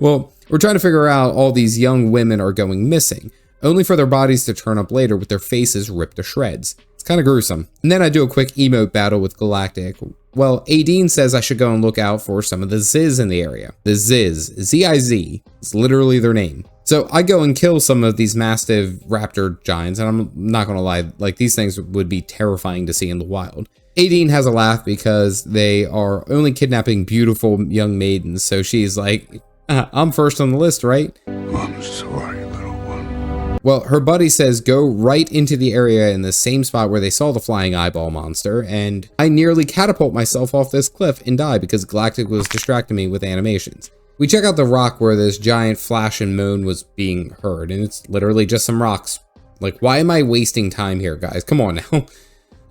Well, we're trying to figure out all these young women are going missing, only for their bodies to turn up later with their faces ripped to shreds. It's kind of gruesome. And then I do a quick emote battle with Galactic. Well, Adine says I should go and look out for some of the Ziz in the area. The Ziz, Z-I-Z, is literally their name. So I go and kill some of these massive raptor giants, and I'm not gonna lie, like, these things would be terrifying to see in the wild. Aideen has a laugh because they are only kidnapping beautiful young maidens, so she's like, I'm first on the list, right? I'm sorry, little one. Well, her buddy says go right into the area in the same spot where they saw the flying eyeball monster, and I nearly catapult myself off this cliff and die because Galactic was distracting me with animations. We check out the rock where this giant flash and moan was being heard, and it's literally just some rocks. Like, why am I wasting time here, guys? Come on now.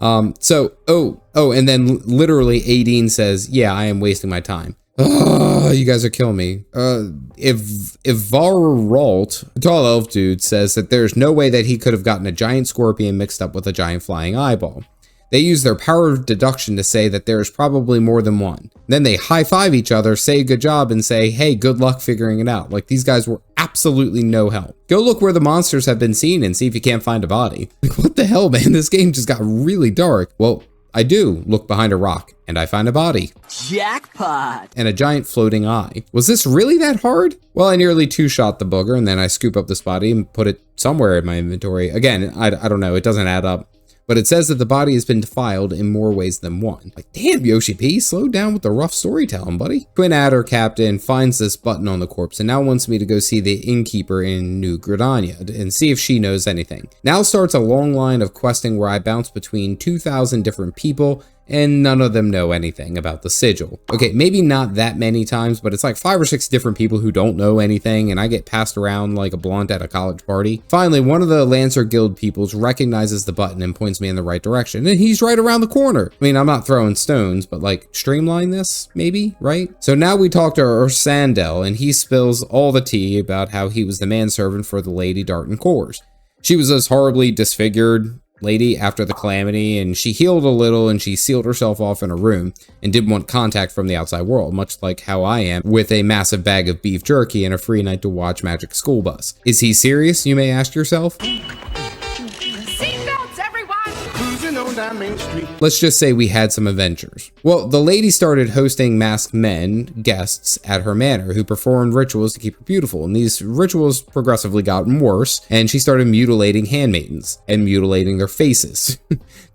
And then literally Aideen says, yeah, I am wasting my time. You guys are killing me. If Varalt, a tall elf dude, says that there's no way that he could have gotten a giant scorpion mixed up with a giant flying eyeball. They use their power of deduction to say that there's probably more than one. Then they high-five each other, say good job, and say, hey, good luck figuring it out. Like, these guys were absolutely no help. Go look where the monsters have been seen and see if you can't find a body. Like, what the hell, man? This game just got really dark. Well, I do look behind a rock, and I find a body. Jackpot! And a giant floating eye. Was this really that hard? Well, I nearly two-shot the booger, and then I scoop up this body and put it somewhere in my inventory. Again, I don't know, it doesn't add up. But it says that the body has been defiled in more ways than one. Like, damn, Yoshi P, slow down with the rough storytelling, buddy. Twin Adder Captain finds this button on the corpse and now wants me to go see the innkeeper in New Gridania and see if she knows anything. Now starts a long line of questing where I bounce between 2,000 different people and none of them know anything about the sigil. Okay, maybe not that many times, but it's like 5 or 6 different people who don't know anything, and I get passed around like a blunt at a college party. Finally, one of the Lancer Guild peoples recognizes the button and points me in the right direction, and he's right around the corner. I mean, I'm not throwing stones, but like, streamline this, maybe, right? So now we talk to Ursandel, and he spills all the tea about how he was the manservant for the Lady Darton Cores. She was this horribly disfigured lady after the calamity, and she healed a little and she sealed herself off in a room and didn't want contact from the outside world, much like how I am with a massive bag of beef jerky and a free night to watch Magic School Bus. Is he serious, you may ask yourself? Seatbelts, everyone! Cruising on down Main Street. Let's just say we had some adventures. Well, the lady started hosting masked men, guests, at her manor who performed rituals to keep her beautiful, and these rituals progressively gotten worse, and she started mutilating handmaidens and mutilating their faces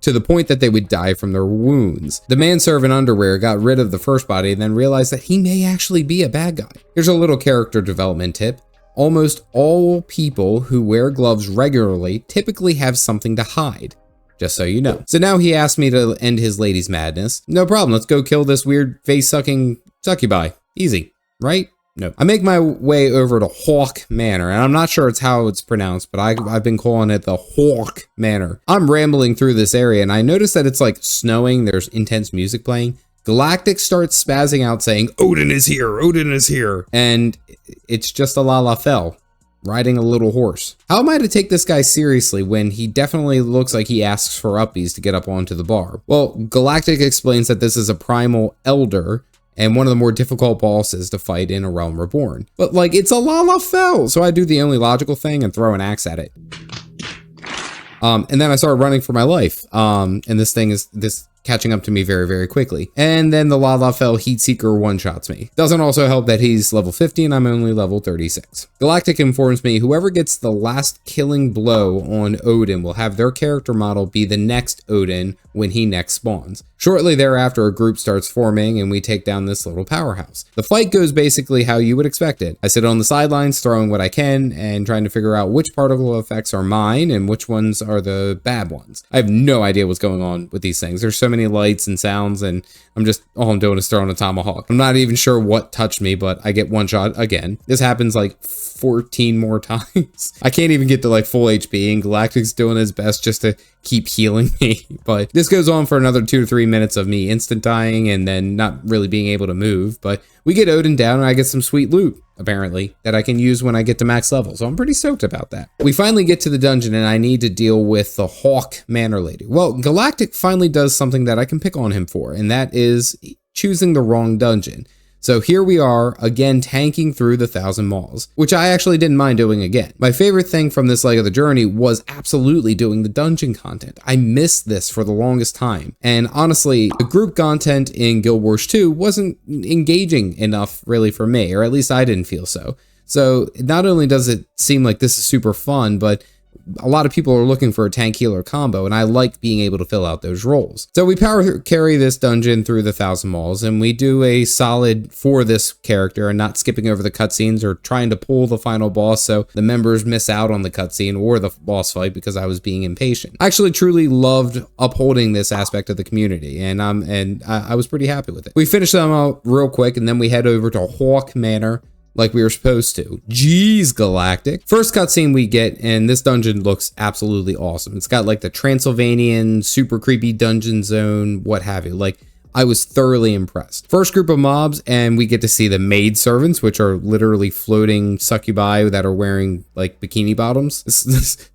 to the point that they would die from their wounds. The manservant underwear got rid of the first body and then realized that he may actually be a bad guy. Here's a little character development tip. Almost all people who wear gloves regularly typically have something to hide. Just so you know. So now he asked me to end his lady's madness. No problem, let's go kill this weird face-sucking succubi. Easy, right? No. I make my way over to Hawk Manor, and I'm not sure it's how it's pronounced, but I've been calling it the Hawk Manor. I'm rambling through this area, and I notice that it's like snowing, there's intense music playing. Galactic starts spazzing out saying, Odin is here, Odin is here. And it's just a Lalafell riding a little horse. How am I to take this guy seriously when he definitely looks like he asks for uppies to get up onto the bar? Well, Galactic explains that this is a primal elder and one of the more difficult bosses to fight in A Realm Reborn. But like, it's a Lalafell, so I do the only logical thing and throw an axe at it. And then I start running for my life. And this catching up to me very, very quickly. And then the Lalafell Heatseeker one-shots me. Doesn't also help that he's level 50 and I'm only level 36. Galactic informs me whoever gets the last killing blow on Odin will have their character model be the next Odin when he next spawns. Shortly thereafter, a group starts forming and we take down this little powerhouse. The fight goes basically how you would expect it. I sit on the sidelines throwing what I can and trying to figure out which particle effects are mine and which ones are the bad ones. I have no idea what's going on with these things. There's so many lights and sounds and all I'm doing is throwing a tomahawk. I'm not even sure what touched me, but I get one shot again. This happens like 14 more times. I can't even get to like full HP and Galactic's doing his best just to keep healing me. But this goes on for another 2 to 3 minutes of me instant dying and then not really being able to move. But we get Odin down and I get some sweet loot, apparently, that I can use when I get to max level. So I'm pretty stoked about that. We finally get to the dungeon and I need to deal with the Hawk Manor Lady. Well, Galactic finally does something that I can pick on him for, and that is choosing the wrong dungeon. So here we are, again tanking through the 1,000 malls, which I actually didn't mind doing again. My favorite thing from this leg of the journey was absolutely doing the dungeon content. I missed this for the longest time. And honestly, the group content in Guild Wars 2 wasn't engaging enough really for me, or at least I didn't feel so. So not only does it seem like this is super fun, but a lot of people are looking for a tank healer combo, and I like being able to fill out those roles. So we power carry this dungeon through the 1,000 Malls, and we do a solid for this character and not skipping over the cutscenes or trying to pull the final boss so the members miss out on the cutscene or the boss fight because I was being impatient. I actually truly loved upholding this aspect of the community, and I was pretty happy with it. We finished them out real quick, and then we head over to Hawk Manor like we were supposed to. Jeez, Galactic. First cutscene we get, and this dungeon looks absolutely awesome. It's got like the Transylvanian, super creepy dungeon zone, what have you. Like, I was thoroughly impressed. First group of mobs, and we get to see the maid servants, which are literally floating succubi that are wearing like bikini bottoms. This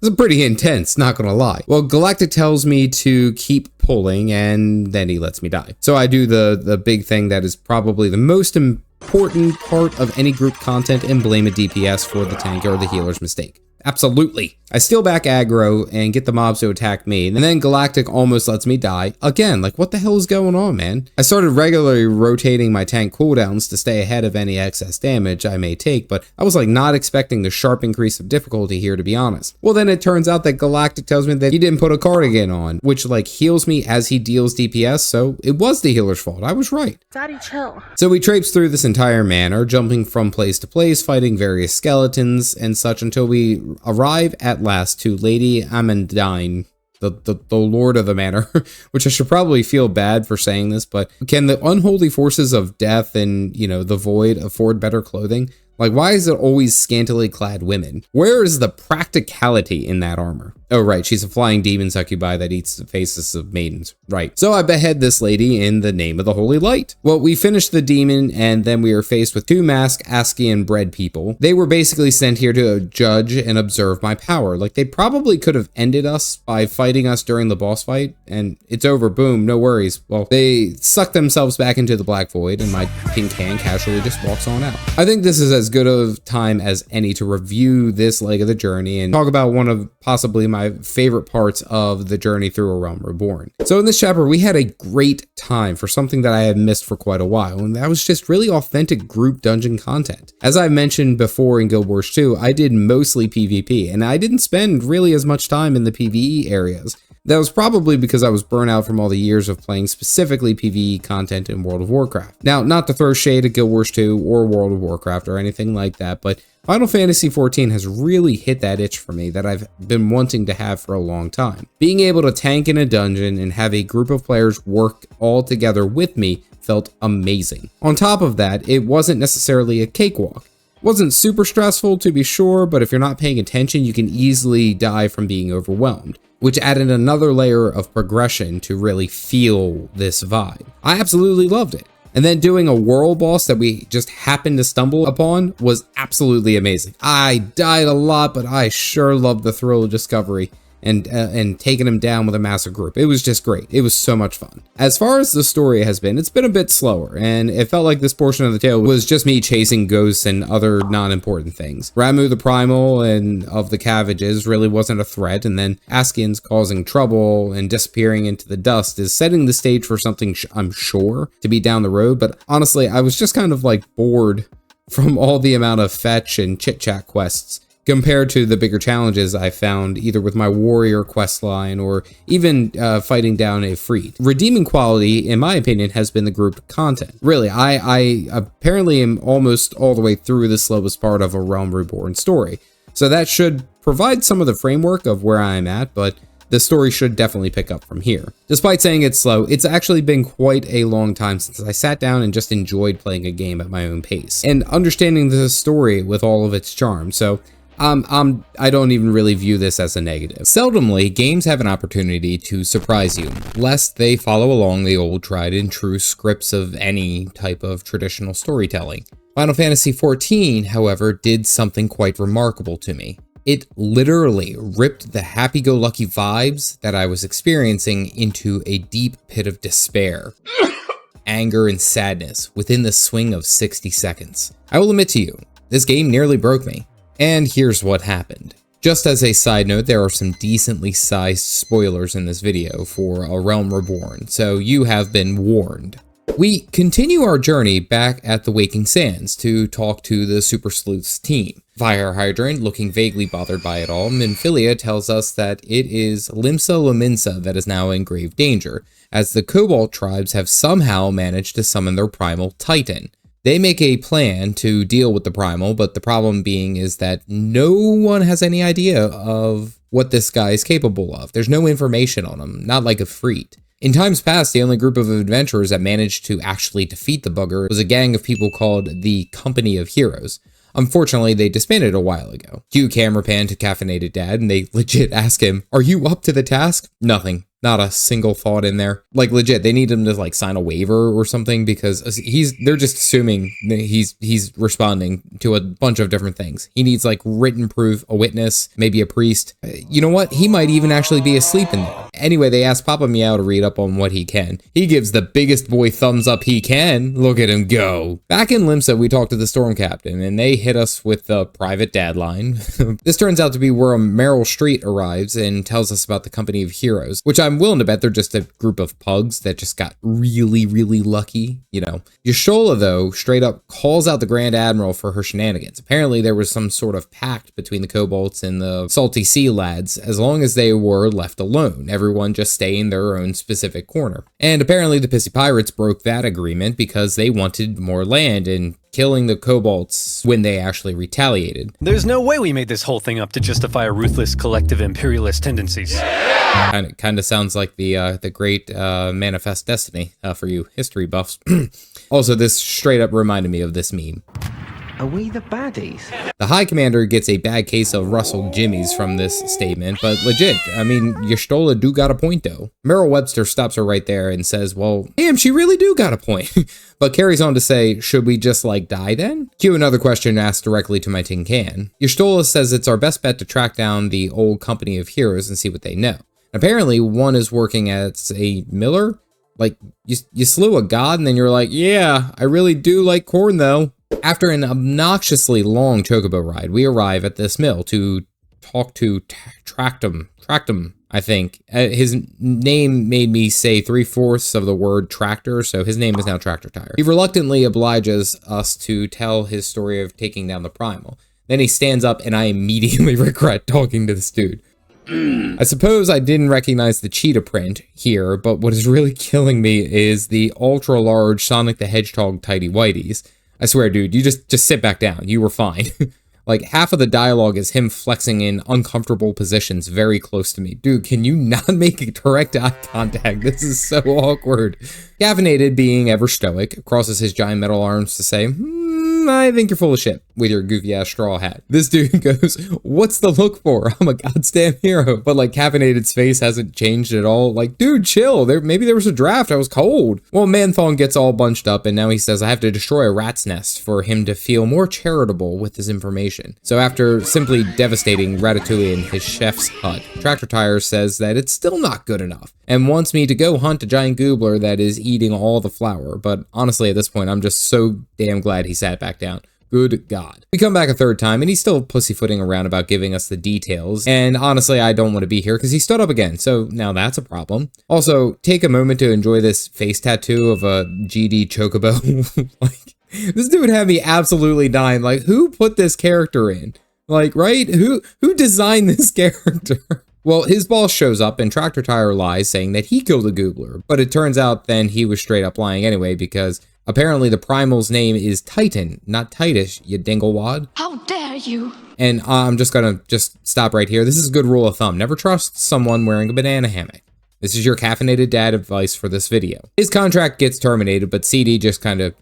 is pretty intense, not gonna lie. Well, Galactic tells me to keep pulling, and then he lets me die. So I do the big thing that is probably the most important part of any group content and blame a DPS for the tank or the healer's mistake. Absolutely. I steal back aggro and get the mobs to attack me, and then Galactic almost lets me die again. Like, what the hell is going on, man? I started regularly rotating my tank cooldowns to stay ahead of any excess damage I may take, but I was like not expecting the sharp increase of difficulty here, to be honest. Well, then it turns out that Galactic tells me that he didn't put a cardigan on, which like heals me as he deals DPS, so it was the healer's fault. I was right. Daddy, chill. So we traipse through this entire manor, jumping from place to place, fighting various skeletons and such until we arrive at last to Lady Amandine, the lord of the manor, which I should probably feel bad for saying this, but can the unholy forces of death and, you know, the void afford better clothing? Like, why is it always scantily clad women? Where is the practicality in that armor? Oh, right, she's a flying demon succubi that eats the faces of maidens. Right. So I behead this lady in the name of the holy light. Well, we finished the demon, and then we are faced with two masked Askian bred people. They were basically sent here to judge and observe my power. Like, they probably could have ended us by fighting us during the boss fight, and it's over, boom, no worries. Well, they suck themselves back into the black void, and my pink hand casually just walks on out. I think this is as good of time as any to review this leg of the journey and talk about one of possibly my favorite parts of the journey through A Realm Reborn. So in this chapter, we had a great time for something that I had missed for quite a while, and that was just really authentic group dungeon content. As I mentioned before in Guild Wars 2, I did mostly PvP, and I didn't spend really as much time in the PvE areas. That was probably because I was burnt out from all the years of playing specifically PvE content in World of Warcraft. Now, not to throw shade at Guild Wars 2 or World of Warcraft or anything like that, but Final Fantasy XIV has really hit that itch for me that I've been wanting to have for a long time. Being able to tank in a dungeon and have a group of players work all together with me felt amazing. On top of that, it wasn't necessarily a cakewalk. It wasn't super stressful, to be sure, but if you're not paying attention, you can easily die from being overwhelmed, which added another layer of progression to really feel this vibe. I absolutely loved it. And then doing a world boss that we just happened to stumble upon was absolutely amazing. I died a lot, but I sure loved the thrill of discovery and taking him down with a massive group. It was just great. It was so much fun. As far as the story has been, it's been a bit slower, and it felt like this portion of the tale was just me chasing ghosts and other non-important things. Ramu the Primal and of the Cavages really wasn't a threat, and then Askians causing trouble and disappearing into the dust is setting the stage for something I'm sure to be down the road, but honestly, I was just kind of like bored from all the amount of fetch and chit-chat quests compared to the bigger challenges I found either with my warrior quest line or even fighting down a Freed. Redeeming quality, in my opinion, has been the group content. Really, I apparently am almost all the way through the slowest part of A Realm Reborn story. So that should provide some of the framework of where I'm at, but the story should definitely pick up from here. Despite saying it's slow, it's actually been quite a long time since I sat down and just enjoyed playing a game at my own pace and understanding the story with all of its charm. So I don't even really view this as a negative. Seldomly, games have an opportunity to surprise you, lest they follow along the old tried and true scripts of any type of traditional storytelling. Final Fantasy XIV, however, did something quite remarkable to me. It literally ripped the happy-go-lucky vibes that I was experiencing into a deep pit of despair, anger, and sadness within the swing of 60 seconds. I will admit to you, this game nearly broke me. And here's what happened. Just as a side note, there are some decently sized spoilers in this video for A Realm Reborn, so you have been warned. We continue our journey back at the Waking Sands to talk to the Super Sleuth's team. Fire Hydrant, looking vaguely bothered by it all, Minfilia tells us that it is Limsa Lominsa that is now in grave danger, as the Cobalt tribes have somehow managed to summon their primal Titan. They make a plan to deal with the primal, but the problem being is that no one has any idea of what this guy is capable of. There's no information on him, not like a Freet. In times past, the only group of adventurers that managed to actually defeat the bugger was a gang of people called the Company of Heroes. Unfortunately, they disbanded a while ago. Cue camera pan to Caffeinated Dad, and they legit ask him, "Are you up to the task?" Nothing. Not a single thought in there. Like, legit, they need him to, like, sign a waiver or something, because they're just assuming that he's responding to a bunch of different things. He needs, like, written proof, a witness, maybe a priest. You know what? He might even actually be asleep in there. Anyway, they ask Papa Meow to read up on what he can. He gives the biggest boy thumbs up he can. Look at him go. Back in Limsa, we talked to the Storm Captain, and they hit us with the private dad line. This turns out to be where Meryl Street arrives and tells us about the Company of Heroes, which I'm willing to bet they're just a group of pugs that just got really, really lucky, you know. Y'shtola, though, straight up calls out the Grand Admiral for her shenanigans. Apparently, there was some sort of pact between the Kobolds and the Salty Sea lads, as long as they were left alone, everyone just stay in their own specific corner. And apparently, the Pissy Pirates broke that agreement because they wanted more land and killing the Kobolds when they actually retaliated. There's no way we made this whole thing up to justify a ruthless collective imperialist tendencies. Kind of sounds like the great Manifest Destiny for you history buffs. Also, this straight up reminded me of this meme. Are we the baddies? The High Commander gets a bad case of Russell Jimmies from this statement, but legit, I mean, Y'shtola do got a point though. Meryl Webster stops her right there and says, well, damn, she really do got a point. But carries on to say, should we just like die then? Cue another question asked directly to my tin can. Y'shtola says it's our best bet to track down the old Company of Heroes and see what they know. Apparently, one is working as a miller. Like, you slew a god and then you're like, yeah, I really do like corn though. After an obnoxiously long chocobo ride, we arrive at this mill to talk to Tractum, I think. His name made me say 3/4 of the word tractor, so his name is now Tractor Tire. He reluctantly obliges us to tell his story of taking down the primal. Then he stands up and I immediately regret talking to this dude. I suppose I didn't recognize the cheetah print here, but what is really killing me is the ultra-large Sonic the Hedgehog tighty whities. I swear, dude, you just sit back down. You were fine. Like, half of the dialogue is him flexing in uncomfortable positions very close to me. Dude, can you not make a direct eye contact? This is so awkward. Caffeinated, being ever stoic, crosses his giant metal arms to say, I think you're full of shit with your goofy ass straw hat. This dude goes, what's the look for? I'm a goddamn hero. But like Caffeinated's face hasn't changed at all. Like, dude, chill. Maybe there was a draft. I was cold. Well, Manthong gets all bunched up and now he says I have to destroy a rat's nest for him to feel more charitable with his information. So after simply devastating Ratatouille in his chef's hut, Tractor Tire says that it's still not good enough and wants me to go hunt a giant goobler that is eating all the flour. But honestly, at this point, I'm just so damn glad he sat back down. Good God. We come back a third time and he's still pussyfooting around about giving us the details. And honestly, I don't want to be here because he stood up again. So now that's a problem. Also, take a moment to enjoy this face tattoo of a GD Chocobo. Like, this dude had me absolutely dying. Like, who put this character in? Like, right? Who designed this character? Well, his boss shows up and Tractor Tire lies saying that he killed the goobler, but it turns out then he was straight up lying anyway because apparently the primal's name is Titan, not Titus, you dinglewad. How dare you? And I'm just gonna stop right here. This is a good rule of thumb. Never trust someone wearing a banana hammock. This is your Caffeinated Dad advice for this video. His contract gets terminated, but CD just kind of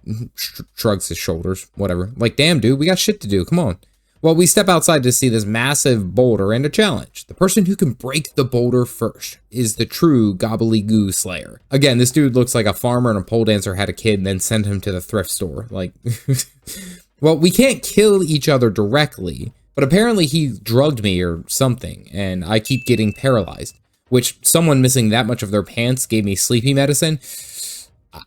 shrugs his shoulders, whatever. Like, damn dude, we got shit to do, come on. Well, we step outside to see this massive boulder and a challenge. The person who can break the boulder first is the true gobbledygoo slayer. Again, this dude looks like a farmer and a pole dancer had a kid and then sent him to the thrift store. Like, well, we can't kill each other directly, but apparently he drugged me or something, and I keep getting paralyzed, which someone missing that much of their pants gave me sleepy medicine.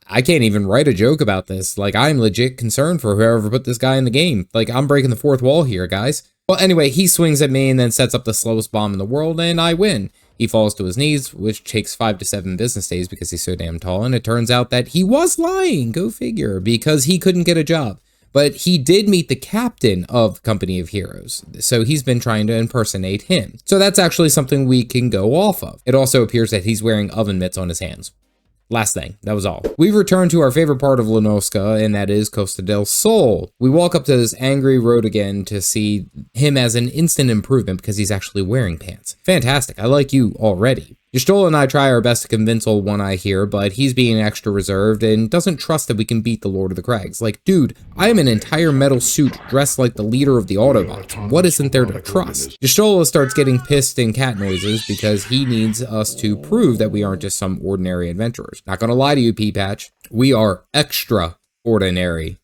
I can't even write a joke about this. Like, I'm legit concerned for whoever put this guy in the game. Like, I'm breaking the fourth wall here, guys. Well, anyway, he swings at me and then sets up the slowest bomb in the world, and I win. He falls to his knees, which takes 5 to 7 business days because he's so damn tall, and it turns out that he was lying, go figure, because he couldn't get a job. But he did meet the captain of the Company of Heroes, so he's been trying to impersonate him. So that's actually something we can go off of. It also appears that he's wearing oven mitts on his hands. Last thing, that was all. We've returned to our favorite part of La Nosca, and that is Costa del Sol. We walk up to this angry road again to see him as an instant improvement because he's actually wearing pants. Fantastic, I like you already. Y'shtola and I try our best to convince old One Eye here, but he's being extra reserved and doesn't trust that we can beat the Lord of the Crags. Like, dude, I am an entire metal suit dressed like the leader of the Autobots. What isn't there to trust? Y'shtola starts getting pissed in cat noises because he needs us to prove that we aren't just some ordinary adventurers. Not gonna lie to you, P-Patch. We are extraordinary.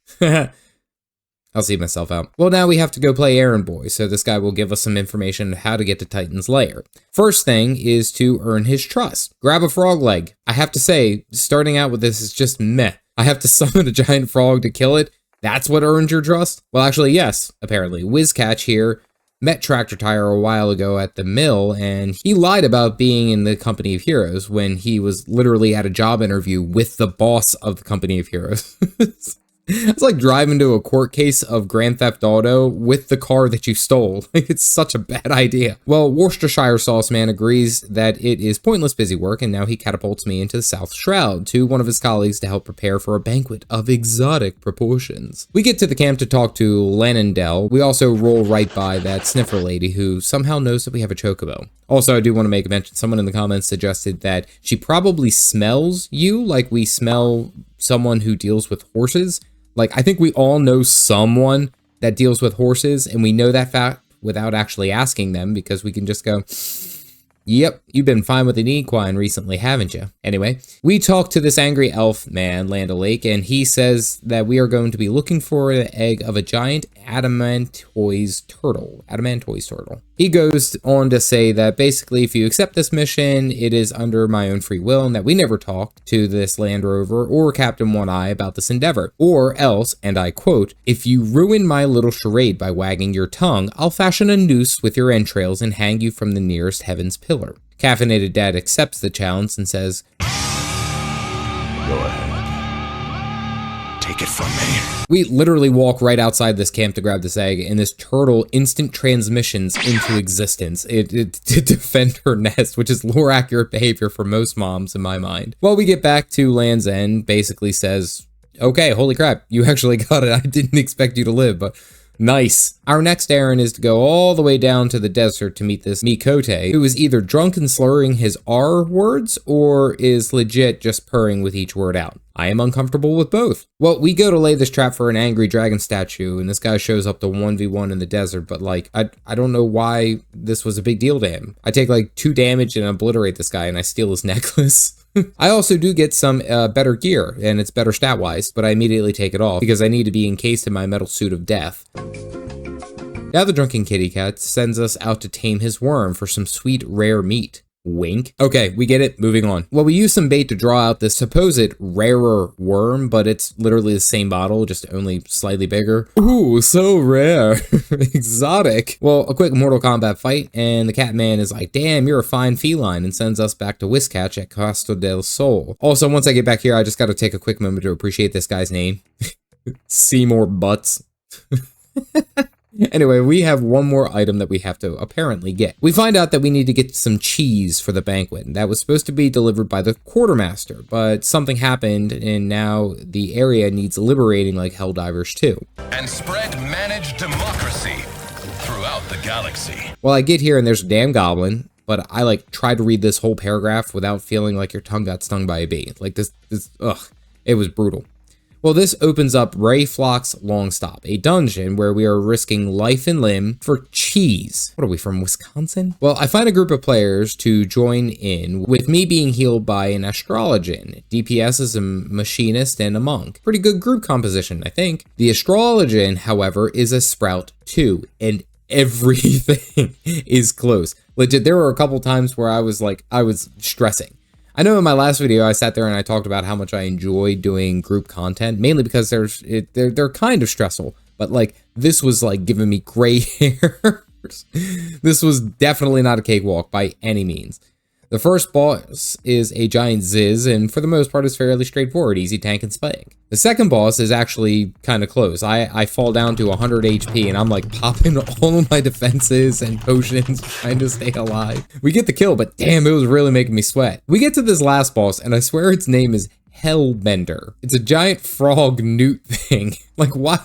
I'll see myself out. Well, now we have to go play errand boy, so this guy will give us some information on how to get to Titan's lair. First thing is to earn his trust. Grab a frog leg. I have to say, starting out with this is just meh. I have to summon a giant frog to kill it? That's what earns your trust? Well, actually, yes, apparently. Whizcatch here met Tractor Tire a while ago at the mill, and he lied about being in the Company of Heroes when he was literally at a job interview with the boss of the Company of Heroes. It's like driving to a court case of Grand Theft Auto with the car that you stole. It's such a bad idea. Well, Worcestershire Sauce Man agrees that it is pointless busy work, and now he catapults me into the South Shroud to one of his colleagues to help prepare for a banquet of exotic proportions. We get to the camp to talk to Lanandel. We also roll right by that sniffer lady who somehow knows that we have a chocobo. Also, I do want to make a mention, someone in the comments suggested that she probably smells you like we smell someone who deals with horses. Like, I think we all know someone that deals with horses, and we know that fact without actually asking them because we can just go, yep, you've been fine with an equine recently, haven't you? Anyway, we talk to this angry elf man, Land O'Lake, and he says that we are going to be looking for the egg of a giant adamantoise turtle. He goes on to say that basically if you accept this mission, it is under my own free will and that we never talked to this Land Rover or Captain One Eye about this endeavor. Or else, and I quote, if you ruin my little charade by wagging your tongue, I'll fashion a noose with your entrails and hang you from the nearest heaven's pillar. Caffeinated Dad accepts the challenge and says, go ahead. Take it from me. We literally walk right outside this camp to grab this egg, and this turtle instant transmissions into existence to defend her nest, which is lore accurate behavior for most moms in my mind. Well, we get back to Land's End, basically says, okay, holy crap, you actually got it. I didn't expect you to live, but nice. Our next errand is to go all the way down to the desert to meet this Mikote, who is either drunk and slurring his R words or is legit just purring with each word out. I am uncomfortable with both. Well, we go to lay this trap for an angry dragon statue, and this guy shows up to 1v1 in the desert, but like, I don't know why this was a big deal to him. I take like 2 damage and obliterate this guy, and I steal his necklace. I also do get some better gear, and it's better stat-wise, but I immediately take it off because I need to be encased in my metal suit of death. Now the drunken kitty cat sends us out to tame his worm for some sweet rare meat. Wink. Okay, we get it. Moving on. Well, we use some bait to draw out this supposed rarer worm, but it's literally the same bottle, just only slightly bigger. Ooh, so rare. Exotic. Well, a quick Mortal Kombat fight, and the Catman is like, damn, you're a fine feline, and sends us back to Whizcatch at Costa del Sol. Also, once I get back here, I just got to take a quick moment to appreciate this guy's name. Seymour Butts. Anyway, we have one more item that we have to apparently get. We find out that we need to get some cheese for the banquet, and that was supposed to be delivered by the quartermaster, but something happened, and now the area needs liberating like Helldivers 2. And spread managed democracy throughout the galaxy. Well, I get here and there's a damn goblin, but I like try to read this whole paragraph without feeling like your tongue got stung by a bee. Like this, it was brutal. Well, this opens up Ray Flock's Long Stop, a dungeon where we are risking life and limb for cheese. What are we, from Wisconsin? Well, I find a group of players to join in, with me being healed by an astrologian. DPS is a machinist and a monk. Pretty good group composition, I think. The astrologian, however, is a sprout too, and everything is close. Legit, there were a couple times where I was stressing. I know in my last video, I sat there and I talked about how much I enjoy doing group content, mainly because they're kind of stressful, but like this was like giving me gray hairs. This was definitely not a cakewalk by any means. The first boss is a giant Ziz, and for the most part is fairly straightforward, easy tank and spank. The second boss is actually kind of close. I fall down to 100 HP and I'm like popping all of my defenses and potions trying to stay alive. We get the kill, but damn, it was really making me sweat. We get to this last boss and I swear its name is Hellbender. It's a giant frog newt thing. Like, why?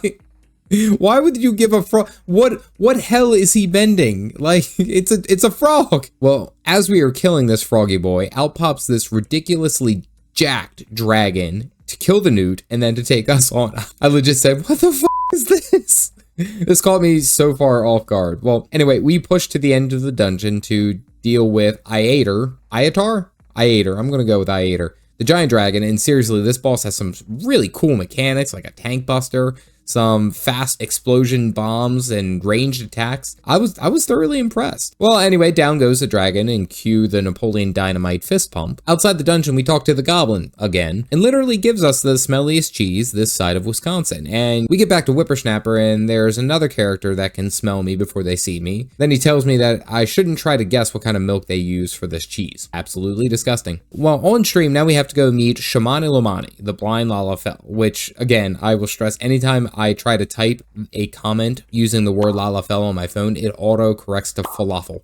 Why would you give a frog? What hell is he bending? Like, it's a frog. Well, as we are killing this froggy boy, out pops this ridiculously jacked dragon to kill the newt and then to take us on. I legit said, what the fuck is this? This caught me so far off guard. Well, anyway, we push to the end of the dungeon to deal with Iator. I'm gonna go with Iator, the giant dragon. And seriously, this boss has some really cool mechanics, like a tank buster, some fast explosion bombs and ranged attacks. I was thoroughly impressed. Well, anyway, down goes the dragon and cue the Napoleon Dynamite fist pump. Outside the dungeon, we talk to the goblin again and literally gives us the smelliest cheese this side of Wisconsin. And we get back to Whippersnapper and there's another character that can smell me before they see me. Then he tells me that I shouldn't try to guess what kind of milk they use for this cheese. Absolutely disgusting. Well, on stream, now we have to go meet Shamani Lomani, the blind Lalafell, which again, I will stress anytime I try to type a comment using the word Lalafell on my phone, it auto corrects to falafel.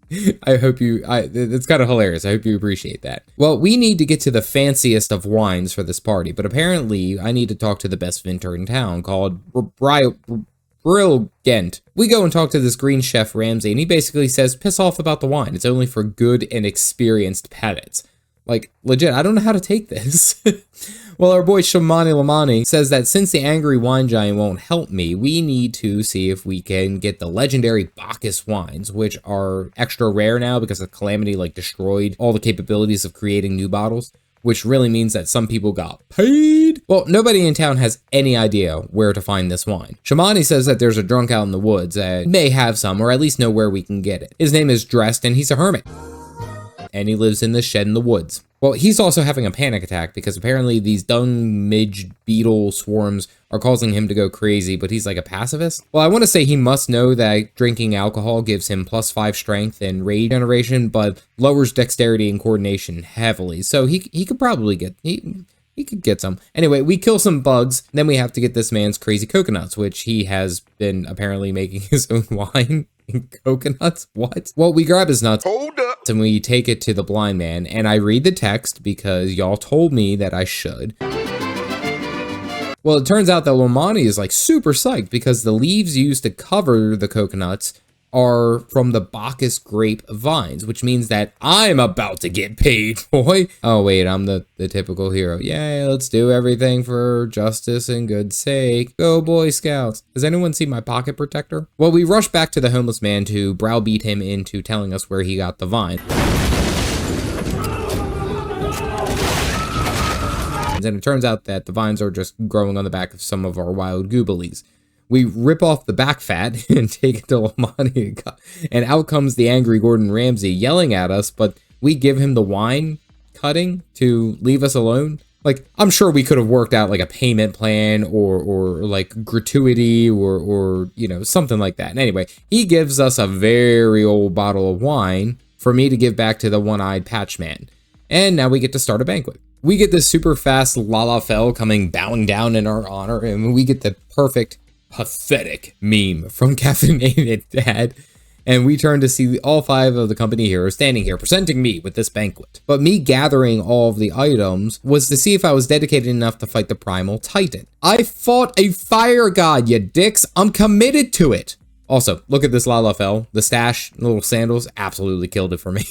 It's kind of hilarious. I hope you appreciate that. Well, we need to get to the fanciest of wines for this party, but apparently I need to talk to the best vintner in town called Brilliant. We go and talk to this green chef Ramsey, and he basically says, piss off about the wine. It's only for good and experienced palates. Like, legit, I don't know how to take this. Well, our boy Shamani Lamani says that since the angry wine giant won't help me, we need to see if we can get the legendary Bacchus wines, which are extra rare now because the Calamity destroyed all the capabilities of creating new bottles, which really means that some people got paid. Well, nobody in town has any idea where to find this wine. Shamani says that there's a drunk out in the woods that may have some, or at least know where we can get it. His name is Dressed, and he's a hermit. And he lives in the shed in the woods. Well, he's also having a panic attack because apparently these dung midge beetle swarms are causing him to go crazy, but he's like a pacifist. Well, I want to say he must know that drinking alcohol gives him +5 strength and rage generation, but lowers dexterity and coordination heavily. So he could probably get, he could get some. Anyway, we kill some bugs, then we have to get this man's crazy coconuts, which he has been apparently making his own wine. Coconuts? What? Well, we grab his nuts. Hold up. And we take it to the blind man, and I read the text because y'all told me that I should. Well, it turns out that Lomani is super psyched because the leaves used to cover the coconuts are from the Bacchus grape vines, which means that I'm about to get paid, boy. Oh wait, I'm the typical hero. Yay, let's do everything for justice and good sake. Go Boy Scouts. Has anyone seen my pocket protector? Well, we rush back to the homeless man to browbeat him into telling us where he got the vine. And it turns out that the vines are just growing on the back of some of our wild goobelies. We rip off the back fat and take it to Lamani, and out comes the angry Gordon Ramsay yelling at us, but we give him the wine cutting to leave us alone. I'm sure we could have worked out a payment plan or gratuity or something like that. And anyway, he gives us a very old bottle of wine for me to give back to the one-eyed patch man. And now we get to start a banquet. We get this super fast Lalafell coming bowing down in our honor, and we get the perfect pathetic meme from Caffeinated Dad, and we turn to see all 5 of the company heroes standing here presenting me with this banquet. But me gathering all of the items was to see if I was dedicated enough to fight the Primal Titan. I fought a fire god, you dicks. I'm committed to it. Also, look at this Lalafell. The stash, little sandals, absolutely killed it for me.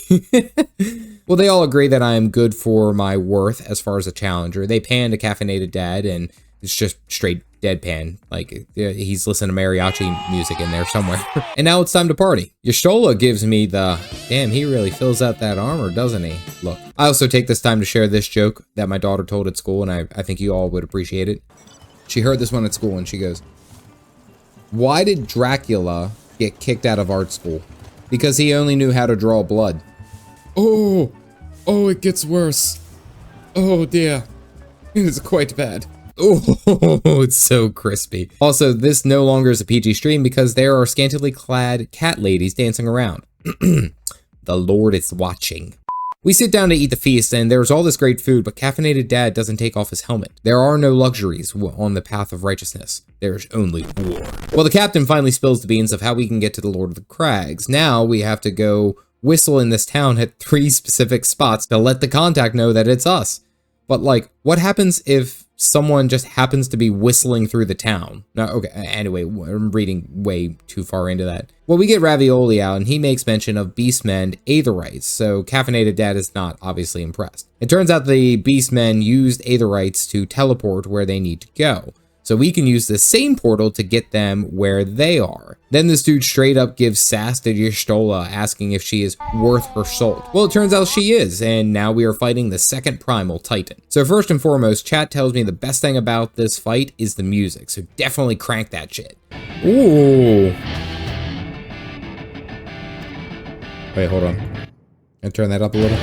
Well, they all agree that I am good for my worth as far as a challenger. They pan to Caffeinated Dad, and it's just straight deadpan, he's listening to mariachi music in there somewhere. And now it's time to party. Yashola gives me the, damn, he really fills out that armor, doesn't he? Look, I also take this time to share this joke that my daughter told at school, and I think you all would appreciate it. She heard this one at school, and she goes, why did Dracula get kicked out of art school? Because he only knew how to draw blood. Oh, it gets worse. Oh dear, it is quite bad. Oh, it's so crispy. Also, this no longer is a PG stream because there are scantily clad cat ladies dancing around. The Lord is watching. We sit down to eat the feast, and there's all this great food, but Caffeinated Dad doesn't take off his helmet. There are no luxuries on the path of righteousness. There's only war. Well, the captain finally spills the beans of how we can get to the Lord of the Crags. Now we have to go whistle in this town at 3 specific spots to let the contact know that it's us. But like, what happens if someone just happens to be whistling through the town? No, okay, anyway, I'm reading way too far into that. Well, we get Ravioli out, and he makes mention of Beastmen Aetherites, so Caffeinated Dad is not obviously impressed. It turns out the Beastmen used Aetherites to teleport where they need to go, so we can use the same portal to get them where they are. Then this dude straight up gives sass to Y'shtola, asking if she is worth her salt. Well, it turns out she is, and now we are fighting the second Primal Titan. So first and foremost, chat tells me the best thing about this fight is the music, so definitely crank that shit. Ooh. Wait, hold on. I'll turn that up a little.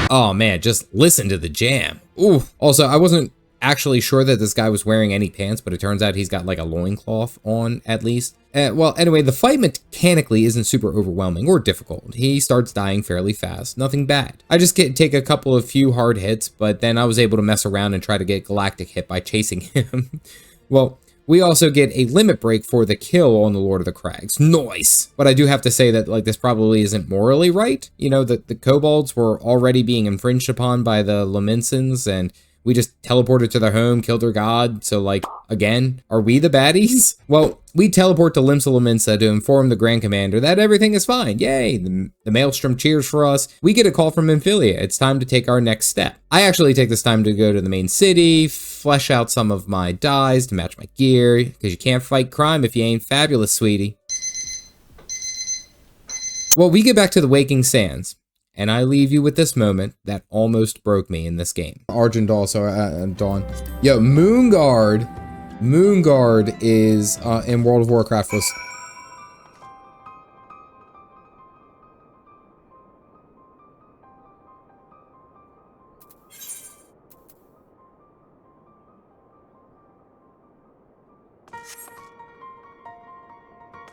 Oh man, just listen to the jam. Ooh. Also, I wasn't actually sure that this guy was wearing any pants, but it turns out he's got like a loincloth on at least. Well, anyway, the fight mechanically isn't super overwhelming or difficult. He starts dying fairly fast, nothing bad. I just take a couple of few hard hits, but then I was able to mess around and try to get Galactic hit by chasing him. Well, we also get a limit break for the kill on the Lord of the Crags. Nice! But I do have to say that like this probably isn't morally right. You know, the kobolds were already being infringed upon by the Lomensons, and we just teleported to their home, killed their god, so like, again, are we the baddies? Well, we teleport to Limsa Lominsa to inform the Grand Commander that everything is fine. Yay, the Maelstrom cheers for us. We get a call from Amphilia. It's time to take our next step. I actually take this time to go to the main city, flesh out some of my dyes to match my gear, because you can't fight crime if you ain't fabulous, sweetie. Well, we get back to the Waking Sands. And I leave you with this moment that almost broke me in this game. Argent also, Dawn. Yo, Moonguard is in World of Warcraft was...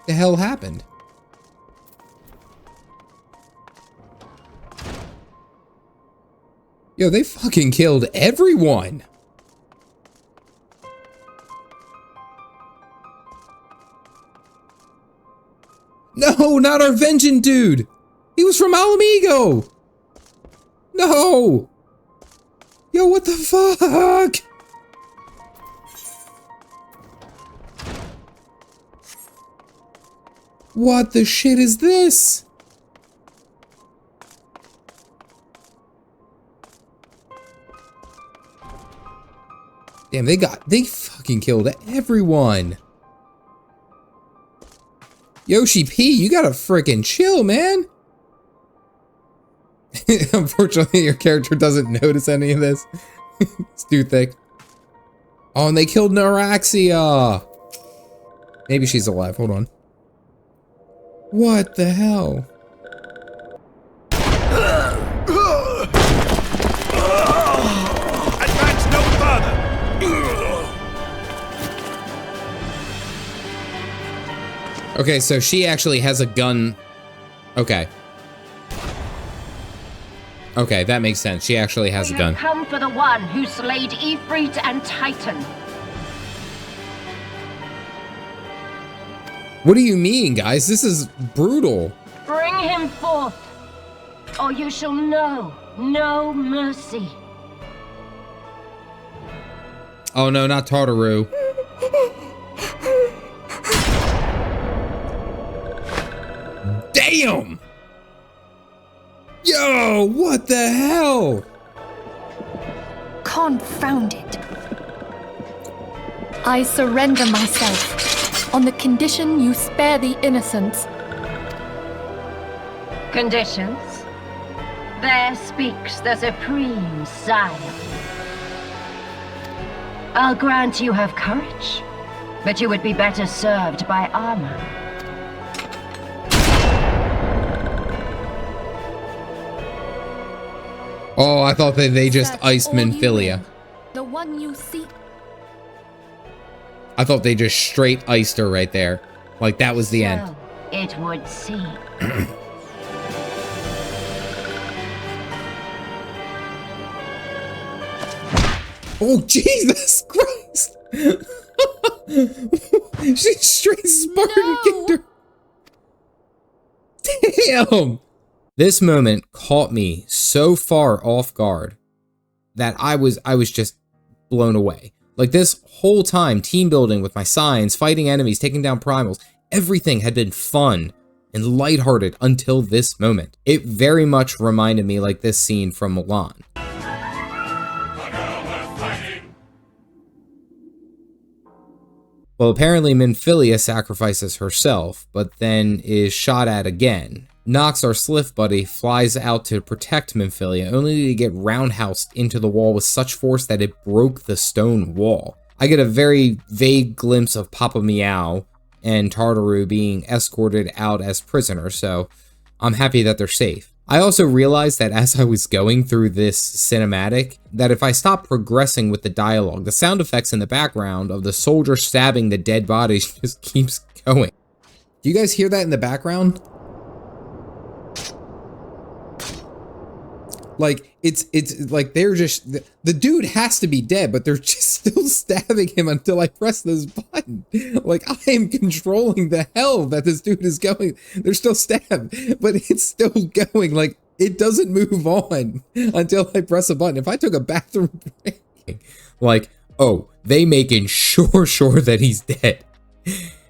The hell happened? Yo, they fucking killed everyone. No, not our Vengeance dude. He was from Alamigo. No. Yo, what the fuck? What the shit is this? Damn, they fucking killed everyone. Yoshi P, you gotta frickin' chill, man. Unfortunately, your character doesn't notice any of this. It's too thick. Oh, and they killed Neuraxia. Maybe she's alive, hold on. What the hell? Okay, so she actually has a gun. Okay. Okay, that makes sense. She actually has a gun. Come for the one who slayed Ifrit and Titan. What do you mean, guys? This is brutal. Bring him forth, or you shall know no mercy. Oh no, not Tartaru. Damn! Yo, what the hell? Confound it. I surrender myself on the condition you spare the innocents. Conditions? There speaks the Supreme Sire. I'll grant you have courage, but you would be better served by armor. Oh, I thought that they just iced Minfilia. The one you seek. I thought they just straight iced her right there. Like that was the end. It would seem. Oh, Jesus Christ! She straight Spartan kicked her. Damn! This moment caught me so far off guard that I was just blown away. Like this whole time, team building with my signs, fighting enemies, taking down primals, everything had been fun and lighthearted until this moment. It very much reminded me like this scene from Mulan. Well, apparently Minfilia sacrifices herself, but then is shot at again. Nox, our Sliff buddy, flies out to protect Minfilia, only to get roundhoused into the wall with such force that it broke the stone wall. I get a very vague glimpse of Papa Meow and Tartaru being escorted out as prisoners, so I'm happy that they're safe. I also realized that as I was going through this cinematic, that if I stop progressing with the dialogue, the sound effects in the background of the soldier stabbing the dead bodies just keeps going. Do you guys hear that in the background? Like, it's like they're just, the dude has to be dead, but they're just still stabbing him until I press this button. Like, I am controlling the hell that this dude is going. They're still stabbed, but it's still going. Like, it doesn't move on until I press a button. If I took a bathroom break, like, oh, they making sure that he's dead.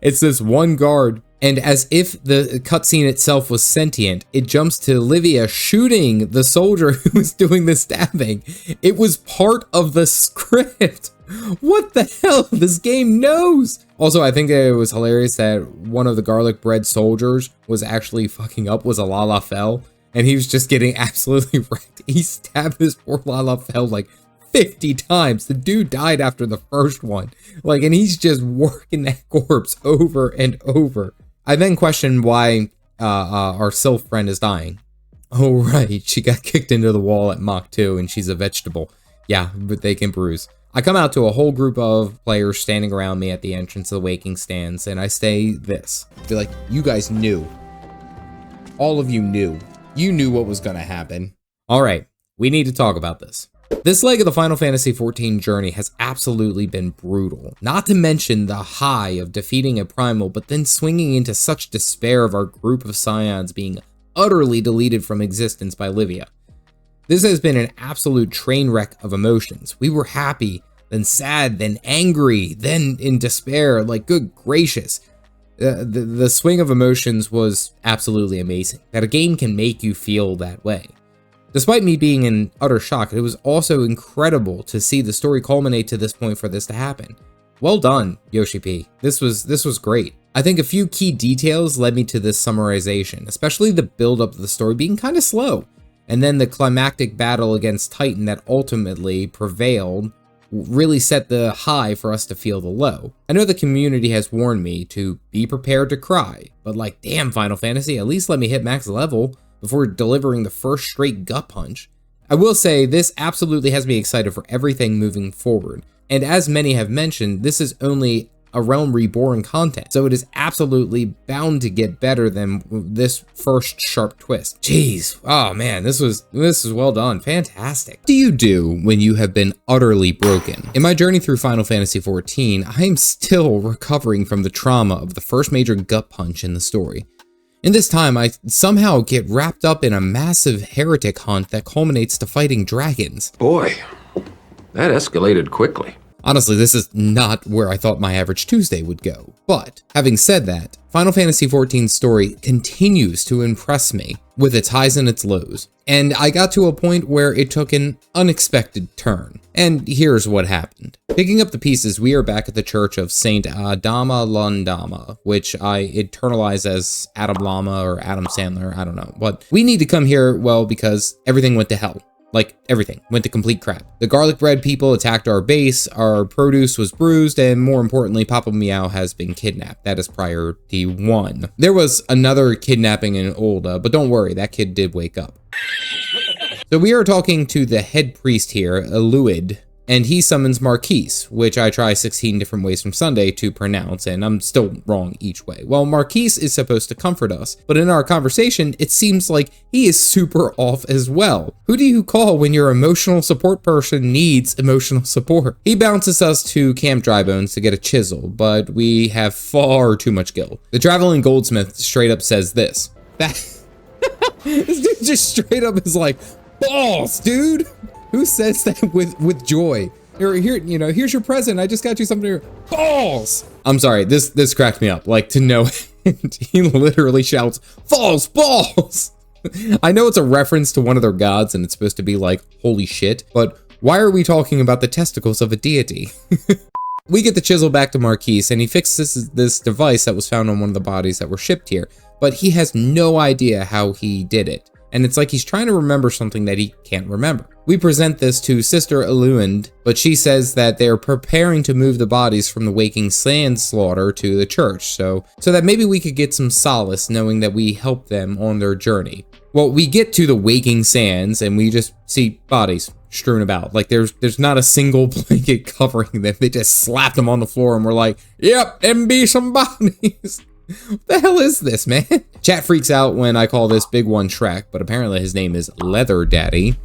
It's this one guard. And as if the cutscene itself was sentient, it jumps to Livia shooting the soldier who was doing the stabbing. It was part of the script. What the hell? This game knows. Also, I think that it was hilarious that one of the garlic bread soldiers was actually fucking up, was a Lalafell, and he was just getting absolutely wrecked. He stabbed this poor Lalafell like 50 times. The dude died after the first one. Like, and he's just working that corpse over and over. I then questioned why our Sylph friend is dying. Oh right, she got kicked into the wall at Mach 2 and she's a vegetable. Yeah, but they can bruise. I come out to a whole group of players standing around me at the entrance of the waking stands, and I say this. I feel like you guys knew. All of you knew. You knew what was gonna happen. Alright, we need to talk about this. This leg of the Final Fantasy XIV journey has absolutely been brutal. Not to mention the high of defeating a primal, but then swinging into such despair of our group of scions being utterly deleted from existence by Livia. This has been an absolute train wreck of emotions. We were happy, then sad, then angry, then in despair. Like, good gracious. The swing of emotions was absolutely amazing. That a game can make you feel that way. Despite me being in utter shock, it was also incredible to see the story culminate to this point for this to happen. Well done, Yoshi P. This was great. I think a few key details led me to this summarization, especially the build-up of the story being kind of slow, and then the climactic battle against Titan that ultimately prevailed really set the high for us to feel the low. I know the community has warned me to be prepared to cry, but like, damn, Final Fantasy, at least let me hit max level before delivering the first straight gut punch. I will say this absolutely has me excited for everything moving forward. And as many have mentioned, this is only A Realm Reborn content, so it is absolutely bound to get better than this first sharp twist. Jeez, oh man, this was well done, fantastic. What do you do when you have been utterly broken? In my journey through Final Fantasy XIV, I am still recovering from the trauma of the first major gut punch in the story. In this time, I somehow get wrapped up in a massive heretic hunt that culminates to fighting dragons. Boy, that escalated quickly. Honestly, this is not where I thought my average Tuesday would go. But, having said that, Final Fantasy XIV's story continues to impress me with its highs and its lows. And I got to a point where it took an unexpected turn. And here's what happened. Picking up the pieces, we are back at the church of Saint Adama Lundama, which I internalize as Adam Lama or Adam Sandler, I don't know. But we need to come here, well, because everything went to hell. Like, everything went to complete crap. The garlic bread people attacked our base, our produce was bruised, and more importantly, Papa Meow has been kidnapped. That is priority 1. There was another kidnapping in Olda, but don't worry, that kid did wake up. So we are talking to the head priest here, Eluid, and he summons Marquise, which I try 16 different ways from Sunday to pronounce, and I'm still wrong each way. Well, Marquise is supposed to comfort us, but in our conversation, it seems like he is super off as well. Who do you call when your emotional support person needs emotional support? He bounces us to Camp Drybones to get a chisel, but we have far too much guilt. The traveling goldsmith straight up says this. This dude just straight up is like, balls, dude. Who says that with joy? Here, you know, here's your present. I just got you something here. Balls. I'm sorry. This cracked me up. Like, to no end. He literally shouts, falls, balls. I know it's a reference to one of their gods and it's supposed to be like, holy shit, but why are we talking about the testicles of a deity? We get the chisel back to Marquise and he fixes this device that was found on one of the bodies that were shipped here, but he has no idea how he did it. And it's like he's trying to remember something that he can't remember. We present this to Sister Eluand, but she says that they're preparing to move the bodies from the Waking Sands slaughter to the church, so that maybe we could get some solace knowing that we helped them on their journey. Well, we get to the Waking Sands and we just see bodies strewn about. Like there's not a single blanket covering them. They just slapped them on the floor and we're like, yep, them be some bodies. What the hell is this, man? Chat freaks out when I call this big one Shrek, but apparently his name is Leather Daddy.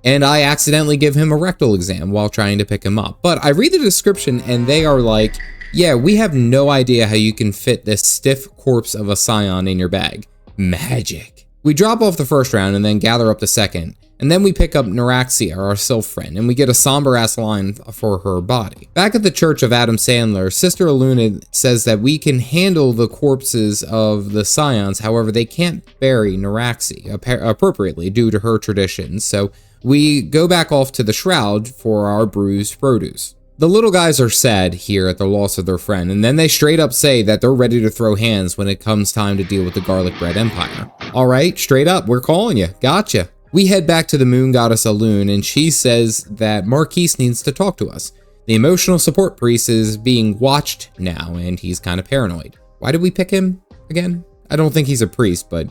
And I accidentally give him a rectal exam while trying to pick him up. But I read the description and they are like, yeah, we have no idea how you can fit this stiff corpse of a scion in your bag. Magic. We drop off the first round and then gather up the second. And then we pick up Neuraxia, our sylph friend, and we get a somber-ass line for her body. Back at the church of Adam Sandler, Sister Eluand says that we can handle the corpses of the scions, however, they can't bury Neuraxia appropriately due to her traditions, so we go back off to the shroud for our bruised produce. The little guys are sad here at the loss of their friend, and then they straight up say that they're ready to throw hands when it comes time to deal with the Garlic Bread Empire. Alright, straight up, we're calling you. Gotcha. We head back to the moon goddess Elune, and she says that Marquise needs to talk to us. The emotional support priest is being watched now, and he's kind of paranoid. Why did we pick him again? I don't think he's a priest, but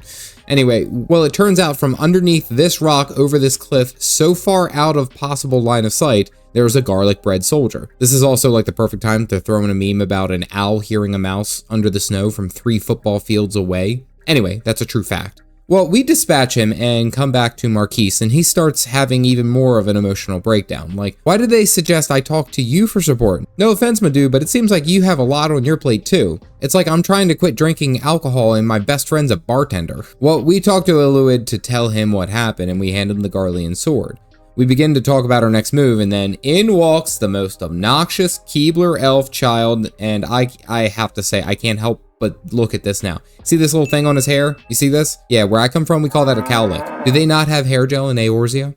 anyway, well, it turns out from underneath this rock over this cliff, so far out of possible line of sight, there's a garlic bread soldier. This is also like the perfect time to throw in a meme about an owl hearing a mouse under the snow from 3 football fields away. Anyway, that's a true fact. Well, we dispatch him and come back to Marquise, and he starts having even more of an emotional breakdown. Like, why did they suggest I talk to you for support? No offense, my dude, but it seems like you have a lot on your plate too. It's like I'm trying to quit drinking alcohol and my best friend's a bartender. Well, we talk to Eluid to tell him what happened, and we hand him the Garlean sword. We begin to talk about our next move, and then in walks the most obnoxious Keebler elf child, and I have to say, I can't help but look at this now. See this little thing on his hair? You see this? Yeah, where I come from, we call that a cowlick. Do they not have hair gel in Eorzea?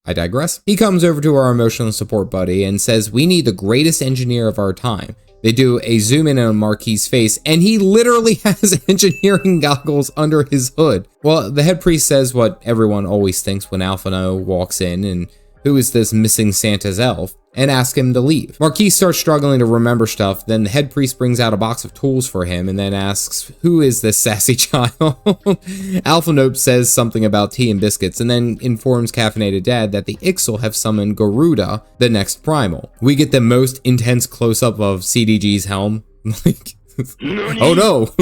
I digress. He comes over to our emotional support buddy and says we need the greatest engineer of our time. They do a zoom in on Marquis' face, and he literally has engineering goggles under his hood. Well, the head priest says what everyone always thinks when Alphino walks in, and who is this missing Santa's elf, and ask him to leave. Marquis starts struggling to remember stuff, then the head priest brings out a box of tools for him and then asks, who is this sassy child? Alphinope says something about tea and biscuits and then informs Caffeinated Dad that the Ixal have summoned Garuda, the next primal. We get the most intense close-up of CDG's helm. Like, oh no!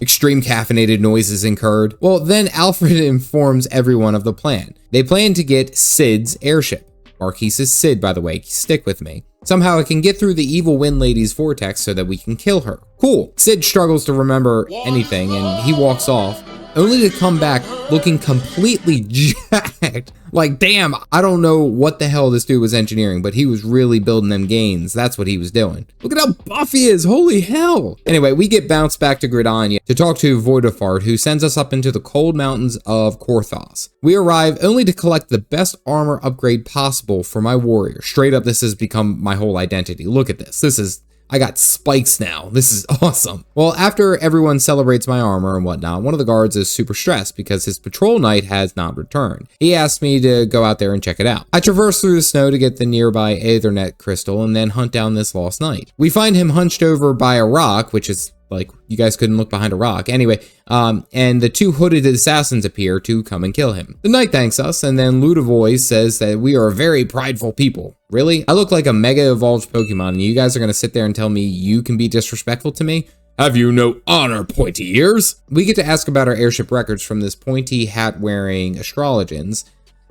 Extreme caffeinated noises incurred. Well, then Alfred informs everyone of the plan. They plan to get Sid's airship. Marquis is Sid, by the way, stick with me. Somehow it can get through the evil wind lady's vortex so that we can kill her. Cool. Sid struggles to remember anything and he walks off, only to come back looking completely jacked. Like, damn, I don't know what the hell this dude was engineering, but he was really building them gains. That's what he was doing. Look at how buff he is, holy hell. Anyway, we get bounced back to Gridania to talk to Voidafart, who sends us up into the cold mountains of Korthos. We arrive only to collect the best armor upgrade possible for my warrior. Straight up, this has become my whole identity. Look at this. I got spikes now. This is awesome. Well, after everyone celebrates my armor and whatnot, one of the guards is super stressed because his patrol knight has not returned. He asked me to go out there and check it out. I traverse through the snow to get the nearby Aethernet crystal and then hunt down this lost knight. We find him hunched over by a rock, which is Like, you guys couldn't look behind a rock. Anyway, and the 2 hooded assassins appear to come and kill him. The knight thanks us, and then Ludavoy says that we are a very prideful people. Really? I look like a mega evolved Pokemon, and you guys are gonna sit there and tell me you can be disrespectful to me? Have you no honor, pointy ears? We get to ask about our airship records from this pointy hat wearing astrologans.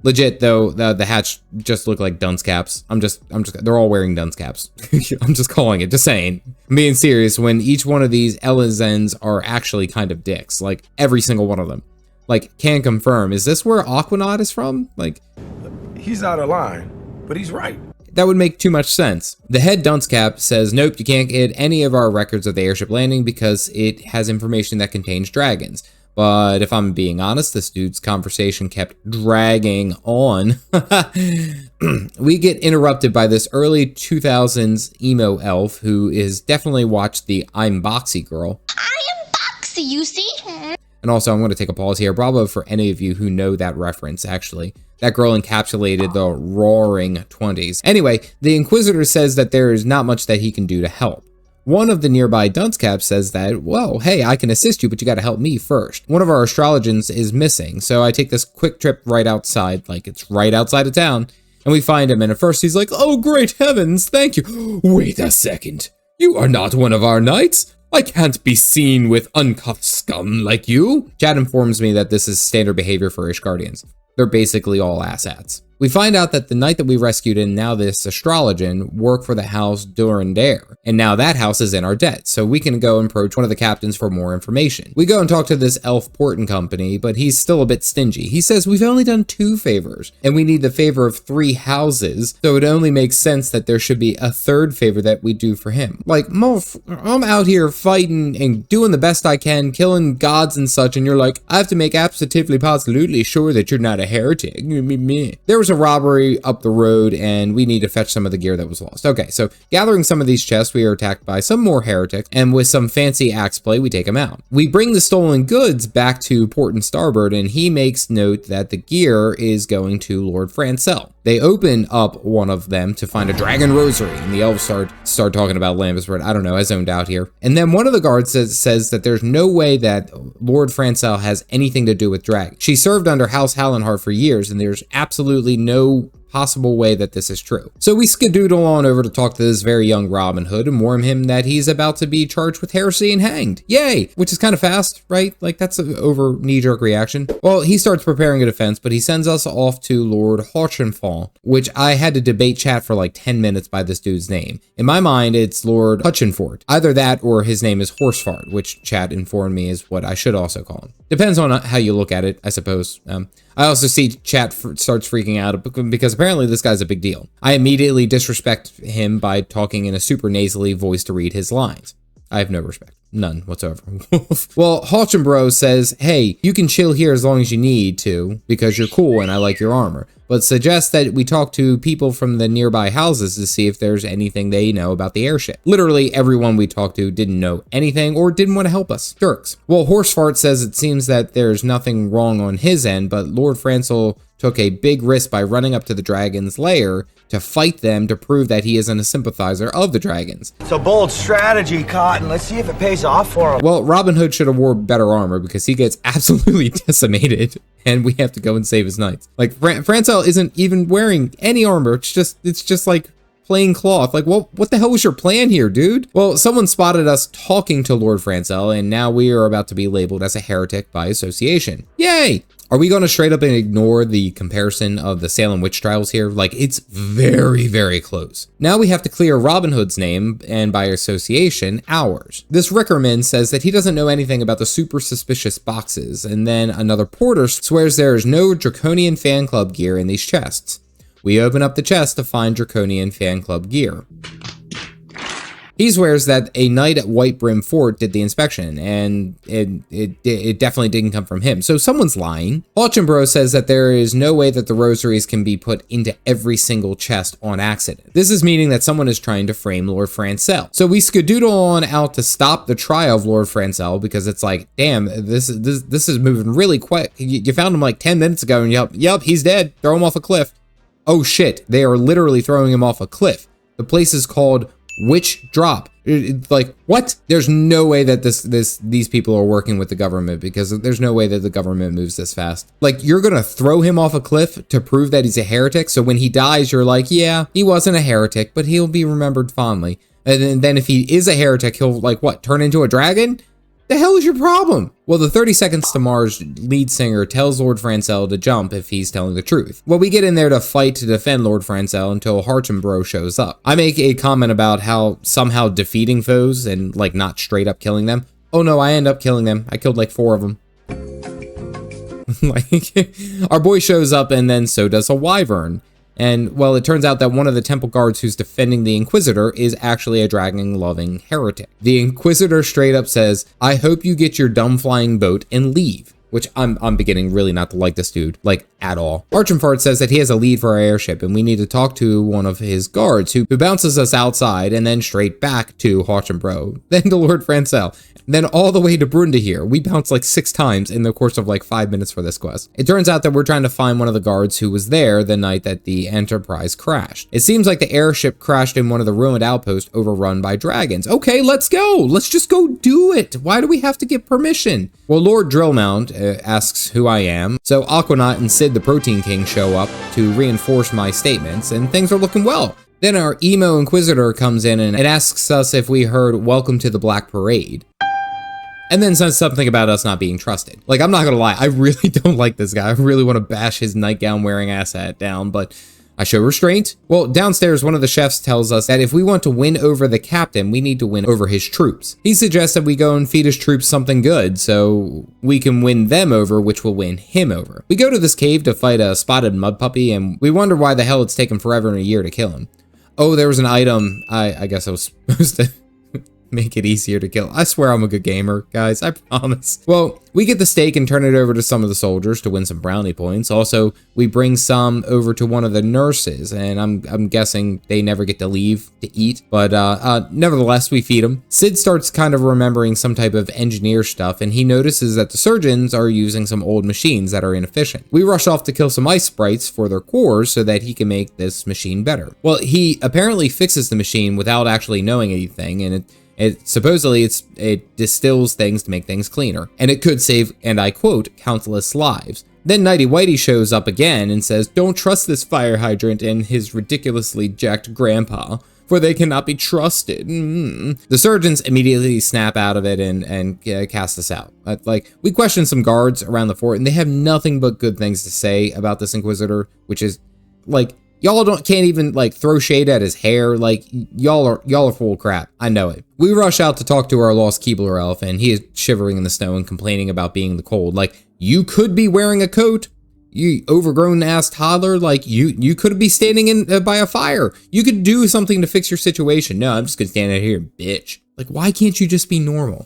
Legit though, the hats just look like dunce caps. They're all wearing dunce caps. I'm just calling it, just saying. I'm being serious, when each one of these Elizens are actually kind of dicks, like every single one of them. Like, can confirm, is this where Aquanaut is from? Like, he's out of line, but he's right. That would make too much sense. The head dunce cap says, nope, you can't get any of our records of the airship landing because it has information that contains dragons. But if I'm being honest, this dude's conversation kept dragging on. We get interrupted by this early 2000s emo elf who is definitely watched the I'm Boxy girl. I am Boxy, you see? And also, I'm going to take a pause here. Bravo for any of you who know that reference, actually. That girl encapsulated the roaring 20s. Anyway, the Inquisitor says that there is not much that he can do to help. One of the nearby dunce caps says that, well, hey, I can assist you, but you got to help me first. One of our astrologans is missing, so I take this quick trip right outside, like it's right outside of town, and we find him, and at first he's like, oh, great heavens, thank you. Wait a second. You are not one of our knights. I can't be seen with uncuffed scum like you. Chad informs me that this is standard behavior for Ishgardians. They're basically all asshats. We find out that the knight that we rescued and now this astrologan work for the house Durandare, and now that house is in our debt, so we can go and approach one of the captains for more information. We go and talk to this elf Porton company, but he's still a bit stingy. He says we've only done 2 favors, and we need the favor of 3 houses, so it only makes sense that there should be a 3rd favor that we do for him. Like, Moff, I'm out here fighting and doing the best I can, killing gods and such, and you're like, I have to make absolutely positively sure that you're not a heretic. There was a robbery up the road and we need to fetch some of the gear that was lost. Okay, so gathering some of these chests, we are attacked by some more heretics, and with some fancy axe play, we take them out. We bring the stolen goods back to Port and Starboard, and he makes note that the gear is going to Lord Francel. They open up one of them to find a dragon rosary, and the elves start talking about Lambus bread. I don't know, I zoned out here. And then one of the guards says that there's no way that Lord Francel has anything to do with dragons. She served under House Hallenhart for years, and there's absolutely no possible way that this is true. So we skedoodle on over to talk to this very young Robin Hood and warn him that he's about to be charged with heresy and hanged. Yay! Which is kind of fast, right? Like, that's an over knee-jerk reaction. Well, he starts preparing a defense, but he sends us off to Lord Hutchinfall, which I had to debate chat for like 10 minutes by this dude's name. In my mind, it's Lord Hutchinfort. Either that or his name is Horsefart, which chat informed me is what I should also call him. Depends on how you look at it, I suppose. I also see chat starts freaking out because apparently this guy's a big deal. I immediately disrespect him by talking in a super nasally voice to read his lines. I have no respect. None whatsoever. Well, Hawchinbro says, hey, you can chill here as long as you need to because you're cool and I like your armor, but suggests that we talk to people from the nearby houses to see if there's anything they know about the airship. Literally everyone we talked to didn't know anything or didn't want to help us. Jerks. Well, Horsefart says it seems that there's nothing wrong on his end, but Lord Francel took a big risk by running up to the dragon's lair to fight them to prove that he isn't a sympathizer of the dragons. It's a bold strategy, Cotton. Let's see if it pays off for him. Well, Robin Hood should have wore better armor because he gets absolutely decimated and we have to go and save his knights. Like, Francel isn't even wearing any armor. It's just like plain cloth. Like, what the hell was your plan here, dude? Well, someone spotted us talking to Lord Francel, and now we are about to be labeled as a heretic by association. Yay! Are we going to straight up and ignore the comparison of the Salem witch trials here? Like, it's very, very close. Now we have to clear Robin Hood's name, and by association, ours. This Rickerman says that he doesn't know anything about the super suspicious boxes, and then another porter swears there is no Draconian fan club gear in these chests. We open up the chest to find Draconian fan club gear. He swears that a knight at White Brim Fort did the inspection, and it definitely didn't come from him. So someone's lying. Hawchinbro says that there is no way that the rosaries can be put into every single chest on accident. This is meaning that someone is trying to frame Lord Francel. So we skedoodle on out to stop the trial of Lord Francel because it's like, damn, this is moving really quick. You found him like 10 minutes ago, and yep, he's dead. Throw him off a cliff. Oh shit, they are literally throwing him off a cliff. The place is called Which drop? Like, what? There's no way that these people are working with the government, because there's no way that the government moves this fast. Like, you're gonna throw him off a cliff to prove that he's a heretic, so when he dies, you're like, yeah, he wasn't a heretic, but he'll be remembered fondly. And then if he is a heretic, he'll, like, what, turn into a dragon? The hell is your problem? Well, the 30 Seconds to Mars lead singer tells Lord Francel to jump if he's telling the truth. Well, we get in there to fight to defend Lord Francel until Harchenbro shows up. I make a comment about how somehow defeating foes and, like, not straight up killing them. Oh no, I end up killing them. I killed like 4 of them. Like, our boy shows up, and then so does a wyvern. And, well, it turns out that one of the temple guards who's defending the Inquisitor is actually a dragon-loving heretic. The Inquisitor straight up says, I hope you get your dumb flying boat and leave. Which I'm beginning really not to like this dude, like, at all. Archenfart says that he has a lead for our airship, and we need to talk to one of his guards, who bounces us outside, and then straight back to Harchenbro, then to Lord Francel, then all the way to Brunda here. We bounced like 6 times in the course of like 5 minutes for this quest. It turns out that we're trying to find one of the guards who was there the night that the Enterprise crashed. It seems like the airship crashed in one of the ruined outposts overrun by dragons. Okay, let's go. Let's just go do it. Why do we have to get permission? Well, Lord Drillmount asks who I am, so Aquanaut and Sid the Protein King show up to reinforce my statements, and things are looking well. Then our emo Inquisitor comes in and asks us if we heard Welcome to the Black Parade. And then says something about us not being trusted. Like, I'm not gonna lie, I really don't like this guy. I really want to bash his nightgown wearing asshat down, but I show restraint. Well, downstairs, one of the chefs tells us that if we want to win over the captain, we need to win over his troops. He suggests that we go and feed his troops something good, so we can win them over, which will win him over. We go to this cave to fight a spotted mud puppy, and we wonder why the hell it's taken forever and a year to kill him. Oh, there was an item. I guess I was supposed to make it easier to kill. I swear I'm a good gamer, guys, I promise. Well, we get the steak and turn it over to some of the soldiers to win some brownie points. Also, we bring some over to one of the nurses, and I'm guessing they never get to leave to eat, but nevertheless, we feed them. Sid starts kind of remembering some type of engineer stuff, and he notices that the surgeons are using some old machines that are inefficient. We rush off to kill some ice sprites for their cores so that he can make this machine better. Well, he apparently fixes the machine without actually knowing anything, and it supposedly it distills things to make things cleaner, and it could save, and I quote, countless lives. Then Nighty Whitey shows up again and says, don't trust this fire hydrant and his ridiculously jacked grandpa, for they cannot be trusted. The surgeons immediately snap out of it and cast us out. Like, we question some guards around the fort, and they have nothing but good things to say about this Inquisitor, which is, like, y'all can't even, like, throw shade at his hair. Like, y'all are full of crap. I know it. We rush out to talk to our lost Keebler elf, and he is shivering in the snow and complaining about being the cold. Like, you could be wearing a coat, you overgrown ass toddler. Like, you could be standing in by a fire. You could do something to fix your situation. No, I'm just gonna stand out here and bitch. Like, why can't you just be normal?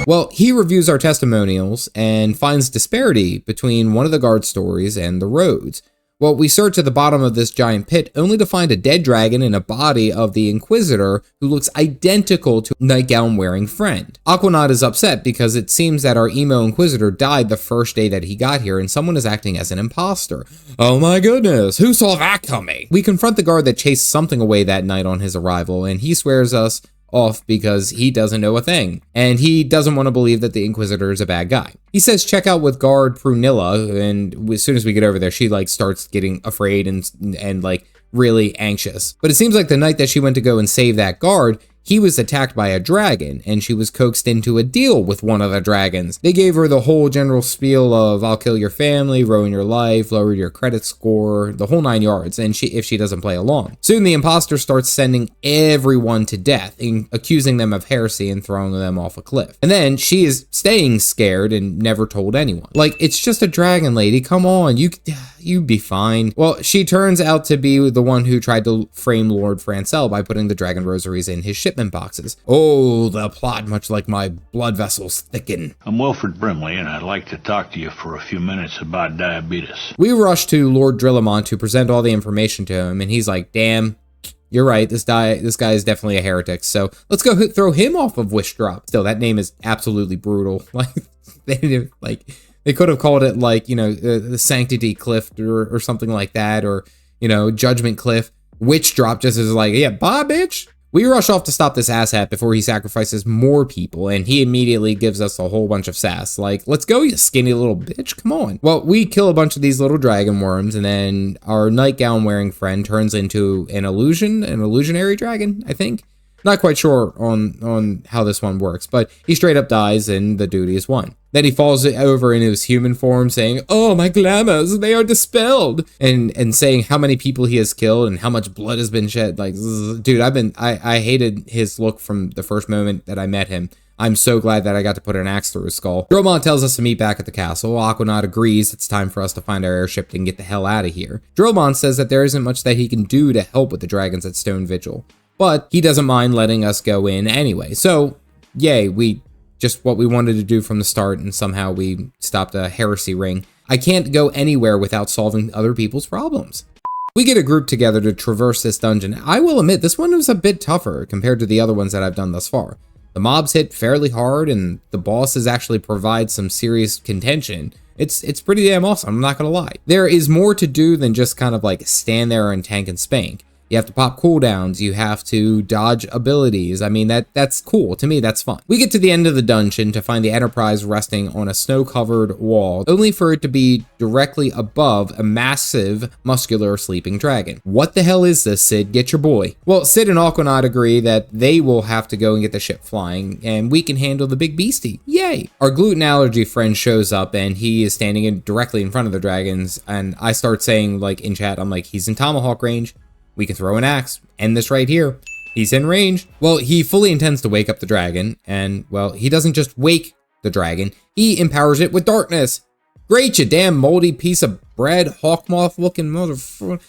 Well, he reviews our testimonials and finds disparity between one of the guard stories and the roads. Well, we search at the bottom of this giant pit only to find a dead dragon and a body of the Inquisitor who looks identical to nightgown-wearing friend. Aquanaut is upset because it seems that our emo Inquisitor died the first day that he got here and someone is acting as an imposter. Oh my goodness, who saw that coming? We confront the guard that chased something away that night on his arrival, and he swears us off because he doesn't know a thing, and he doesn't want to believe that the Inquisitor is a bad guy. He says check out with guard Prunilla, and as soon as we get over there, she like starts getting afraid and like really anxious. But it seems like the night that she went to go and save that guard, he was attacked by a dragon, and she was coaxed into a deal with one of the dragons. They gave her the whole general spiel of, I'll kill your family, ruin your life, lower your credit score, the whole 9 yards, and if she doesn't play along. Soon the imposter starts sending everyone to death, accusing them of heresy and throwing them off a cliff. And then she is staying scared and never told anyone. Like, it's just a dragon lady, come on, you'd be fine. Well, she turns out to be the one who tried to frame Lord Francel by putting the dragon rosaries in his shipment boxes. Oh, the plot, much like my blood vessels, thicken. I'm Wilfred Brimley, and I'd like to talk to you for a few minutes about diabetes. We rush to Lord Drillamont to present all the information to him, and he's like, damn, you're right, this guy is definitely a heretic, so let's go throw him off of Wish Drop. Still, that name is absolutely brutal. Like, they could have called it, like, you know, the Sanctity Cliff or something like that, or, you know, Judgment Cliff, Witch Drop just is like, yeah, bye, bitch. We rush off to stop this asshat before he sacrifices more people, and he immediately gives us a whole bunch of sass. Like, let's go, you skinny little bitch, come on. Well, we kill a bunch of these little dragon worms, and then our nightgown wearing friend turns into an illusionary dragon, I think. Not quite sure on how this one works, but he straight up dies and the duty is won. Then he falls over in his human form saying, oh, my glamours, they are dispelled. And saying how many people he has killed and how much blood has been shed. Like, dude, I hated his look from the first moment that I met him. I'm so glad that I got to put an axe through his skull. Dromont tells us to meet back at the castle. Aquanaut agrees it's time for us to find our airship and get the hell out of here. Dromont says that there isn't much that he can do to help with the dragons at Stone Vigil, but he doesn't mind letting us go in anyway. So, yay, we just what we wanted to do from the start, and somehow we stopped a heresy ring. I can't go anywhere without solving other people's problems. We get a group together to traverse this dungeon. I will admit, this one was a bit tougher compared to the other ones that I've done thus far. The mobs hit fairly hard, and the bosses actually provide some serious contention. It's pretty damn awesome, I'm not gonna lie. There is more to do than just kind of like stand there and tank and spank. You have to pop cooldowns, you have to dodge abilities. I mean, that's cool. To me, that's fun. We get to the end of the dungeon to find the Enterprise resting on a snow-covered wall, only for it to be directly above a massive, muscular sleeping dragon. What the hell is this, Sid? Get your boy. Well, Sid and Aquanaut agree that they will have to go and get the ship flying, and we can handle the big beastie. Yay! Our gluten allergy friend shows up, and he is standing directly in front of the dragons, and I start saying, like, in chat, I'm like, he's in tomahawk range. We can throw an axe, end this right here. He's in range. Well, he fully intends to wake up the dragon, and, well, he doesn't just wake the dragon, he empowers it with darkness. Great, you damn moldy piece of bread, Hawkmoth looking motherfucker.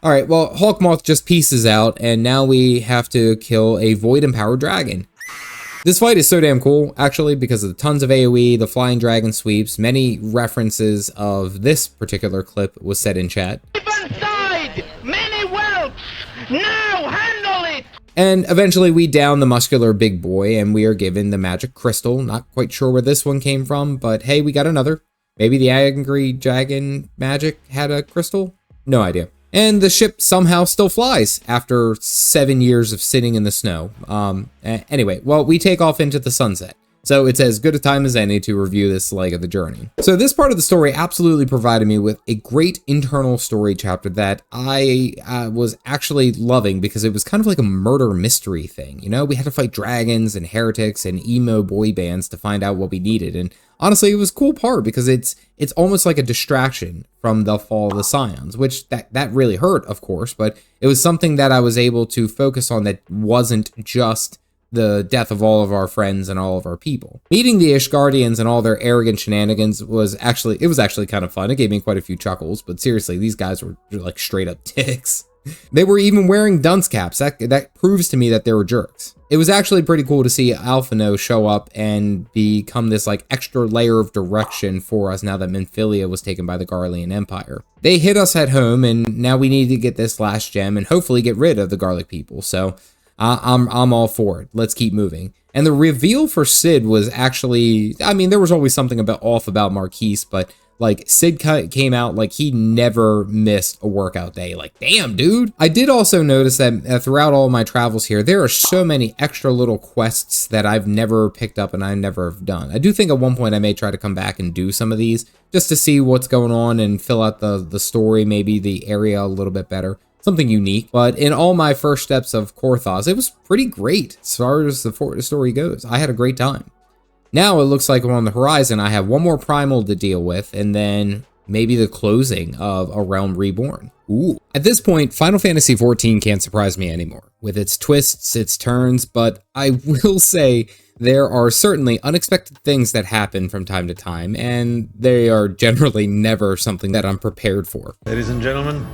Alright, well, Hawkmoth just pieces out, and now we have to kill a void-empowered dragon. This fight is so damn cool, actually, because of the tons of AoE, the flying dragon sweeps, many references of this particular clip was said in chat. Now handle it! And eventually we down the muscular big boy and we are given the magic crystal. Not quite sure where this one came from, but hey, we got another. Maybe the angry dragon magic had a crystal? No idea. And the ship somehow still flies after 7 years of sitting in the snow. Anyway, well, we take off into the sunset. So it's as good a time as any to review this leg of the journey. So this part of the story absolutely provided me with a great internal story chapter that I was actually loving, because it was kind of like a murder mystery thing. You know, we had to fight dragons and heretics and emo boy bands to find out what we needed. And honestly, it was a cool part because it's almost like a distraction from the fall of the Scions, which that really hurt, of course, but it was something that I was able to focus on that wasn't just the death of all of our friends and all of our people. Meeting the Ishgardians and all their arrogant shenanigans was actually kind of fun. It gave me quite a few chuckles, but seriously, these guys were like straight up dicks. They were even wearing dunce caps. That proves to me that they were jerks. It was actually pretty cool to see Alphino show up and become this like extra layer of direction for us now that Menphilia was taken by the Garlean Empire. They hit us at home, and now we need to get this last gem and hopefully get rid of the Garlic people. So I'm all for it. Let's keep moving. And the reveal for Sid was actually, I mean, there was always something off about Marquise, but like Sid came out like he never missed a workout day. Like, damn, dude. I did also notice that throughout all my travels here, there are so many extra little quests that I've never picked up and I never have done. I do think at one point I may try to come back and do some of these just to see what's going on and fill out the story, maybe the area a little bit better. Something unique. But in all my first steps of Korthos, it was pretty great as far as the story goes. I had a great time. Now it looks like on the horizon, I have one more primal to deal with, and then maybe the closing of A Realm Reborn. Ooh. At this point, Final Fantasy XIV can't surprise me anymore, with its twists, its turns, but I will say there are certainly unexpected things that happen from time to time, and they are generally never something that I'm prepared for. Ladies and gentlemen,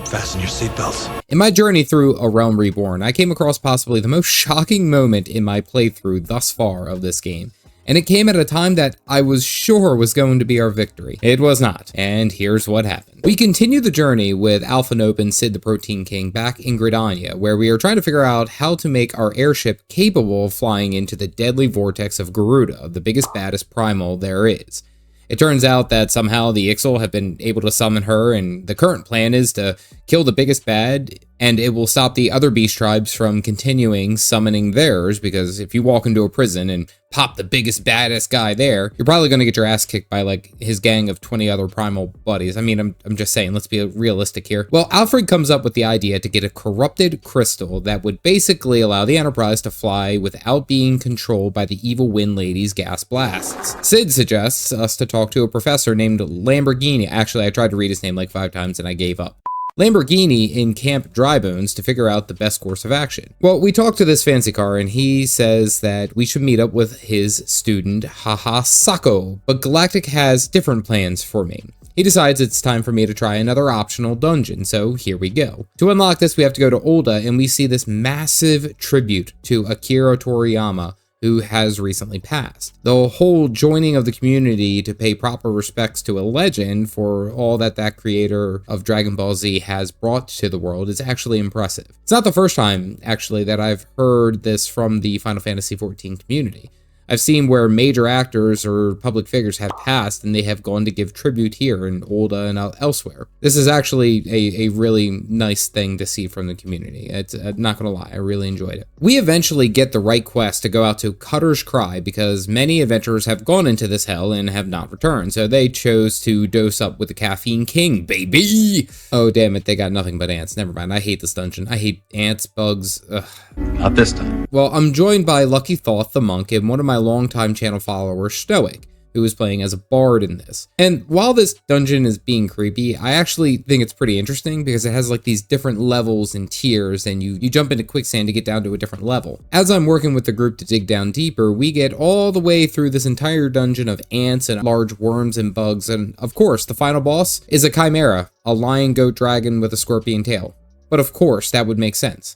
fasten your seatbelts. In my journey through A Realm Reborn, I came across possibly the most shocking moment in my playthrough thus far of this game. And it came at a time that I was sure was going to be our victory. It was not, and here's what happened. We continue the journey with Alphinope and Sid the Protein King back in Gridania, where we are trying to figure out how to make our airship capable of flying into the deadly vortex of Garuda, the biggest, baddest primal there is. It turns out that somehow the Ixal have been able to summon her, and the current plan is to kill the biggest bad, and it will stop the other beast tribes from continuing summoning theirs, because if you walk into a prison and pop the biggest, baddest guy there, you're probably going to get your ass kicked by, like, his gang of 20 other primal buddies. I mean, I'm just saying, let's be realistic here. Well, Alfred comes up with the idea to get a corrupted crystal that would basically allow the Enterprise to fly without being controlled by the evil Wind Lady's gas blasts. Sid suggests us to talk to a professor named Lamborghini. Actually, I tried to read his name like 5 times and I gave up. Lamborghini in Camp Drybones to figure out the best course of action. Well, we talked to this fancy car and he says that we should meet up with his student Haha Sako, but Galactic has different plans for me. He decides it's time for me to try another optional dungeon, so here we go. To unlock this, we have to go to Olda and we see this massive tribute to Akira Toriyama, who has recently passed. The whole joining of the community to pay proper respects to a legend for all that that creator of Dragon Ball Z has brought to the world is actually impressive. It's not the first time, actually, that I've heard this from the Final Fantasy XIV community. I've seen where major actors or public figures have passed and they have gone to give tribute here in Olda and elsewhere. This is actually a really nice thing to see from the community. It's not gonna lie, I really enjoyed it. We eventually get the right quest to go out to Cutter's Cry because many adventurers have gone into this hell and have not returned, so they chose to dose up with the Caffeine King, baby! Oh damn it, they got nothing but ants. Never mind, I hate this dungeon. I hate ants, bugs, ugh. Not this time. Well, I'm joined by Lucky Thoth the monk and one of my longtime channel followers, Stoic, who is playing as a bard in this. And while this dungeon is being creepy, I actually think it's pretty interesting because it has like these different levels and tiers and you jump into quicksand to get down to a different level. As I'm working with the group to dig down deeper, we get all the way through this entire dungeon of ants and large worms and bugs, and of course, the final boss is a chimera, a lion goat dragon with a scorpion tail. But of course, that would make sense.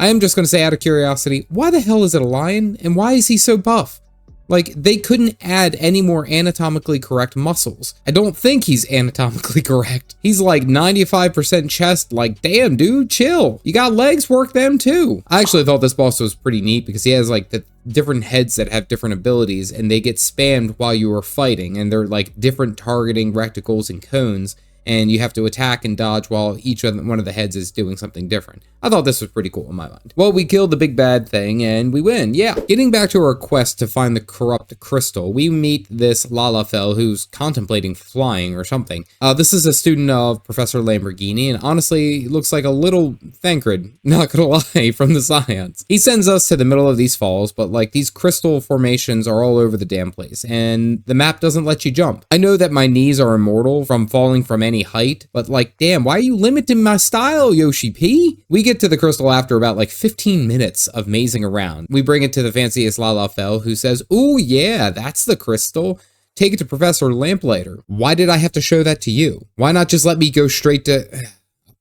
I am just going to say out of curiosity, why the hell is it a lion and why is he so buff? Like, they couldn't add any more anatomically correct muscles. I don't think he's anatomically correct. He's like 95% chest, like, damn dude, chill. You got legs, work them too. I actually thought this boss was pretty neat because he has like the different heads that have different abilities and they get spammed while you are fighting and they're like different targeting reticles and cones. And you have to attack and dodge while each one of the heads is doing something different. I thought this was pretty cool in my mind. Well, we killed the big bad thing and we win, yeah. Getting back to our quest to find the corrupt crystal, we meet this Lalafell who's contemplating flying or something. This is a student of Professor Lamborghini and honestly looks like a little Thancred, not gonna lie, from the science. He sends us to the middle of these falls, but like these crystal formations are all over the damn place and the map doesn't let you jump. I know that my knees are immortal from falling from any height, but like, damn, why are you limiting my style, Yoshi P? We get to the crystal after about like 15 minutes of mazing around. We bring it to the fanciest Lalafell who says, ooh yeah, that's the crystal. Take it to Professor Lamplighter. Why did I have to show that to you? Why not just let me go straight to...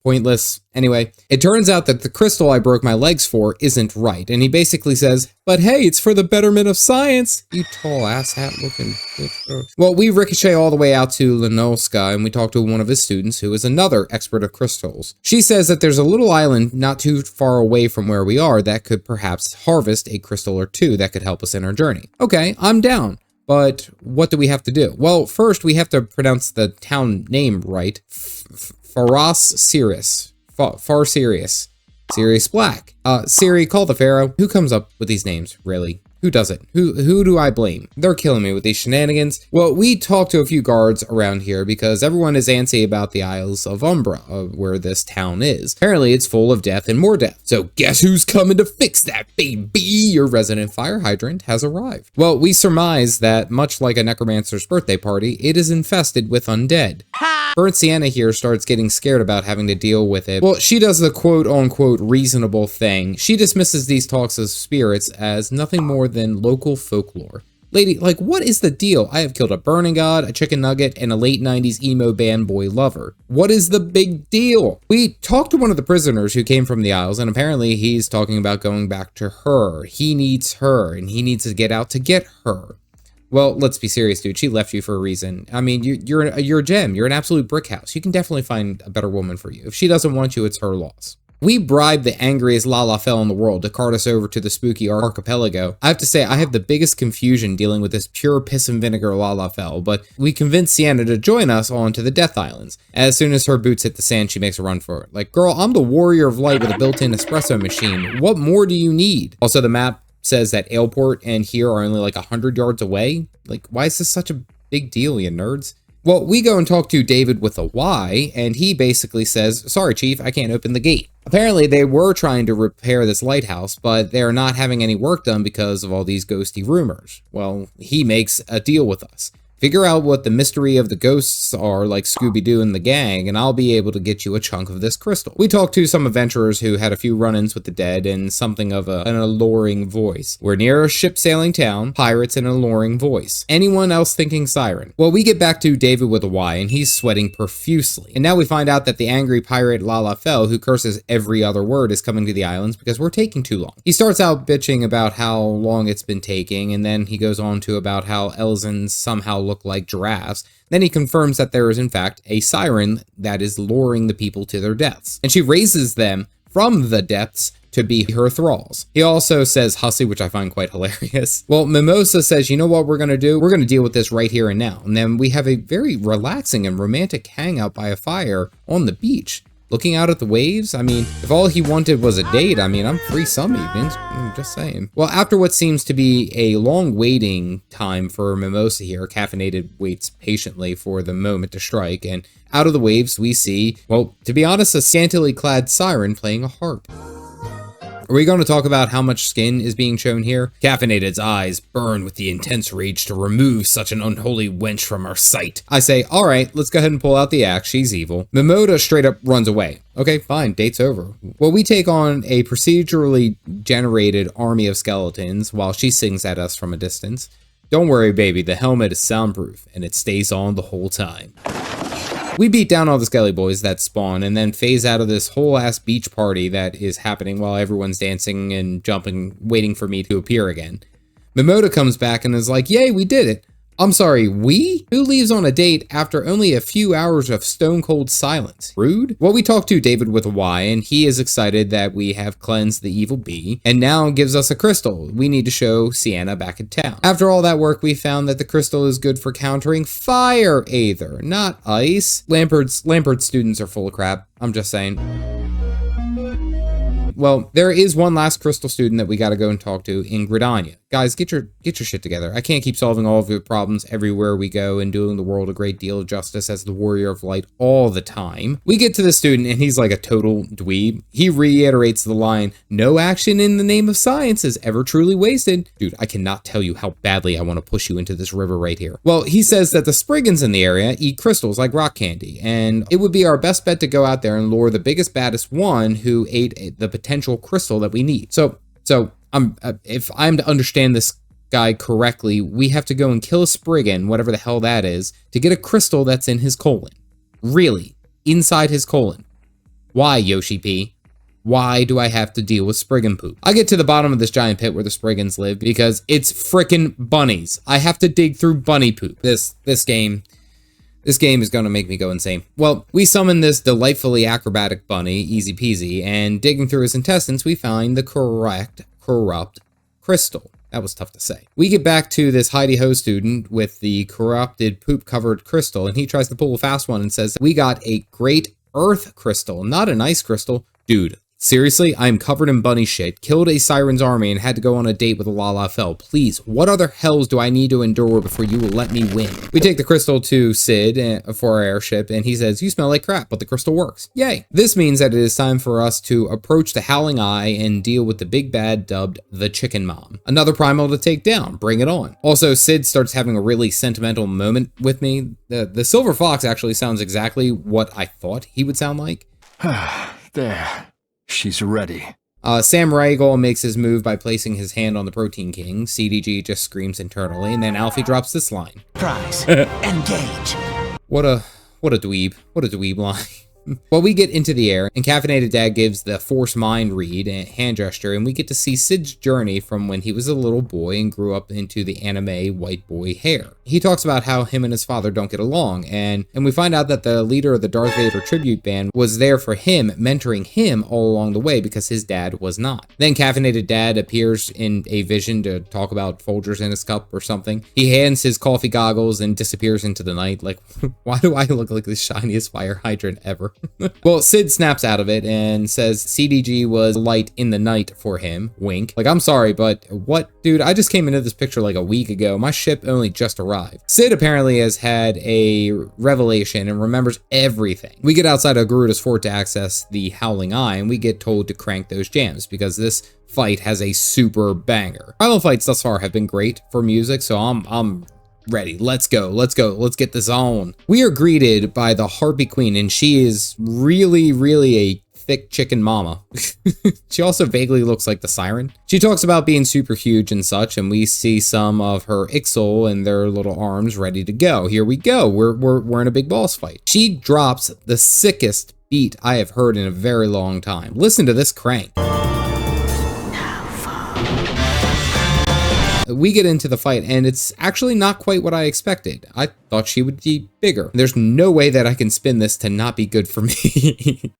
Pointless. Anyway, it turns out that the crystal I broke my legs for isn't right, and he basically says, but hey, it's for the betterment of science, you tall asshat looking bitch. Well, we ricochet all the way out to Lenolska, and we talk to one of his students, who is another expert of crystals. She says that there's a little island not too far away from where we are that could perhaps harvest a crystal or two that could help us in our journey. Okay, I'm down. But what do we have to do? Well, first we have to pronounce the town name right. Sirius. Sirius Black. Siri, call the Pharaoh. Who comes up with these names, really? Who does it? Who do I blame? They're killing me with these shenanigans. Well, we talked to a few guards around here because everyone is antsy about the Isles of Umbra, where this town is. Apparently, it's full of death and more death. So guess who's coming to fix that, baby? Your resident fire hydrant has arrived. Well, we surmise that, much like a necromancer's birthday party, it is infested with undead. Burnt Sienna here starts getting scared about having to deal with it. Well, she does the quote-unquote reasonable thing. She dismisses these talks of spirits as nothing more than local folklore. Lady, like, what is the deal? I have killed a burning god, a chicken nugget, and a late 90s emo band boy lover. What is the big deal? We talked to one of the prisoners who came from the Isles, and apparently he's talking about going back to her. He needs her, and he needs to get out to get her. Well, let's be serious, dude. She left you for a reason. I mean, you're a gem. You're an absolute brick house. You can definitely find a better woman for you. If she doesn't want you, it's her loss. We bribed the angriest Lalafell in the world to cart us over to the spooky archipelago. I have to say, I have the biggest confusion dealing with this pure piss and vinegar Lalafell, but we convinced Sienna to join us onto the Death Islands. As soon as her boots hit the sand, she makes a run for it. Like, girl, I'm the warrior of light with a built-in espresso machine. What more do you need? Also, the map says that Ailport and here are only like 100 yards away. Like, why is this such a big deal, you nerds? Well, we go and talk to David with a Y, and he basically says, sorry, Chief, I can't open the gate. Apparently, they were trying to repair this lighthouse, but they're not having any work done because of all these ghosty rumors. Well, he makes a deal with us. Figure out what the mystery of the ghosts are, like Scooby-Doo and the gang, and I'll be able to get you a chunk of this crystal. We talked to some adventurers who had a few run-ins with the dead and something of an alluring voice. We're near a ship-sailing town, pirates and an alluring voice. Anyone else thinking siren? Well, we get back to David with a Y, and he's sweating profusely. And now we find out that the angry pirate Lalafell, who curses every other word, is coming to the islands because we're taking too long. He starts out bitching about how long it's been taking, and then he goes on to about how Elzins somehow look like giraffes. Then he confirms that there is in fact a siren that is luring the people to their deaths, and she raises them from the depths to be her thralls. He also says hussy, which I find quite hilarious. Well, Mimosa says, you know what we're gonna do? We're gonna deal with this right here and now. And then we have a very relaxing and romantic hangout by a fire on the beach, looking out at the waves. I mean, if all he wanted was a date, I mean, I'm free some evenings. I'm just saying. Well, after what seems to be a long waiting time for Mimosa here, Caffeinated waits patiently for the moment to strike, and out of the waves we see, well, to be honest, a scantily clad siren playing a harp. Are we going to talk about how much skin is being shown here? Caffeinated's eyes burn with the intense rage to remove such an unholy wench from our sight. I say, all right, let's go ahead and pull out the axe. She's evil. Mimosa straight up runs away. Okay, fine, date's over. Well, we take on a procedurally generated army of skeletons while she sings at us from a distance. Don't worry, baby, the helmet is soundproof and it stays on the whole time. We beat down all the skelly boys that spawn and then phase out of this whole ass beach party that is happening while everyone's dancing and jumping, waiting for me to appear again. Mimosa comes back and is like, yay, we did it. I'm sorry, we? Who leaves on a date after only a few hours of stone cold silence? Rude? Well, we talked to David with a Y, and he is excited that we have cleansed the evil bee, and now gives us a crystal. We need to show Sienna back in town. After all that work, we found that the crystal is good for countering fire aether, not ice. Lampert's students are full of crap. I'm just saying. Well, there is one last crystal student that we got to go and talk to in Gridania. Guys, get your shit together. I can't keep solving all of your problems everywhere we go and doing the world a great deal of justice as the warrior of light all the time. We get to the student and he's like a total dweeb. He reiterates the line, no action in the name of science is ever truly wasted. Dude, I cannot tell you how badly I want to push you into this river right here. Well, he says that the Spriggans in the area eat crystals like rock candy, and it would be our best bet to go out there and lure the biggest, baddest one who ate the potential crystal that we need. So if I'm to understand this guy correctly, we have to go and kill a Spriggan, whatever the hell that is, to get a crystal that's in his colon. Really? Inside his colon. Why, Yoshi P? Why do I have to deal with Spriggan poop? I get to the bottom of this giant pit where the Spriggans live because it's frickin' bunnies. I have to dig through bunny poop. This game is going to make me go insane. Well, we summon this delightfully acrobatic bunny, easy peasy, and digging through his intestines, we find the corrupt crystal. That was tough to say. We get back to this hidey-ho student with the corrupted poop-covered crystal, and he tries to pull a fast one and says, we got a great earth crystal, not an ice crystal. Dude, seriously, I'm covered in bunny shit, killed a siren's army, and had to go on a date with a Lalafell. Please, what other hells do I need to endure before you will let me win? We take the crystal to Sid for our airship, and he says, you smell like crap, but the crystal works. Yay. This means that it is time for us to approach the Howling Eye and deal with the big bad dubbed the Chicken Mom. Another primal to take down. Bring it on. Also, Sid starts having a really sentimental moment with me. The Silver Fox actually sounds exactly what I thought he would sound like. There. She's ready. Sam Riegel makes his move by placing his hand on the Protein King. CDG just screams internally, and then Alfie drops this line. Prize. Engage. What a dweeb. What a dweeb line. Well, we get into the air, and Caffeinated Dad gives the Force Mind read and hand gesture, and we get to see Sid's journey from when he was a little boy and grew up into the anime white boy hair. He talks about how him and his father don't get along, and we find out that the leader of the Darth Vader tribute band was there for him, mentoring him all along the way because his dad was not. Then Caffeinated Dad appears in a vision to talk about Folgers in his cup or something. He hands his coffee goggles and disappears into the night. Like, why do I look like the shiniest fire hydrant ever? Well, Sid snaps out of it and says CDG was light in the night for him. Wink. Like, I'm sorry, but what? Dude, I just came into this picture like a week ago. My ship only just arrived. Sid apparently has had a revelation and remembers everything. We get outside of Garuda's fort to access the Howling Eye, and we get told to crank those jams because this fight has a super banger. Primal fights thus far have been great for music, so I'm ready. Let's go. Let's get this on. We are greeted by the Harpy Queen, and she is really a thick chicken mama. She also vaguely looks like the Siren. She talks about being super huge and such, and we see some of her Ixol and their little arms ready to go. Here we go. We're in a big boss fight. She drops the sickest beat I have heard in a very long time. Listen to this crank. We get into the fight, and it's actually not quite what I expected. I thought she would be bigger. There's no way that I can spin this to not be good for me.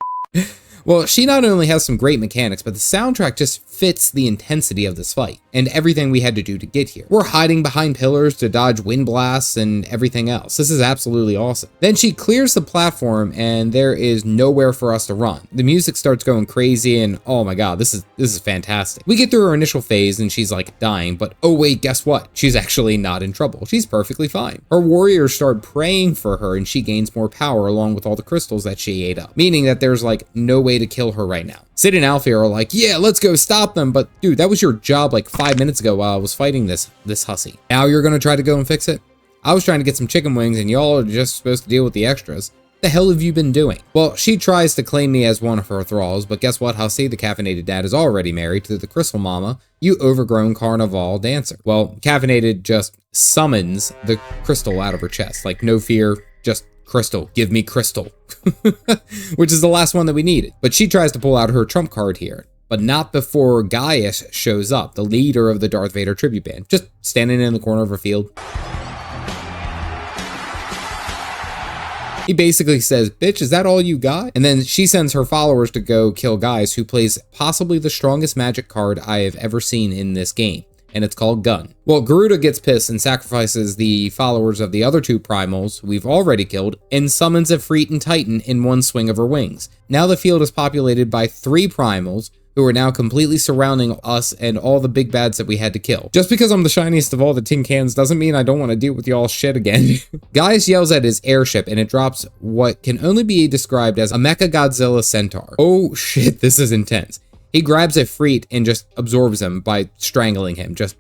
Well, she not only has some great mechanics, but the soundtrack just fits the intensity of this fight and everything we had to do to get here. We're hiding behind pillars to dodge wind blasts and everything else. This is absolutely awesome. Then she clears the platform and there is nowhere for us to run. The music starts going crazy and oh my god, this is fantastic. We get through her initial phase and she's like dying, but oh wait, guess what? She's actually not in trouble. She's perfectly fine. Her warriors start praying for her and she gains more power along with all the crystals that she ate up, meaning that there's like no way to kill her right now. Sid and Alfie are like, yeah, let's go stop them. But dude, that was your job like 5 minutes ago while I was fighting this hussy. Now you're gonna try to go and fix it? I was trying to get some chicken wings and y'all are just supposed to deal with the extras. The hell have you been doing? Well, she tries to claim me as one of her thralls, but guess what, Hussy? The Caffeinated Dad is already married to the Crystal Mama, you overgrown carnival dancer. Well, Caffeinated just summons the crystal out of her chest. Like, no fear, just crystal, give me crystal. Which is the last one that we needed. But she tries to pull out her trump card here, but not before Gaius shows up, the leader of the Darth Vader tribute band, just standing in the corner of a field. He basically says, bitch, is that all you got? And then she sends her followers to go kill Gaius, who plays possibly the strongest magic card I have ever seen in this game. And it's called Gun. Well, Garuda gets pissed and sacrifices the followers of the other two primals we've already killed and summons Ifrit and Titan in one swing of her wings. Now the field is populated by 3 primals who are now completely surrounding us and all the big bads that we had to kill. Just because I'm the shiniest of all the tin cans doesn't mean I don't want to deal with y'all shit again. Gaius yells at his airship and it drops what can only be described as a Mecha Godzilla Centaur. Oh shit, this is intense. He grabs Ifrit and just absorbs him by strangling him, just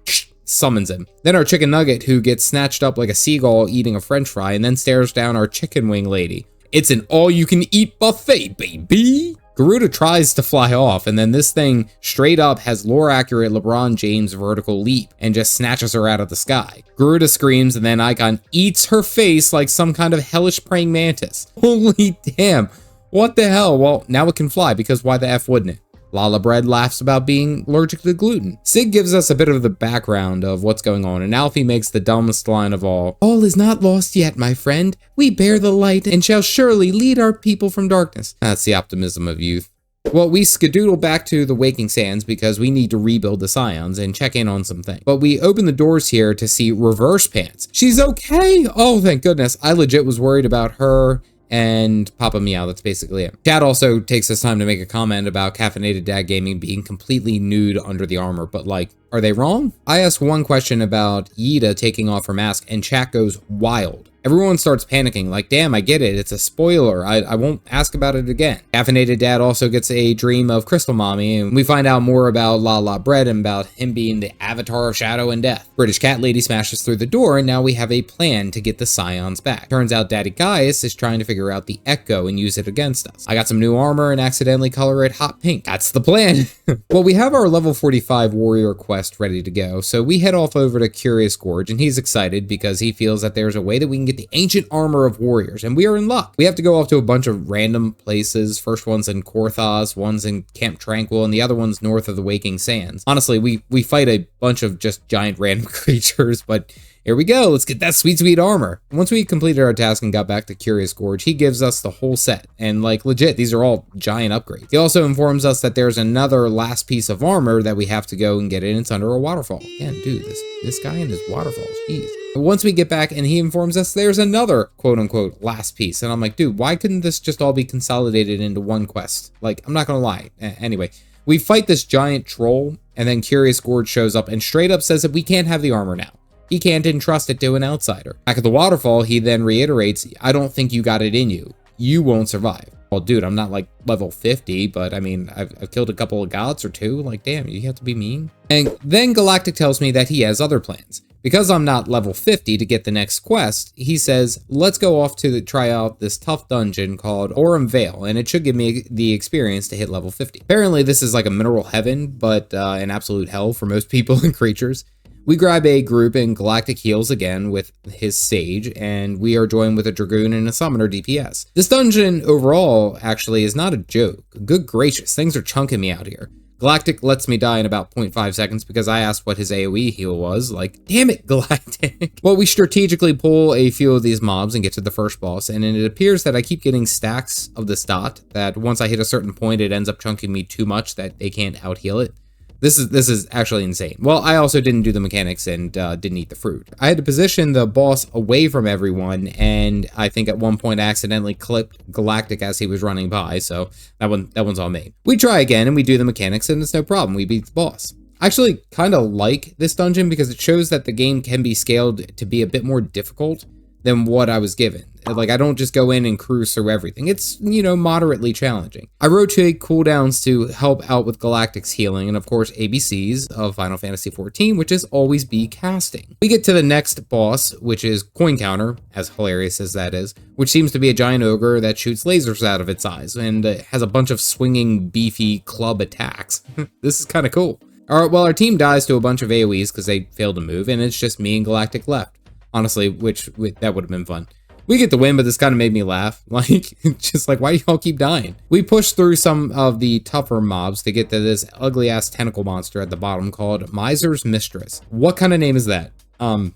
summons him. Then our chicken nugget, who gets snatched up like a seagull eating a french fry and then stares down our chicken wing lady. It's an all-you-can-eat buffet, baby! Garuda tries to fly off, and then this thing straight up has lore-accurate LeBron James vertical leap and just snatches her out of the sky. Garuda screams, and then Icon eats her face like some kind of hellish praying mantis. Holy damn, what the hell? Well, now it can fly, because why the F wouldn't it? Lala Bread laughs about being allergic to gluten. Sid gives us a bit of the background of what's going on, and Alfie makes the dumbest line of all. All is not lost yet, my friend. We bear the light and shall surely lead our people from darkness. That's the optimism of youth. Well, we skedoodle back to the Waking Sands because we need to rebuild the Scions and check in on some things. But we open the doors here to see Reverse Pants. She's okay! Oh, thank goodness. I legit was worried about her and Papa Meow. That's basically it. Chad also takes this time to make a comment about Caffeinated Dad Gaming being completely nude under the armor, but like, are they wrong? I asked one question about Yida taking off her mask and chat goes wild. Everyone starts panicking, like, damn, I get it, it's a spoiler, I won't ask about it again. Caffeinated Dad also gets a dream of Crystal Mommy, and we find out more about Lala Bread and about him being the avatar of shadow and death. British Cat Lady smashes through the door, and now we have a plan to get the Scions back. Turns out Daddy Gaius is trying to figure out the Echo and use it against us. I got some new armor and accidentally color it hot pink. That's the plan. Well, we have our level 45 warrior quest ready to go, so we head off over to Curious Gorge, and he's excited because he feels that there's a way that we can get the ancient armor of warriors, and we are in luck. We have to go off to a bunch of random places. First one's in Korthos, one's in Camp Tranquil, and the other one's north of the Waking Sands. Honestly, we fight a bunch of just giant random creatures, but here we go. Let's get that sweet, sweet armor. Once we completed our task and got back to Curious Gorge, he gives us the whole set. And like legit, these are all giant upgrades. He also informs us that there's another last piece of armor that we have to go and get in. It's under a waterfall. Again, dude, this guy and his waterfalls, jeez. Once we get back and he informs us there's another quote unquote last piece. And I'm like, dude, why couldn't this just all be consolidated into one quest? Like, I'm not gonna lie. Anyway, we fight this giant troll and then Curious Gorge shows up and straight up says that we can't have the armor now. He can't entrust it to an outsider. Back at the waterfall, he then reiterates, I don't think you got it in you. You won't survive. Well, dude, I'm not like level 50, but I mean, I've killed a couple of gods or two. Like, damn, you have to be mean. And then Galactic tells me that he has other plans. Because I'm not level 50 to get the next quest, he says, let's go off to try out this tough dungeon called Aurum Vale, and it should give me the experience to hit level 50. Apparently, this is like a mineral heaven, but an absolute hell for most people and creatures. We grab a group and Galactic heals again with his Sage, and we are joined with a Dragoon and a Summoner DPS. This dungeon overall actually is not a joke. Good gracious, things are chunking me out here. Galactic lets me die in about 0.5 seconds because I asked what his AoE heal was. Like, damn it, Galactic. Well, we strategically pull a few of these mobs and get to the first boss, and it appears that I keep getting stacks of this dot, that once I hit a certain point, it ends up chunking me too much that they can't out-heal it. This is actually insane. Well, I also didn't do the mechanics and didn't eat the fruit. I had to position the boss away from everyone, and I think at one point I accidentally clipped Galactic as he was running by, so that one's on me. We try again and we do the mechanics and it's no problem. We beat the boss. I actually kind of like this dungeon because it shows that the game can be scaled to be a bit more difficult than what I was given. Like, I don't just go in and cruise through everything. It's, you know, moderately challenging. I rotate cooldowns to help out with Galactic's healing, and of course ABCs of Final Fantasy XIV, which is always be casting. We get to the next boss, which is Coin Counter, as hilarious as that is, which seems to be a giant ogre that shoots lasers out of its eyes, and has a bunch of swinging, beefy club attacks. This is kind of cool. Alright, well, our team dies to a bunch of AoEs because they failed to move, and it's just me and Galactic left. Honestly, that would have been fun. We get the win, but this kind of made me laugh. Like, just like, why do y'all keep dying? We push through some of the tougher mobs to get to this ugly-ass tentacle monster at the bottom called Miser's Mistress. What kind of name is that?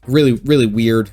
Really, really weird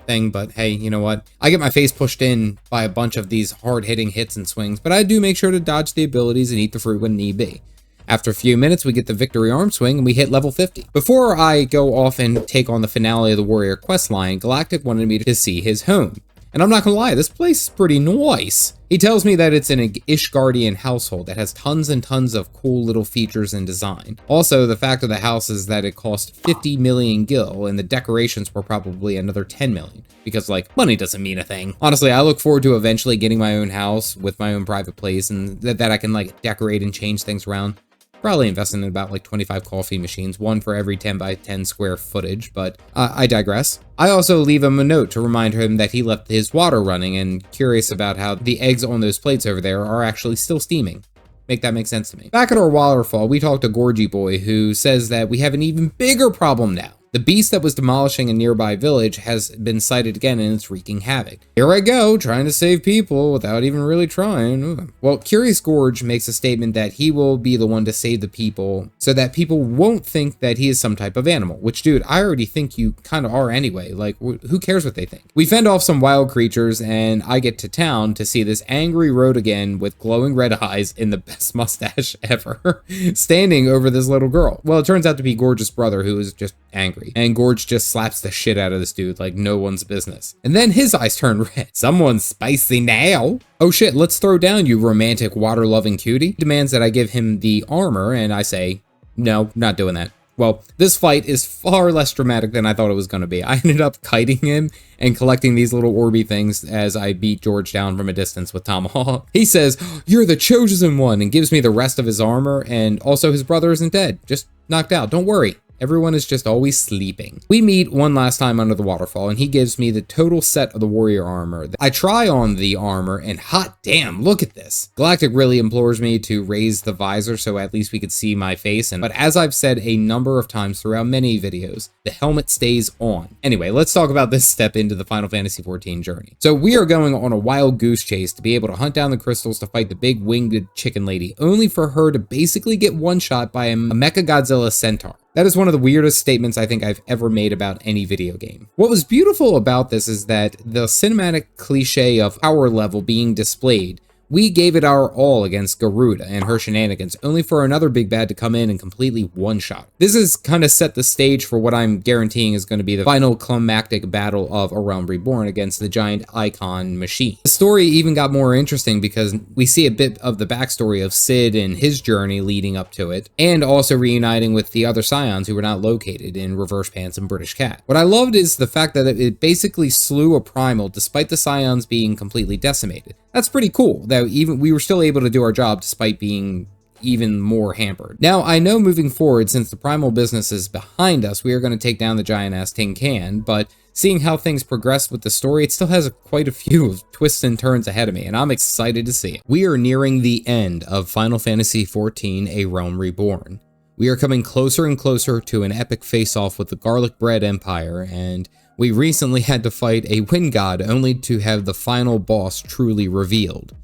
thing, but hey, you know what? I get my face pushed in by a bunch of these hard-hitting hits and swings, but I do make sure to dodge the abilities and eat the fruit when need be. After a few minutes, we get the Victory Arm Swing and we hit level 50. Before I go off and take on the finale of the Warrior questline, Galactic wanted me to see his home. And I'm not gonna lie, this place is pretty nice. He tells me that it's an Ishgardian household that has tons and tons of cool little features and design. Also, the fact of the house is that it cost 50 million gil, and the decorations were probably another 10 million. Because, like, money doesn't mean a thing. Honestly, I look forward to eventually getting my own house with my own private place, and that I can, like, decorate and change things around. Probably investing in about like 25 coffee machines, one for every 10 by 10 square footage, but I digress. I also leave him a note to remind him that he left his water running and curious about how the eggs on those plates over there are actually still steaming. Make that make sense to me. Back at our waterfall, we talked to Gorgy Boy, who says that we have an even bigger problem now. The beast that was demolishing a nearby village has been sighted again and it's wreaking havoc. Here I go, trying to save people without even really trying. Well, Curious Gorge makes a statement that he will be the one to save the people so that people won't think that he is some type of animal, which, dude, I already think you kind of are anyway. Like, who cares what they think? We fend off some wild creatures and I get to town to see this angry road again with glowing red eyes and the best mustache ever standing over this little girl. Well, it turns out to be Gorge's brother, who is just angry. And Gorge just slaps the shit out of this dude like no one's business. And then his eyes turn red. Someone's spicy now. Oh shit, let's throw down, you romantic water-loving cutie. He demands that I give him the armor, and I say, no, not doing that. Well, this fight is far less dramatic than I thought it was going to be. I ended up kiting him and collecting these little orby things as I beat George down from a distance with Tomahawk. He says, you're the chosen one, and gives me the rest of his armor, and also his brother isn't dead, just knocked out. Don't worry, Everyone is just always sleeping. We meet one last time under the waterfall, and he gives me the total set of the warrior armor. I try on the armor, and hot damn, look at this. Galactic really implores me to raise the visor so at least we could see my face, but as I've said a number of times throughout many videos, the helmet stays on. Anyway, let's talk about this step into the Final Fantasy XIV journey. So we are going on a wild goose chase to be able to hunt down the crystals to fight the big winged chicken lady, only for her to basically get one-shot by a Mechagodzilla centaur. That is one of the weirdest statements I think I've ever made about any video game. What was beautiful about this is that the cinematic cliche of power level being displayed, we gave it our all against Garuda and her shenanigans, only for another big bad to come in and completely one-shot. This has kind of set the stage for what I'm guaranteeing is going to be the final climactic battle of A Realm Reborn against the giant icon machine. The story even got more interesting because we see a bit of the backstory of Sid and his journey leading up to it, and also reuniting with the other Scions who were not located in Reverse Pants and British Cat. What I loved is the fact that it basically slew a primal despite the Scions being completely decimated. That's pretty cool, that even we were still able to do our job despite being even more hampered. Now, I know moving forward, since the primal business is behind us, we are going to take down the giant-ass tin can, but seeing how things progress with the story, it still has quite a few twists and turns ahead of me, and I'm excited to see it. We are nearing the end of Final Fantasy XIV: A Realm Reborn. We are coming closer and closer to an epic face-off with the Garlic Bread Empire, and we recently had to fight a wind god only to have the final boss truly revealed.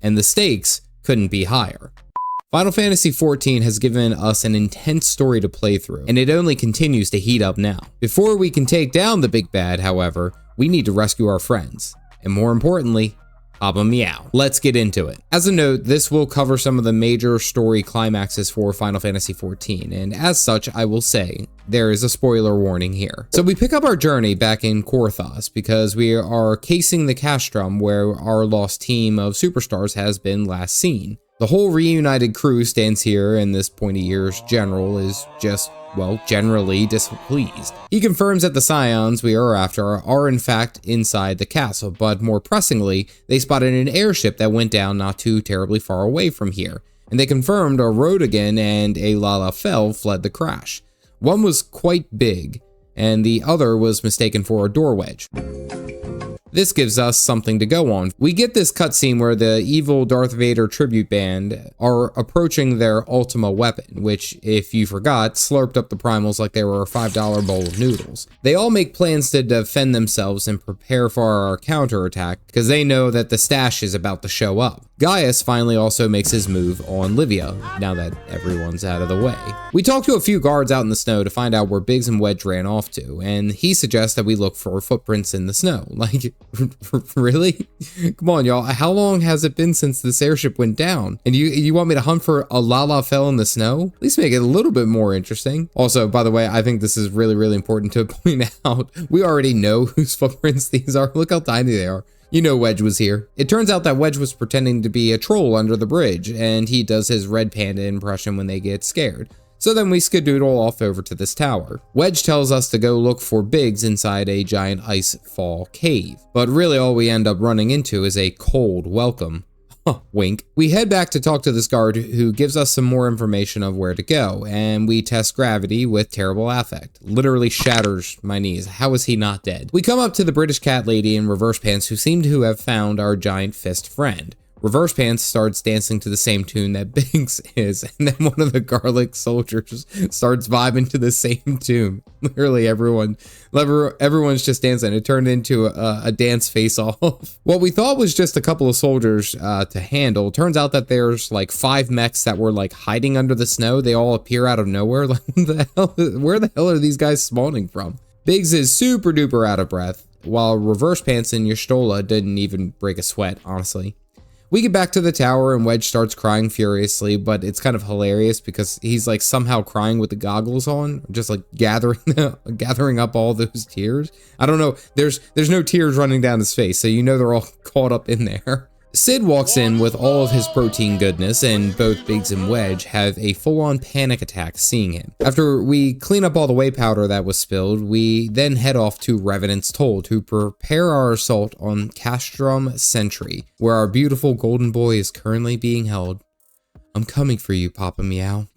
And the stakes couldn't be higher. Final Fantasy XIV has given us an intense story to play through, and it only continues to heat up now. Before we can take down the big bad, however, we need to rescue our friends. And more importantly, Papa Meow. Let's get into it. As a note, this will cover some of the major story climaxes for Final Fantasy XIV, and as such, I will say, there is a spoiler warning here. So we pick up our journey back in Korthos because we are casing the Castrum where our lost team of superstars has been last seen. The whole reunited crew stands here, and this pointy ears general is just, well, generally displeased. He confirms that the Scions we are after are in fact inside the castle, but more pressingly, they spotted an airship that went down not too terribly far away from here, and they confirmed a Rodigan and a Lalafell fled the crash. One was quite big, and the other was mistaken for a door wedge. This gives us something to go on. We get this cutscene where the evil Darth Vader tribute band are approaching their Ultima weapon, which, if you forgot, slurped up the primals like they were a $5 bowl of noodles. They all make plans to defend themselves and prepare for our counterattack because they know that the stash is about to show up. Gaius finally also makes his move on Livia, now that everyone's out of the way. We talk to a few guards out in the snow to find out where Biggs and Wedge ran off to, and he suggests that we look for footprints in the snow. Like, really? Come on, y'all. How long has it been since this airship went down? And you want me to hunt for a Lalafell in the snow? At least make it a little bit more interesting. Also, by the way, I think this is really, really important to point out. We already know whose footprints these are. Look how tiny they are. You know Wedge was here. It turns out that Wedge was pretending to be a troll under the bridge, and he does his red panda impression when they get scared. So then we skedoodle off over to this tower. Wedge tells us to go look for Biggs inside a giant ice fall cave, but really all we end up running into is a cold welcome. Wink. We head back to talk to this guard who gives us some more information of where to go, and we test gravity with terrible affect. Literally shatters my knees. How is he not dead? We come up to the British cat lady in Reverse Pants who seem to have found our giant fist friend. Reverse Pants starts dancing to the same tune that Biggs is, and then one of the garlic soldiers starts vibing to the same tune. Literally everyone's just dancing. It turned into a dance face-off. What we thought was just a couple of soldiers to handle, turns out that there's like 5 mechs that were like hiding under the snow. They all appear out of nowhere. Like, where the hell are these guys spawning from? Biggs is super duper out of breath, while Reverse Pants and Y'shtola didn't even break a sweat, honestly. We get back to the tower and Wedge starts crying furiously, but it's kind of hilarious because he's like somehow crying with the goggles on, just like gathering up all those tears. I don't know. There's no tears running down his face, so you know they're all caught up in there. Sid walks in with all of his protein goodness, and both Biggs and Wedge have a full-on panic attack seeing him. After we clean up all the whey powder that was spilled, we then head off to Revenant's Toll to prepare our assault on Castrum Sentry, where our beautiful golden boy is currently being held. I'm coming for you, Papa Meow.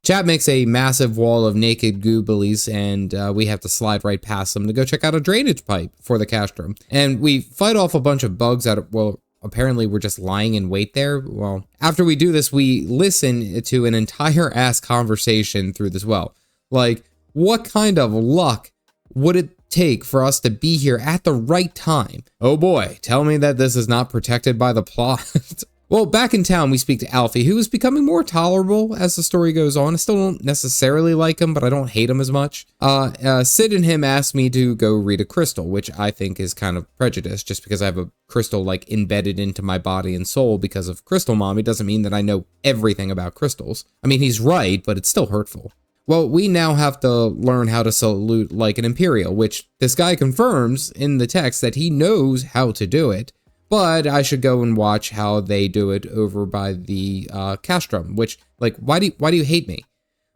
Chat makes a massive wall of naked gooblies, and we have to slide right past them to go check out a drainage pipe for the castrum. And we fight off a bunch of bugs that, well, apparently we're just lying in wait there. Well, after we do this, we listen to an entire ass conversation through this well. Like, what kind of luck would it take for us to be here at the right time? Oh boy, tell me that this is not protected by the plot. Well, back in town, we speak to Alfie, who is becoming more tolerable as the story goes on. I still don't necessarily like him, but I don't hate him as much. Sid and him asked me to go read a crystal, which I think is kind of prejudiced. Just because I have a crystal like embedded into my body and soul because of Crystal Mommy doesn't mean that I know everything about crystals. I mean, he's right, but it's still hurtful. Well, we now have to learn how to salute like an Imperial, which this guy confirms in the text that he knows how to do it. But I should go and watch how they do it over by the castrum, which, like, why do you hate me?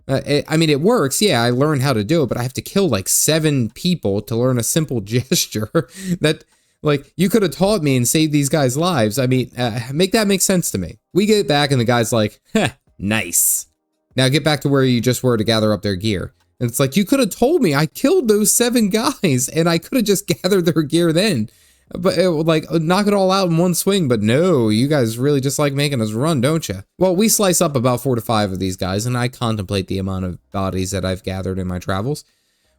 I mean, it works. Yeah, I learned how to do it, but I have to kill like 7 people to learn a simple gesture that, like, you could have taught me and saved these guys' lives. I mean, make that make sense to me. We get back and the guy's like, heh, nice. Now get back to where you just were to gather up their gear. And it's like, you could have told me I killed those 7 guys and I could have just gathered their gear then. But it would like knock it all out in one swing. But no, you guys really just like making us run, don't you? Well, we slice up about 4 to 5 of these guys, and I contemplate the amount of bodies that I've gathered in my travels.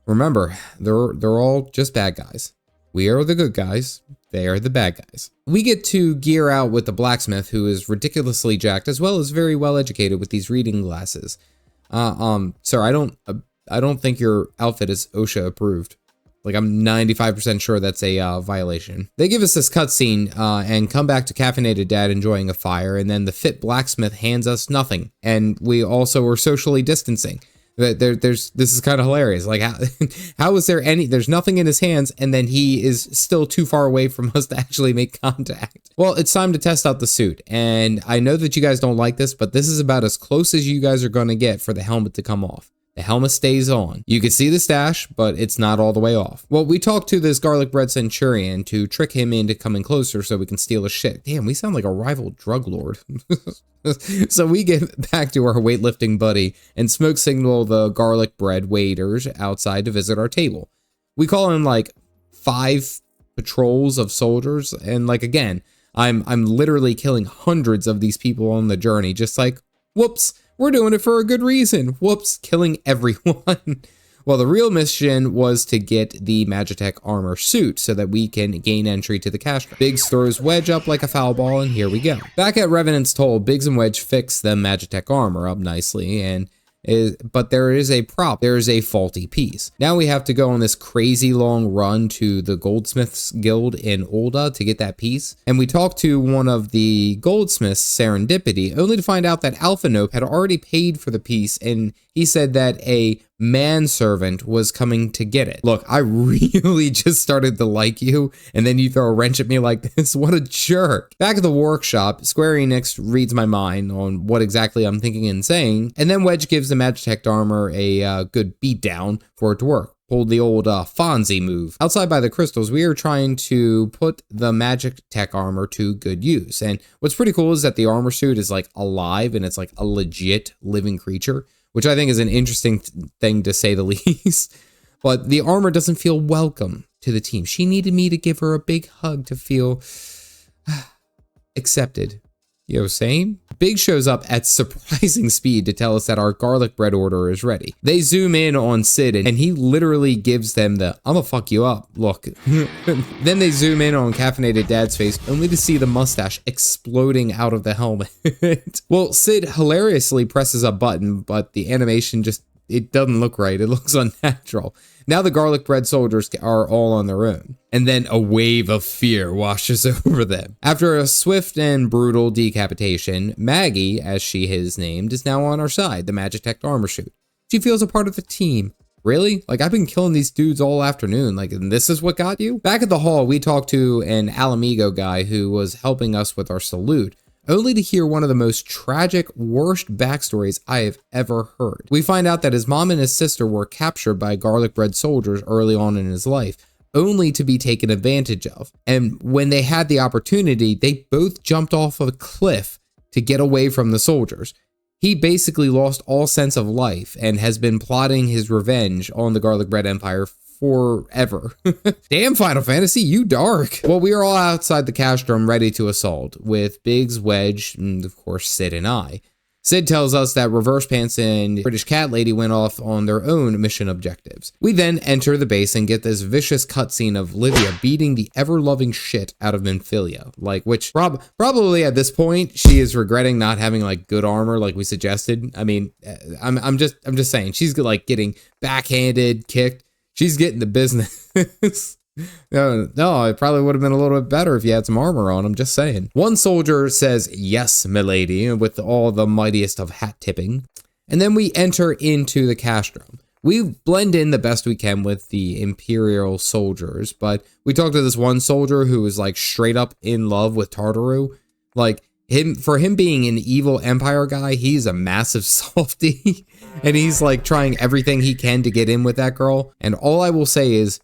Remember, they're all just bad guys. We are the good guys. They are the bad guys. We get to gear out with the blacksmith, who is ridiculously jacked, as well as very well educated with these reading glasses. Sir, I don't think your outfit is OSHA approved. Like, I'm 95% sure that's a violation. They give us this cutscene and come back to Caffeinated Dad enjoying a fire, and then the fit blacksmith hands us nothing. And we also are socially distancing. This is kind of hilarious. Like, how is there there's nothing in his hands, and then he is still too far away from us to actually make contact? Well, it's time to test out the suit. And I know that you guys don't like this, but this is about as close as you guys are going to get for the helmet to come off. The helmet stays on. You can see the stash, but it's not all the way off. Well, we talked to this garlic bread centurion to trick him into coming closer so we can steal his shit. Damn, we sound like a rival drug lord. So we get back to our weightlifting buddy and smoke signal the garlic bread waiters outside to visit our table. We call in like 5 patrols of soldiers, and like again, I'm literally killing hundreds of these people on the journey, just like, whoops. We're doing it for a good reason. Whoops, killing everyone. Well, the real mission was to get the Magitech armor suit so that we can gain entry to the castrum. Biggs throws Wedge up like a foul ball, and here we go. Back at Revenant's Toll, Biggs and Wedge fix the Magitech armor up nicely, but there is a prop. There is a faulty piece. Now we have to go on this crazy long run to the Goldsmiths Guild in Olda to get that piece. And we talk to one of the goldsmiths, Serendipity, only to find out that Alpha Nope had already paid for the piece, and he said that a manservant was coming to get it. Look, I really just started to like you, and then you throw a wrench at me like this. What a jerk. Back at the workshop, Square Enix reads my mind on what exactly I'm thinking and saying, and then Wedge gives the Magitech armor a good beatdown for it to work. Pulled the old Fonzie move. Outside by the crystals, we are trying to put the Magitech armor to good use. And what's pretty cool is that the armor suit is like alive, and it's like a legit living creature, which I think is an interesting thing to say the least. But the armor doesn't feel welcome to the team. She needed me to give her a big hug to feel accepted. You know, same? Big shows up at surprising speed to tell us that our garlic bread order is ready. They zoom in on Sid, and he literally gives them the "I'ma fuck you up" look. Then they zoom in on Caffeinated Dad's face, only to see the mustache exploding out of the helmet. Well, Sid hilariously presses a button, but the animation it doesn't look right. It looks unnatural. Now the garlic bread soldiers are all on their own. And then a wave of fear washes over them. After a swift and brutal decapitation, Maggie, as she is named, is now on our side, the Magitech armor suit. She feels a part of the team. Really? Like, I've been killing these dudes all afternoon. Like, and this is what got you? Back at the hall, we talked to an Alamigo guy who was helping us with our salute, only to hear one of the most tragic, worst backstories I have ever heard. We find out that his mom and his sister were captured by garlic bread soldiers early on in his life, only to be taken advantage of. And when they had the opportunity, they both jumped off a cliff to get away from the soldiers. he basically lost all sense of life and has been plotting his revenge on the Garlic Bread Empire forever. Damn, Final Fantasy, you dark. Well, we are all outside the castrum ready to assault, with Biggs, Wedge, and of course Sid and I. Sid tells us that Reverse Pants and British Cat Lady went off on their own mission objectives. We then enter the base and get this vicious cutscene of Livia beating the ever-loving shit out of Minfilia, like, which probably at this point she is regretting not having like good armor like we suggested. I mean, I'm just saying, she's like getting backhanded, kicked. She's getting the business. No, it probably would have been a little bit better if you had some armor on. I'm just saying. One soldier says, "Yes, milady," with all the mightiest of hat tipping. And then we enter into the castrum. We blend in the best we can with the Imperial soldiers, but we talked to this one soldier who was like straight up in love with Tartaru. Like, for him being an evil Empire guy, he's a massive softie. And he's like trying everything he can to get in with that girl. And all I will say is,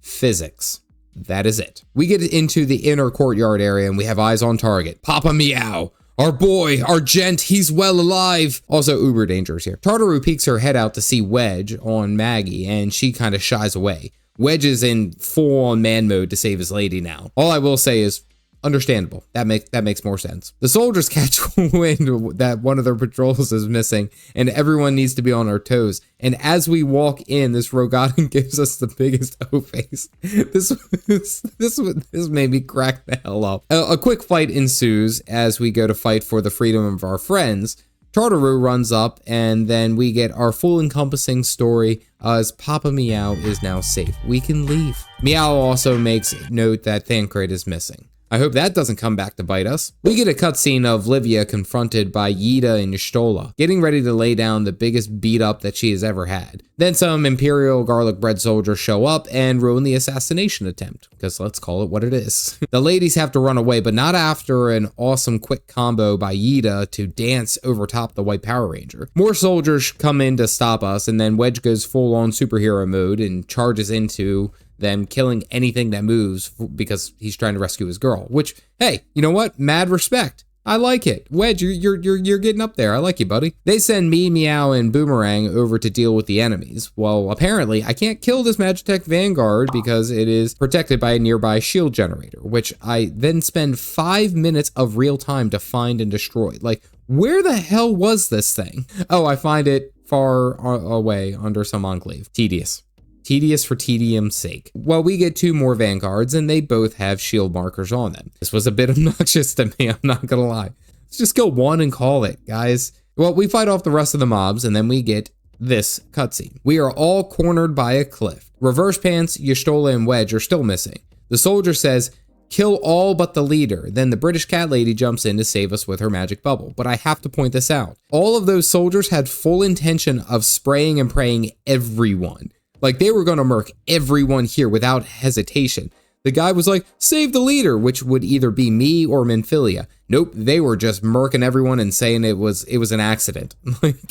physics. That is it. We get into the inner courtyard area and we have eyes on target. Papa Meow. Our boy, our gent, he's well alive. Also, uber dangerous here. Tartaru peeks her head out to see Wedge on Maggie and she kind of shies away. Wedge is in full-on man mode to save his lady now. All I will say is, understandable. That makes more sense. The soldiers catch wind that one of their patrols is missing and everyone needs to be on our toes. And as we walk in, this Rogadan gives us the biggest O-face. This made me crack the hell up. A quick fight ensues as we go to fight for the freedom of our friends. Tartaru runs up and then we get our full encompassing story as Papa Meow is now safe. We can leave. Meow also makes note that Thancred is missing. I hope that doesn't come back to bite us. We get a cutscene of Livia confronted by Yida and Y'shtola, getting ready to lay down the biggest beat up that she has ever had. Then some Imperial garlic bread soldiers show up and ruin the assassination attempt, because let's call it what it is. The ladies have to run away, but not after an awesome quick combo by Yida to dance over top the White Power Ranger. More soldiers come in to stop us, and then Wedge goes full on superhero mode and charges into them, killing anything that moves because he's trying to rescue his girl, which, hey, you know what? Mad respect. I like it. Wedge, you're getting up there. I like you, buddy. They send me, Meow, and Boomerang over to deal with the enemies. Well, apparently I can't kill this Magitech Vanguard because it is protected by a nearby shield generator, which I then spend 5 minutes of real time to find and destroy. Like, where the hell was this thing? Oh, I find it far away under some enclave. Tedious. Tedious for tedium's sake. Well, we get 2 more Vanguards and they both have shield markers on them. This was a bit obnoxious to me, I'm not gonna lie. Let's just go one and call it, guys. Well, we fight off the rest of the mobs and then we get this cutscene. We are all cornered by a cliff. Reverse Pants, Y'shtola, and Wedge are still missing. The soldier says, "Kill all but the leader." Then the British Cat Lady jumps in to save us with her magic bubble. But I have to point this out. All of those soldiers had full intention of spraying and praying everyone. Like, they were going to murk everyone here without hesitation. The guy was like, "Save the leader," which would either be me or Minfilia. Nope, they were just murking everyone and saying it was an accident.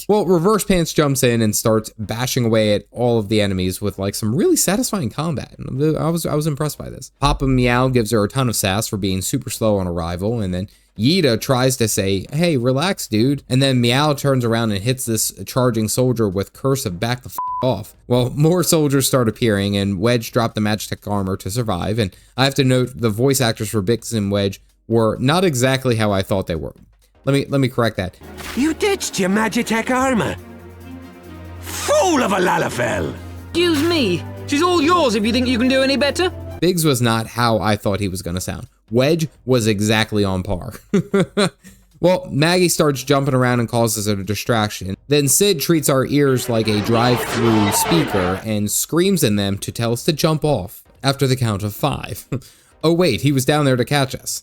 Well, Reverse Pants jumps in and starts bashing away at all of the enemies with like some really satisfying combat. I was impressed by this. Papa Meow gives her a ton of sass for being super slow on arrival, and then Yida tries to say, "Hey, relax, dude." And then Meow turns around and hits this charging soldier with Curse of "Back the f off." Well, more soldiers start appearing and Wedge dropped the Magitech armor to survive. And I have to note the voice actors for Bix and Wedge were not exactly how I thought they were. Let me correct that. You ditched your Magitech armor. Fool of a Lalafell! Excuse me. She's all yours if you think you can do any better. Biggs was not how I thought he was going to sound. Wedge was exactly on par. Well, Maggie starts jumping around and causes it a distraction. Then Sid treats our ears like a drive-through speaker and screams in them to tell us to jump off after the count of 5. Oh wait, he was down there to catch us.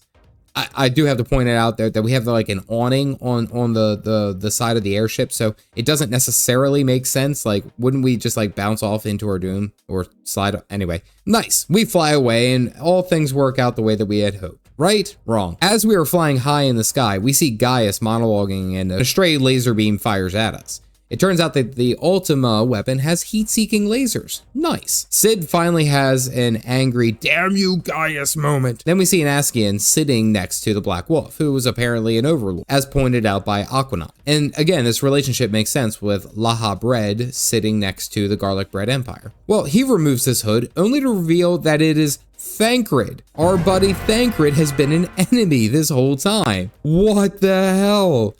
I do have to point it out there that we have like an awning on the side of the airship, so it doesn't necessarily make sense. Like, wouldn't we just like bounce off into our doom or slide? Anyway, nice. We fly away and all things work out the way that we had hoped. Right? Wrong. As we are flying high in the sky, we see Gaius monologuing and a stray laser beam fires at us. It turns out that the Ultima weapon has heat-seeking lasers. Nice. Cid finally has an angry "damn you Gaius" moment. Then we see an Askian sitting next to the Black Wolf, who was apparently an overlord, as pointed out by Aquanaut. And again, this relationship makes sense with Laha Bread sitting next to the Garlic Bread Empire. Well, he removes his hood only to reveal that it is Thancred. Our buddy Thancred has been an enemy this whole time. What the hell?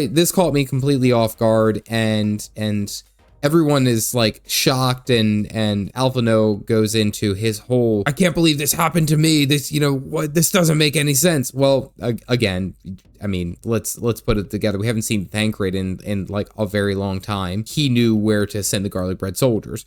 This caught me completely off guard, and everyone is like shocked, and Alphino goes into his whole, I can't believe this happened to me. This, you know, what, this doesn't make any sense. Well, again, I mean, let's put it together. We haven't seen Thancred in like a very long time. He knew where to send the Garlic Bread soldiers.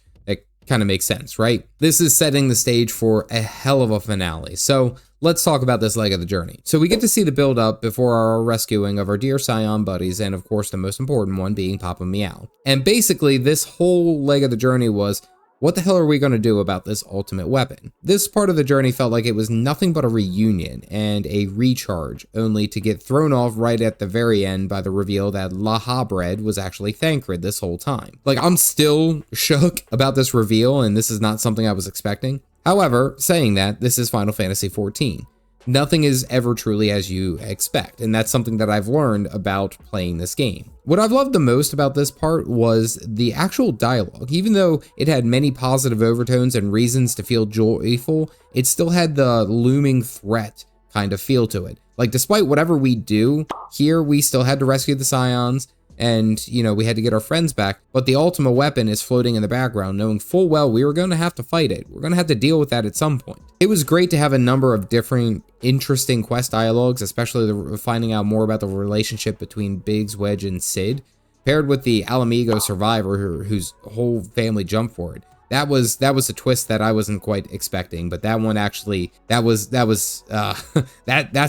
Kind of makes sense, right? This is setting the stage for a hell of a finale. So let's talk about this leg of the journey. So we get to see the build up before our rescuing of our dear Scion buddies, and of course the most important one being Papa Meow. And basically this whole leg of the journey was, what the hell are we going to do about this ultimate weapon? This part of the journey felt like it was nothing but a reunion and a recharge, only to get thrown off right at the very end by the reveal that Laha Bread was actually Thancred this whole time. Like, I'm still shook about this reveal, and this is not something I was expecting. However, saying that, this is Final Fantasy XIV. Nothing is ever truly as you expect, and that's something that I've learned about playing this game. What I've loved the most about this part was the actual dialogue. Even though it had many positive overtones and reasons to feel joyful, it still had the looming threat kind of feel to it. Like, despite whatever we do, here we still had to rescue the Scions, and, you know, we had to get our friends back, but the Ultima weapon is floating in the background, knowing full well we were going to have to fight it. We're going to have to deal with that at some point. It was great to have a number of different interesting quest dialogues, especially finding out more about the relationship between Biggs, Wedge, and Cid, paired with the Alamigo survivor whose whole family jumped for it. That was a twist that I wasn't quite expecting, but that one actually, that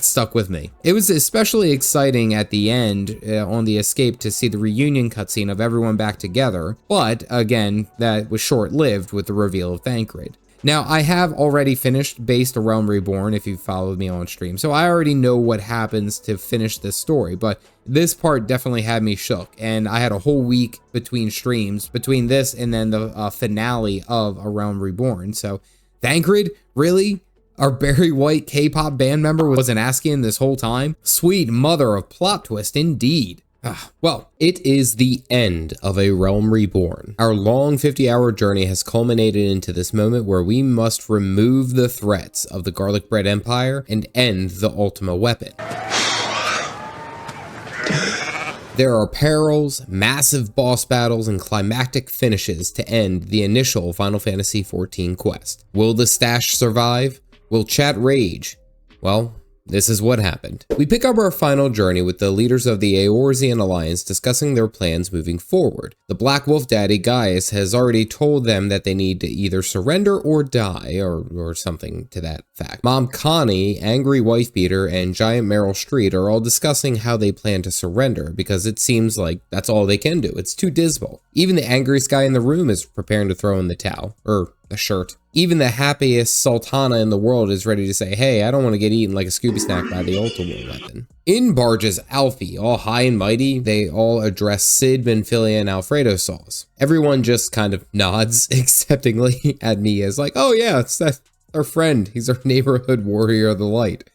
stuck with me. It was especially exciting at the end on the escape to see the reunion cutscene of everyone back together, but again, that was short-lived with the reveal of Thancred. Now, I have already finished Based A Realm Reborn if you followed me on stream, so I already know what happens to finish this story, but this part definitely had me shook, and I had a whole week between streams, between this and then the finale of A Realm Reborn. So, Thancred? Really? Our Barry White K-pop band member was an Askian this whole time? Sweet mother of plot twist indeed. Well, it is the end of A Realm Reborn. Our long 50-hour journey has culminated into this moment where we must remove the threats of the Garlic Bread Empire and end the Ultima weapon. There are perils, massive boss battles, and climactic finishes to end the initial Final Fantasy XIV quest. Will the stash survive? Will chat rage? Well, this is what happened. We pick up our final journey with the leaders of the Eorzean Alliance discussing their plans moving forward. The Black Wolf Daddy Gaius has already told them that they need to either surrender or die, or something to that fact. Mom Connie, Angry Wife Beater, and Giant Meryl Street are all discussing how they plan to surrender because it seems like that's all they can do. It's too dismal. Even the angriest guy in the room is preparing to throw in the towel, or the shirt. Even the happiest Sultana in the world is ready to say, hey, I don't want to get eaten like a Scooby Snack by the Ultima weapon. In barges Alfie, all high and mighty. They all address Cid, Benfilia, and Alfredo Sauce. Everyone just kind of nods acceptingly at me as like, oh yeah, it's that our friend. He's our neighborhood warrior of the light.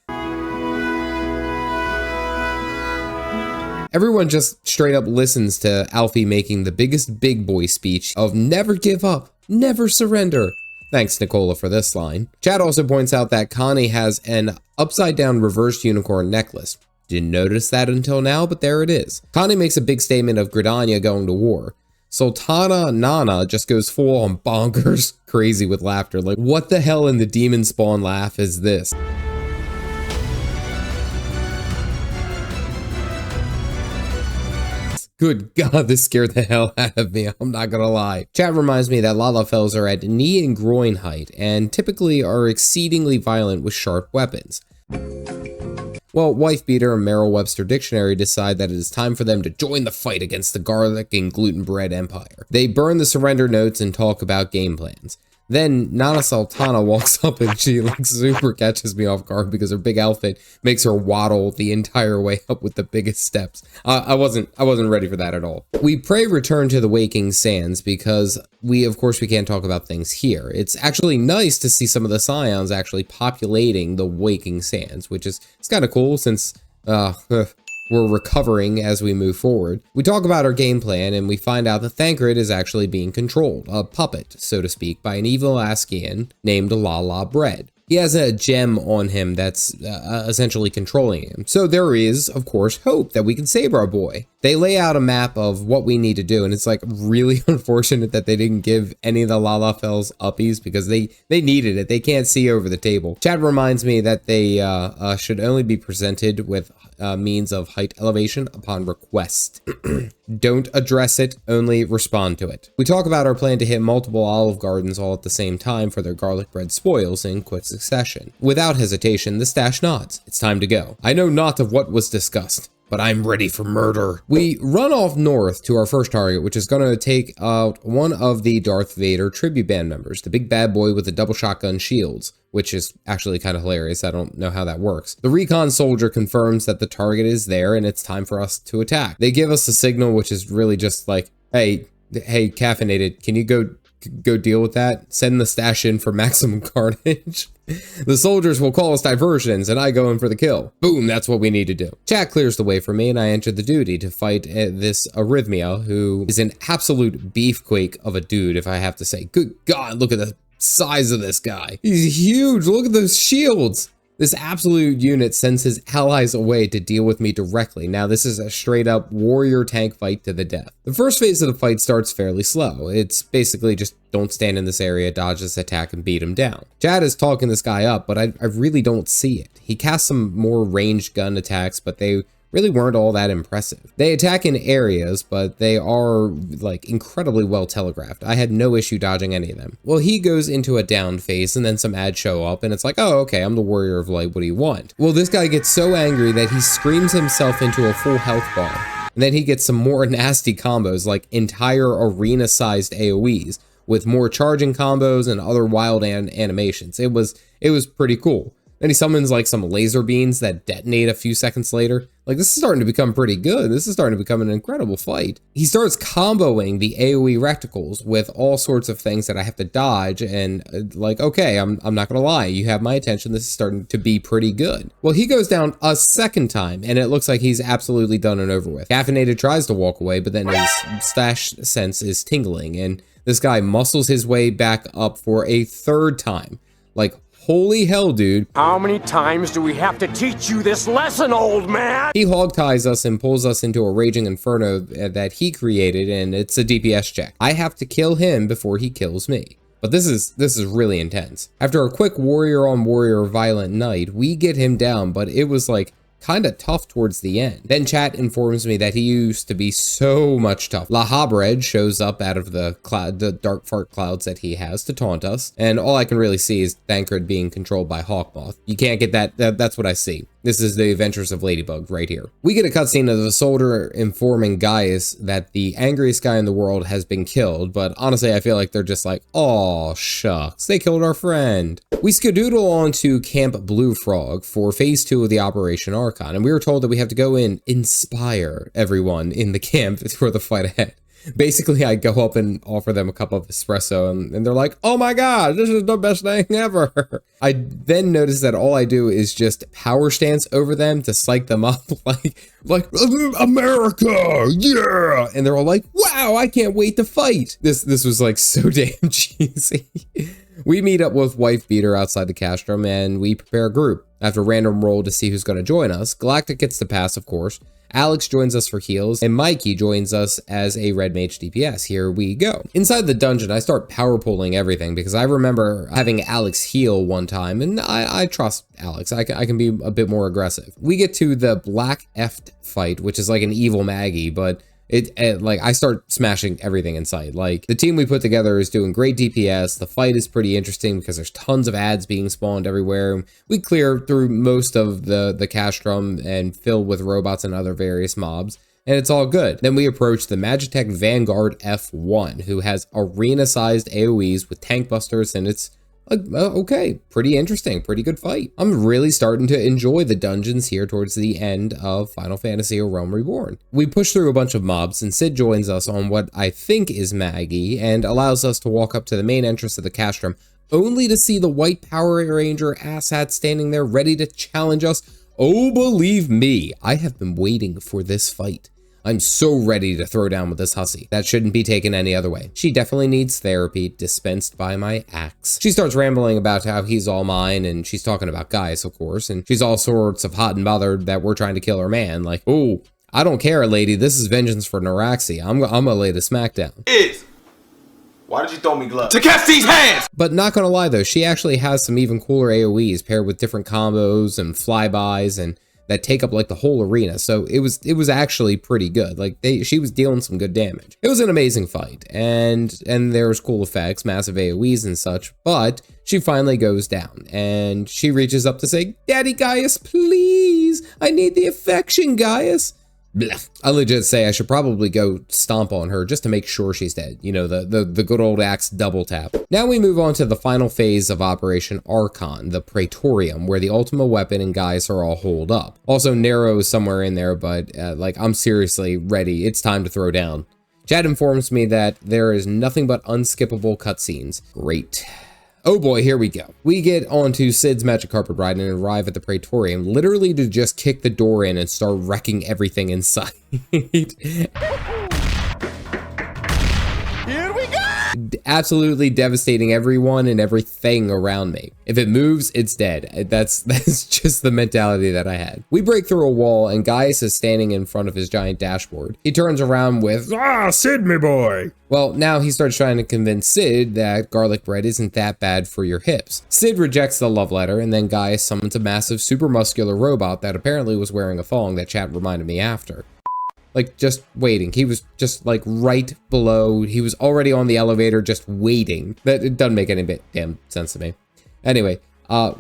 Everyone just straight up listens to Alfie making the biggest big boy speech of never give up, never surrender. Thanks, Nicola, for this line. Chad also points out that Connie has an upside-down reversed unicorn necklace. Didn't notice that until now, but there it is. Connie makes a big statement of Gridania going to war. Sultana Nana just goes full on bonkers crazy with laughter. Like, what the hell in the demon spawn laugh is this? Good God, this scared the hell out of me, I'm not gonna lie. Chat reminds me that Lalafells are at knee and groin height, and typically are exceedingly violent with sharp weapons. Well, Wife Beater and Merrill-Webster Dictionary decide that it is time for them to join the fight against the garlic and gluten bread empire. They burn the surrender notes and talk about game plans. Then Nana Sultana walks up and she like super catches me off guard because her big outfit makes her waddle the entire way up with the biggest steps. I wasn't ready for that at all. We pray return to the Waking Sands because of course we can't talk about things here. It's actually nice to see some of the Scions actually populating the Waking Sands, which is it's kind of cool since we're recovering as we move forward. We talk about our game plan and we find out that Thancred is actually being controlled, a puppet, so to speak, by an evil Askian named Lala Bread. He has a gem on him that's essentially controlling him. So there is, of course, hope that we can save our boy. They lay out a map of what we need to do, and it's like really unfortunate that they didn't give any of the Lalafels uppies because they needed it. They can't see over the table. Chat reminds me that they should only be presented with means of height elevation upon request. Don't address it, only respond to it. We talk about our plan to hit multiple Olive Gardens all at the same time for their garlic bread spoils in quick succession. Without hesitation, the stash nods. It's time to go. I know not of what was discussed, but I'm ready for murder. We run off north to our first target, which is going to take out one of the Darth Vader tribute band members, the big bad boy with the double shotgun shields, which is actually kind of hilarious. I don't know how that works. The recon soldier confirms that the target is there and it's time for us to attack. They give us a signal, which is really just like, hey, Caffeinated, can you go deal with that? Send the stash in for maximum carnage. The soldiers will call us diversions and I go in for the kill. Boom, that's what we need to do. Chat clears the way for me and I enter the duty to fight this Arrhythmia, who is an absolute beefquake of a dude, if I have to say. Good God, look at the size of this guy. He's huge. Look at those shields. This absolute unit sends his allies away to deal with me directly. Now, this is a straight up warrior tank fight to the death. The first phase of the fight starts fairly slow. It's basically just don't stand in this area, dodge this attack, and beat him down. Chad is talking this guy up, but I really don't see it. He casts some more ranged gun attacks, but they really weren't all that impressive. They attack in areas, but they are like incredibly well telegraphed. I had no issue dodging any of them. Well, he goes into a down phase and then some ads show up and it's like, oh, okay, I'm the warrior of light. What do you want? Well, this guy gets so angry that he screams himself into a full health bar. And then he gets some more nasty combos, like entire arena-sized AoEs with more charging combos and other wild animations. It was pretty cool. Then he summons like some laser beams that detonate a few seconds later. Like, this is starting to become pretty good. This is starting to become an incredible fight. He starts comboing the AoE reticles with all sorts of things that I have to dodge, and like, okay, I'm not gonna lie, you have my attention. This is starting to be pretty good. Well, he goes down a second time, and it looks like he's absolutely done and over with. Caffeinated tries to walk away, but then his stash sense is tingling, and this guy muscles his way back up for a third time. Like, holy hell, dude. How many times do we have to teach you this lesson, old man? He hog ties us and pulls us into a raging inferno that he created, and it's a DPS check. I have to kill him before he kills me. But this is really intense. After a quick warrior on warrior violent night, we get him down, but it was like kind of tough towards the end. Then chat informs me that he used to be so much tough. La Habred shows up out of the dark fart clouds that he has to taunt us, and all I can really see is Thancred being controlled by Hawkmoth. You can't get that, that's what I see. This is the adventures of Ladybug right here. We get a cutscene of the soldier informing Gaius that the angriest guy in the world has been killed, but honestly I feel like they're just like, oh shucks, they killed our friend. We skedoodle on to Camp Blue Frog for phase 2 of the Operation Archon, and we were told that we have to go and inspire everyone in the camp for the fight ahead. Basically, I go up and offer them a cup of espresso, and they're like, oh my god, this is the best thing ever. I then notice that all I do is just power stance over them to psych them up, like America, yeah! And they're all like, wow, I can't wait to fight. This was like so damn cheesy. We meet up with Wife Beater outside the castrum, and we prepare a group. After a random roll to see who's going to join us, Galactic gets the pass, of course. Alex joins us for heals, and Mikey joins us as a red mage DPS. Here we go. Inside the dungeon, I start power pulling everything because I remember having Alex heal one time, and I trust Alex. I can be a bit more aggressive. We get to the Black Eft fight, which is like an evil Maggie, but like I start smashing everything in sight. Like, the team we put together is doing great DPS. The fight is pretty interesting because there's tons of ads being spawned everywhere. We clear through most of the castrum and fill with robots and other various mobs. and it's all good. Then we approach the Magitech Vanguard F1, who has arena-sized AoEs with tank busters, and it's okay, pretty interesting, pretty good fight. I'm really starting to enjoy the dungeons here towards the end of Final Fantasy A Realm Reborn. We push through a bunch of mobs, and Cid joins us on what I think is Maggie, and allows us to walk up to the main entrance of the castrum, only to see the white Power Ranger asshat standing there ready to challenge us. Oh, believe me, I have been waiting for this fight. I'm so ready to throw down with this hussy. That shouldn't be taken any other way. She definitely needs therapy dispensed by my axe. She starts rambling about how he's all mine, and she's talking about Gaius, of course, and she's all sorts of hot and bothered that we're trying to kill her man. Like, oh, I don't care, lady. This is vengeance for Neuraxi. I'm gonna lay the smackdown. Why did you throw me gloves? To catch these hands! But not gonna lie though, she actually has some even cooler AoEs paired with different combos and flybys and that take up like the whole arena. So it was actually pretty good. Like she was dealing some good damage. It was an amazing fight, and there's cool effects, massive AoEs and such, but she finally goes down and she reaches up to say, "Daddy Gaius, please, I need the affection, Gaius." Blech. I legit say I should probably go stomp on her just to make sure she's dead. You know, the good old axe double tap. Now we move on to the final phase of Operation Archon, the Praetorium, where the Ultima weapon and Gaius are all holed up. Also, Nero is somewhere in there, but like, I'm seriously ready. It's time to throw down. Chad informs me that there is nothing but unskippable cutscenes. Great. Oh boy, here we go. We get onto Cid's magic carpet ride and arrive at the Praetorium, literally to just kick the door in and start wrecking everything inside. Here we go! Absolutely devastating everyone and everything around me. If it moves, it's dead. That's just the mentality that I had. We break through a wall and Gaius is standing in front of his giant dashboard. He turns around with, "Ah, Cid, me boy." Well, now he starts trying to convince Cid that garlic bread isn't that bad for your hips. Cid rejects the love letter, and then Gaius summons a massive super muscular robot that apparently was wearing a thong that chat reminded me after. Like, just waiting. He was just like right below. He was already on the elevator just waiting. That it doesn't make any damn sense to me. Anyway,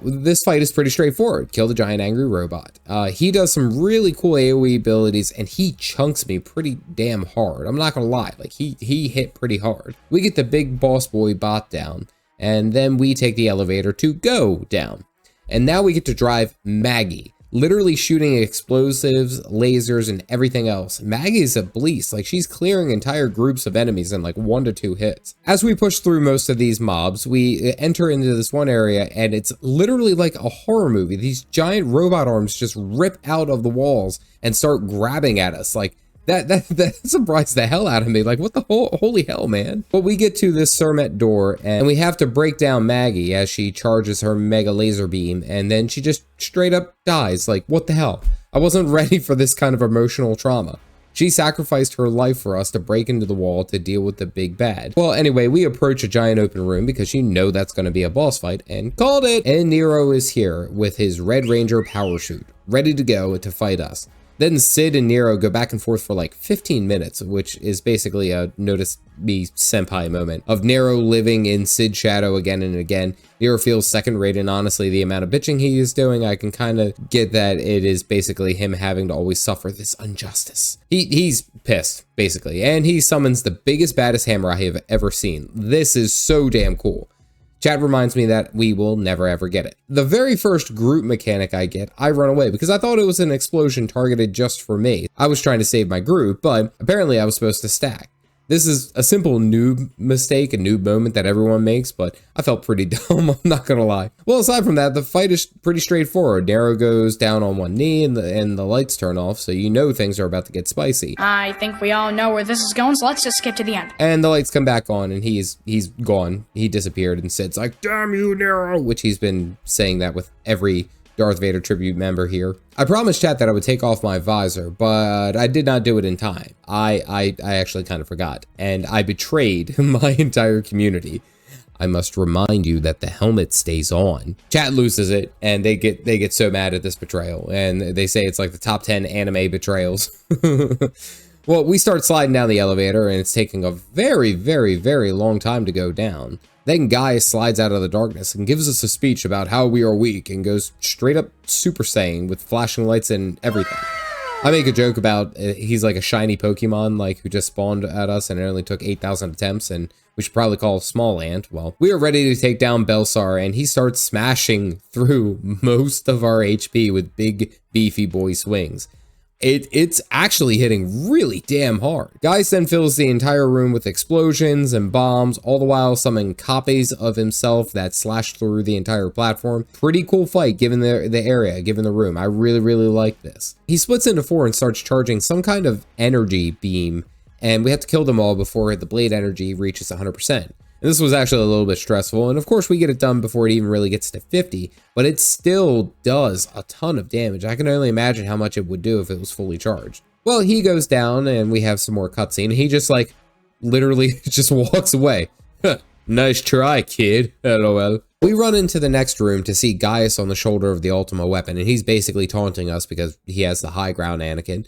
this fight is pretty straightforward. Kill the giant angry robot. He does some really cool AoE abilities and he chunks me pretty damn hard. I'm not gonna lie, like he hit pretty hard. We get the big boss boy bot down and then we take the elevator to go down. And now we get to drive Maggie, literally shooting explosives, lasers, and everything else. Maggie's a beast, like she's clearing entire groups of enemies in like 1 to 2 hits. As we push through most of these mobs, we enter into this one area and it's literally like a horror movie. These giant robot arms just rip out of the walls and start grabbing at us. Like that surprised the hell out of me. Like, what the holy hell, man? But we get to this Sermet door and we have to break down Maggie as she charges her mega laser beam and then she just straight up dies. Like, what the hell? I wasn't ready for this kind of emotional trauma. She sacrificed her life for us to break into the wall to deal with the big bad. Well, anyway, we approach a giant open room because you know that's going to be a boss fight, and called it! And Nero is here with his Red Ranger power shoot, ready to go to fight us. Then Cid and Nero go back and forth for like 15 minutes, which is basically a notice me senpai moment of Nero living in Cid's shadow again and again. Nero feels second rate, and honestly, the amount of bitching he is doing, I can kind of get that it is basically him having to always suffer this injustice. He's pissed, basically, and he summons the biggest, baddest hammer I have ever seen. This is so damn cool. Chad reminds me that we will never ever get it. The very first group mechanic I get, I run away because I thought it was an explosion targeted just for me. I was trying to save my group, but apparently I was supposed to stack. This is a simple noob mistake, a noob moment that everyone makes, but I felt pretty dumb, I'm not gonna lie. Well, aside from that, the fight is pretty straightforward. Nero goes down on one knee and the lights turn off, so you know things are about to get spicy. I think we all know where this is going, so let's just skip to the end. And the lights come back on and he's gone. He disappeared and Cid's like, "Damn you, Nero," which he's been saying that with every Darth Vader tribute member here. I promised chat that I would take off my visor, but I did not do it in time. I actually kind of forgot, and I betrayed my entire community. I must remind you that the helmet stays on. Chat loses it, and they get so mad at this betrayal, and they say it's like the top 10 anime betrayals. Well, we start sliding down the elevator, and it's taking a very, very, very long time to go down. Then Gaius slides out of the darkness and gives us a speech about how we are weak and goes straight up Super Saiyan with flashing lights and everything. I make a joke about he's like a shiny Pokemon, like who just spawned at us and it only took 8,000 attempts, and we should probably call Small Ant. Well, we are ready to take down Belsar, and he starts smashing through most of our HP with big, beefy boy swings. It's actually hitting really damn hard. Gaius then fills the entire room with explosions and bombs, all the while summoning copies of himself that slash through the entire platform. Pretty cool fight given the area, given the room. I really like this. He splits into 4 and starts charging some kind of energy beam, and we have to kill them all before the blade energy reaches 100%. And this was actually a little bit stressful, and of course we get it done before it even really gets to 50, but it still does a ton of damage. I can only imagine how much it would do if it was fully charged. Well, he goes down, and we have some more cutscene. He just like, literally just walks away. Nice try, kid, LOL. We run into the next room to see Gaius on the shoulder of the Ultima weapon, and he's basically taunting us because he has the high ground, Anakin.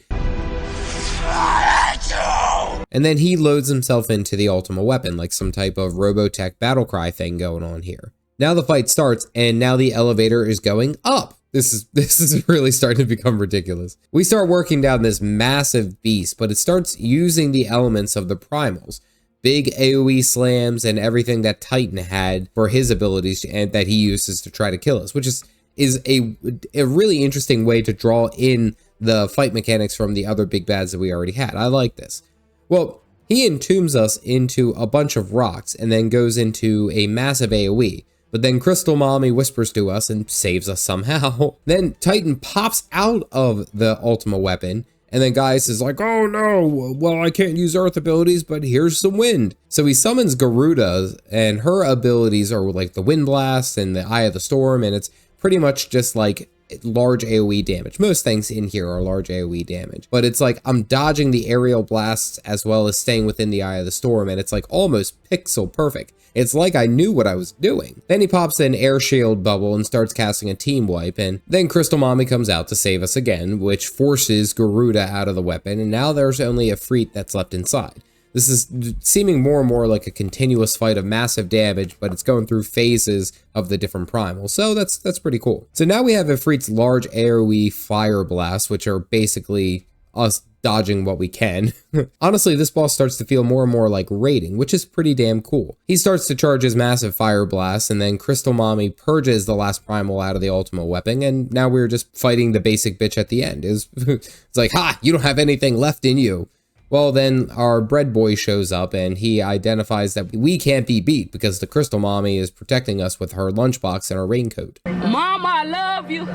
And then he loads himself into the Ultima weapon, like some type of Robotech battle cry thing going on here. Now the fight starts, and now the elevator is going up. This is really starting to become ridiculous. We start working down this massive beast, but it starts using the elements of the primals. Big AoE slams and everything that Titan had for his abilities and that he uses to try to kill us, which is a really interesting way to draw in the fight mechanics from the other big bads that we already had. I like this. Well, he entombs us into a bunch of rocks and then goes into a massive AoE. But then Crystal Mommy whispers to us and saves us somehow. Then Titan pops out of the Ultima weapon, and then Gaius is like, oh no, well I can't use earth abilities, but here's some wind. So he summons Garuda, and her abilities are like the Wind Blast and the Eye of the Storm, and it's pretty much just like large AoE damage. Most things in here are large AoE damage, but it's like I'm dodging the aerial blasts as well as staying within the Eye of the Storm, and it's like almost pixel perfect. It's like I knew what I was doing. Then he pops an air shield bubble and starts casting a team wipe, and then Crystal Mommy comes out to save us again, which forces Garuda out of the weapon, and now there's only a Ifrit that's left inside. This is seeming more and more like a continuous fight of massive damage, but it's going through phases of the different primals, so that's pretty cool. So now we have Ifrit's large AoE fire blasts, which are basically us dodging what we can. Honestly, this boss starts to feel more and more like raiding, which is pretty damn cool. He starts to charge his massive fire blast, and then Crystal Mommy purges the last primal out of the Ultima weapon, and now we're just fighting the basic bitch at the end. It's like, ha, you don't have anything left in you. Well, then our bread boy shows up, and he identifies that we can't be beat because the Crystal Mommy is protecting us with her lunchbox and her raincoat. Mama, I love you.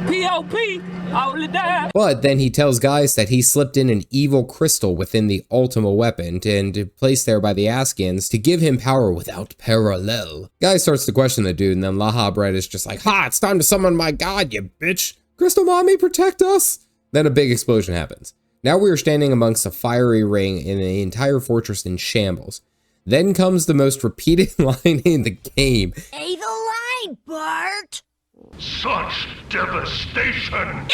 P.O.P. all the time. But then he tells Gaius that he slipped in an evil crystal within the Ultima weapon and placed there by the Askians to give him power without parallel. Gaius starts to question the dude, and then Laha Bread is just like, ha, it's time to summon my god, you bitch. Crystal Mommy, protect us. Then a big explosion happens. Now we are standing amongst a fiery ring in an entire fortress in shambles. Then comes the most repeated line in the game. Say the line, Bart! Such devastation!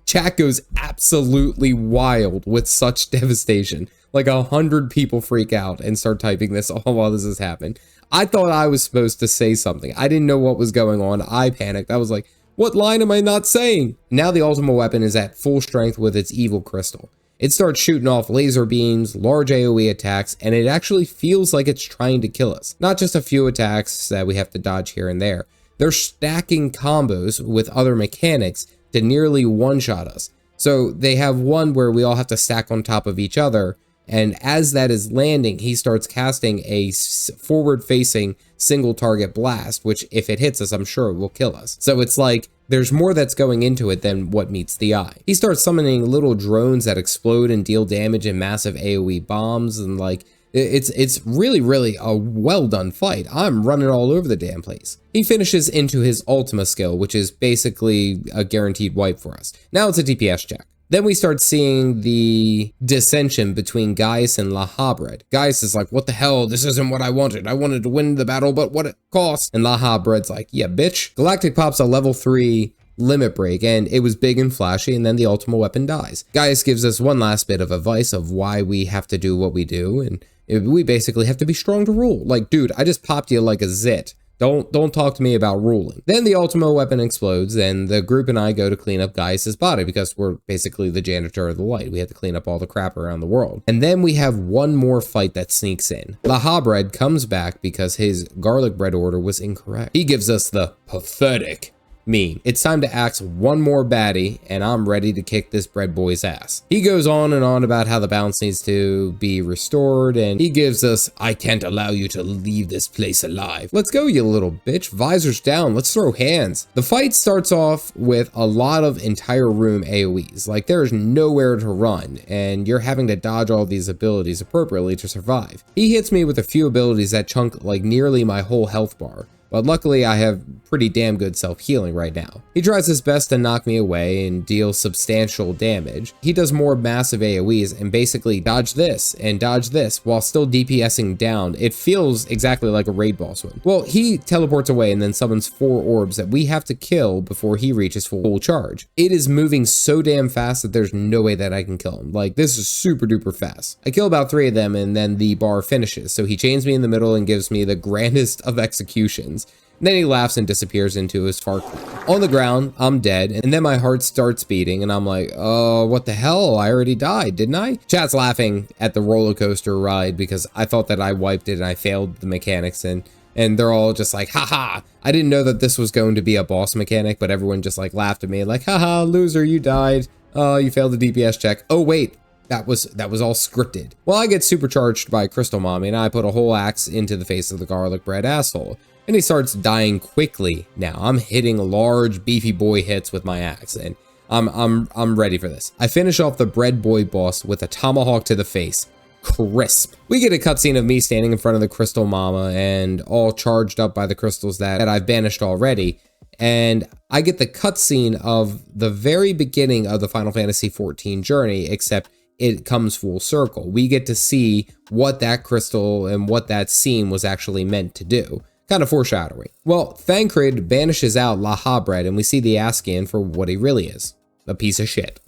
Chat goes absolutely wild with such devastation. Like 100 people freak out and start typing this all while this is happening. I thought I was supposed to say something. I didn't know what was going on. I panicked. I was like, what line am I not saying? Now the Ultima weapon is at full strength with its evil crystal. It starts shooting off laser beams, large AoE attacks, and it actually feels like it's trying to kill us. Not just a few attacks that we have to dodge here and there. They're stacking combos with other mechanics to nearly one-shot us. So they have one where we all have to stack on top of each other, and as that is landing, he starts casting a forward-facing single target blast, which if it hits us, I'm sure it will kill us. So it's like there's more that's going into it than what meets the eye. He starts summoning little drones that explode and deal damage in massive AoE bombs, and like it's really a well done fight. I'm running all over the damn place. He finishes into his Ultima skill, which is basically a guaranteed wipe for us. Now it's a DPS check. Then we start seeing the dissension between Gaius and Lahabred. Gaius is like, what the hell? This isn't what I wanted. I wanted to win the battle, but what it costs? And Lahabred's like, yeah, bitch. Galactic pops a level 3 limit break, and it was big and flashy, and then the Ultima weapon dies. Gaius gives us one last bit of advice of why we have to do what we do, and we basically have to be strong to rule. Like, dude, I just popped you like a zit. Don't talk to me about ruling. Then the Ultimo weapon explodes, and the group and I go to clean up Gaius' body because we're basically the janitor of the light. We have to clean up all the crap around the world. And then we have one more fight that sneaks in. Lahabred comes back because his garlic bread order was incorrect. He gives us the pathetic meme. It's time to axe one more baddie, and I'm ready to kick this bread boy's ass. He goes on and on about how the balance needs to be restored, and he gives us, I can't allow you to leave this place alive. Let's go, you little bitch. Visors down. Let's throw hands. The fight starts off with a lot of entire room AoEs. Like, there's nowhere to run, and you're having to dodge all these abilities appropriately to survive. He hits me with a few abilities that chunk like nearly my whole health bar. But luckily I have pretty damn good self-healing right now. He tries his best to knock me away and deal substantial damage. He does more massive AoEs and basically dodge this and dodge this while still DPSing down. It feels exactly like a raid boss would. Well, he teleports away and then summons 4 orbs that we have to kill before he reaches full charge. It is moving so damn fast that there's no way that I can kill him. Like, this is super duper fast. I kill about 3 of them and then the bar finishes. So he chains me in the middle and gives me the grandest of executions. Then he laughs and disappears into his far corner. On the ground, I'm dead, and then my heart starts beating, and I'm like, oh, what the hell? I already died, didn't I? Chat's laughing at the roller coaster ride because I thought that I wiped it and I failed the mechanics, and they're all just like, haha. I didn't know that this was going to be a boss mechanic, but everyone just like laughed at me like, haha, loser, you died. Oh, you failed the DPS check. Oh, wait. That was all scripted. Well, I get supercharged by Crystal Mommy, and I put a whole axe into the face of the garlic bread asshole. And he starts dying quickly now. I'm hitting large beefy boy hits with my axe, and I'm ready for this. I finish off the bread boy boss with a tomahawk to the face. Crisp. We get a cutscene of me standing in front of the Crystal Mama and all charged up by the crystals that I've banished already. And I get the cutscene of the very beginning of the Final Fantasy XIV journey, except it comes full circle. We get to see what that crystal and what that scene was actually meant to do. Kind of foreshadowing. Well, Thancred banishes out Lahabred, and we see the Askian for what he really is. A piece of shit.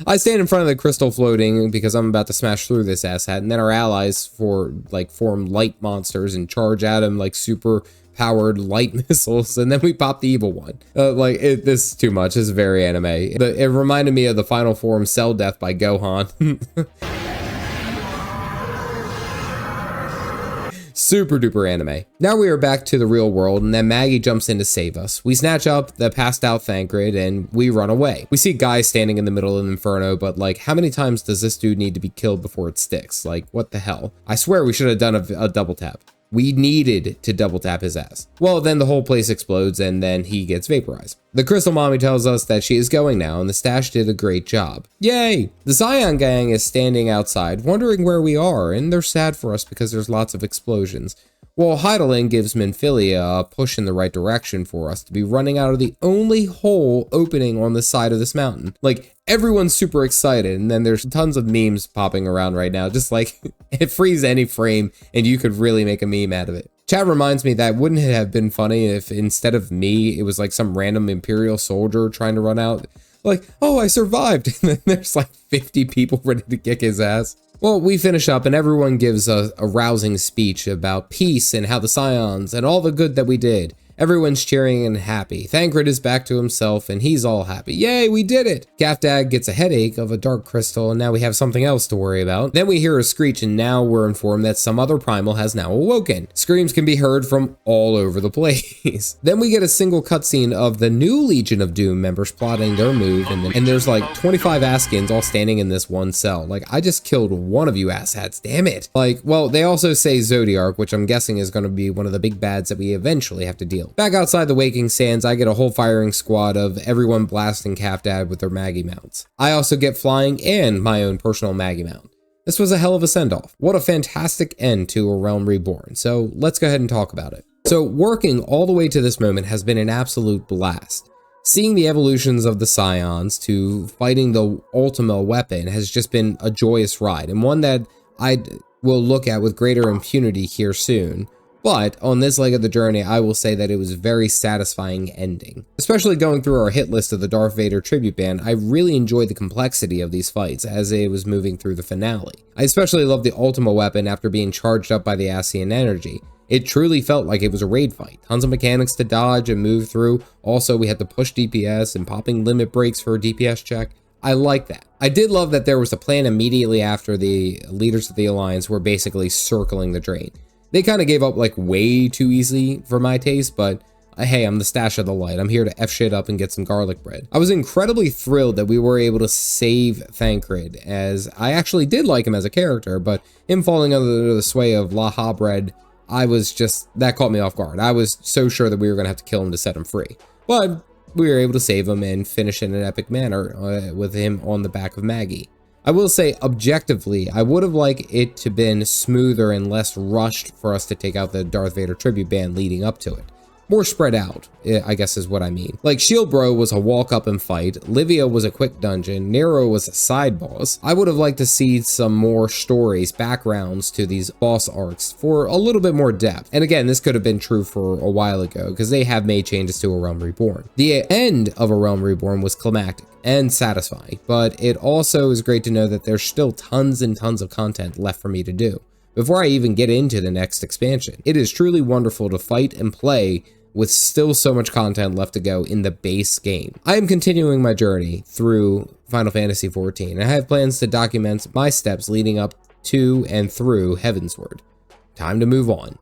I stand in front of the crystal floating because I'm about to smash through this asshat, and then our allies form light monsters and charge at him like super powered light missiles, and then we pop the evil one. This is too much. This is very anime. It reminded me of the final form Cell Death by Gohan. Super duper anime. Now we are back to the real world, and then Maggie jumps in to save us. We snatch up the passed out Thancred and we run away. We see Gaius standing in the middle of the inferno, but like, how many times does this dude need to be killed before it sticks? Like, what the hell? I swear we should have done a double tap. We needed to double tap his ass. Well, then the whole place explodes and then he gets vaporized. The Crystal Mommy tells us that she is going now and the stash did a great job. Yay! The Zion gang is standing outside wondering where we are, and they're sad for us because there's lots of explosions. Well, Heidelin gives Minfilia a push in the right direction for us to be running out of the only hole opening on the side of this mountain. Like, everyone's super excited, and then there's tons of memes popping around right now, just like, it frees any frame, and you could really make a meme out of it. Chat reminds me that wouldn't it have been funny if instead of me, it was like some random Imperial soldier trying to run out? Like, oh, I survived, and then there's like 50 people ready to kick his ass. Well, we finish up and everyone gives a rousing speech about peace and how the Scions and all the good that we did. Everyone's cheering and happy. Thancred is back to himself and he's all happy. Yay, we did it! Gafdag gets a headache of a dark crystal and now we have something else to worry about. Then we hear a screech and now we're informed that some other primal has now awoken. Screams can be heard from all over the place. Then we get a single cutscene of the new Legion of Doom members plotting their move, and there's like 25 Askins all standing in this one cell. Like, I just killed one of you asshats, damn it. Like, well, they also say Zodiark, which I'm guessing is going to be one of the big bads that we eventually have to deal. Back outside the Waking Sands, I get a whole firing squad of everyone blasting Caffdad with their Maggie mounts. I also get flying and my own personal Maggie mount. This was a hell of a send-off. What a fantastic end to A Realm Reborn. So let's go ahead and talk about it. So working all the way to this moment has been an absolute blast. Seeing the evolutions of the Scions to fighting the Ultima weapon has just been a joyous ride, and one that I will look at with greater impunity here soon. But on this leg of the journey, I will say that it was a very satisfying ending. Especially going through our hit list of the Darth Vader tribute band, I really enjoyed the complexity of these fights as it was moving through the finale. I especially loved the Ultima weapon after being charged up by the Ascian energy. It truly felt like it was a raid fight. Tons of mechanics to dodge and move through. Also, we had to push DPS and popping limit breaks for a DPS check. I like that. I did love that there was a plan immediately after the leaders of the Alliance were basically circling the drain. They kind of gave up like way too easily for my taste, but hey, I'm the stash of the light. I'm here to F shit up and get some garlic bread. I was incredibly thrilled that we were able to save Thancred, as I actually did like him as a character, but him falling under the sway of La Habred, that caught me off guard. I was so sure that we were going to have to kill him to set him free. But we were able to save him and finish in an epic manner with him on the back of Maggie. I will say, objectively, I would have liked it to been smoother and less rushed for us to take out the Darth Vader tribute band leading up to it. More spread out, I guess is what I mean. Like, Shield Bro was a walk up and fight, Livia was a quick dungeon, Nero was a side boss. I would have liked to see some more stories, backgrounds to these boss arcs for a little bit more depth. And again, this could have been true for a while ago, because they have made changes to A Realm Reborn. The end of A Realm Reborn was climactic and satisfying, but it also is great to know that there's still tons and tons of content left for me to do before I even get into the next expansion. It is truly wonderful to fight and play with still so much content left to go in the base game. I am continuing my journey through Final Fantasy XIV, and I have plans to document my steps leading up to and through Heavensward. Time to move on.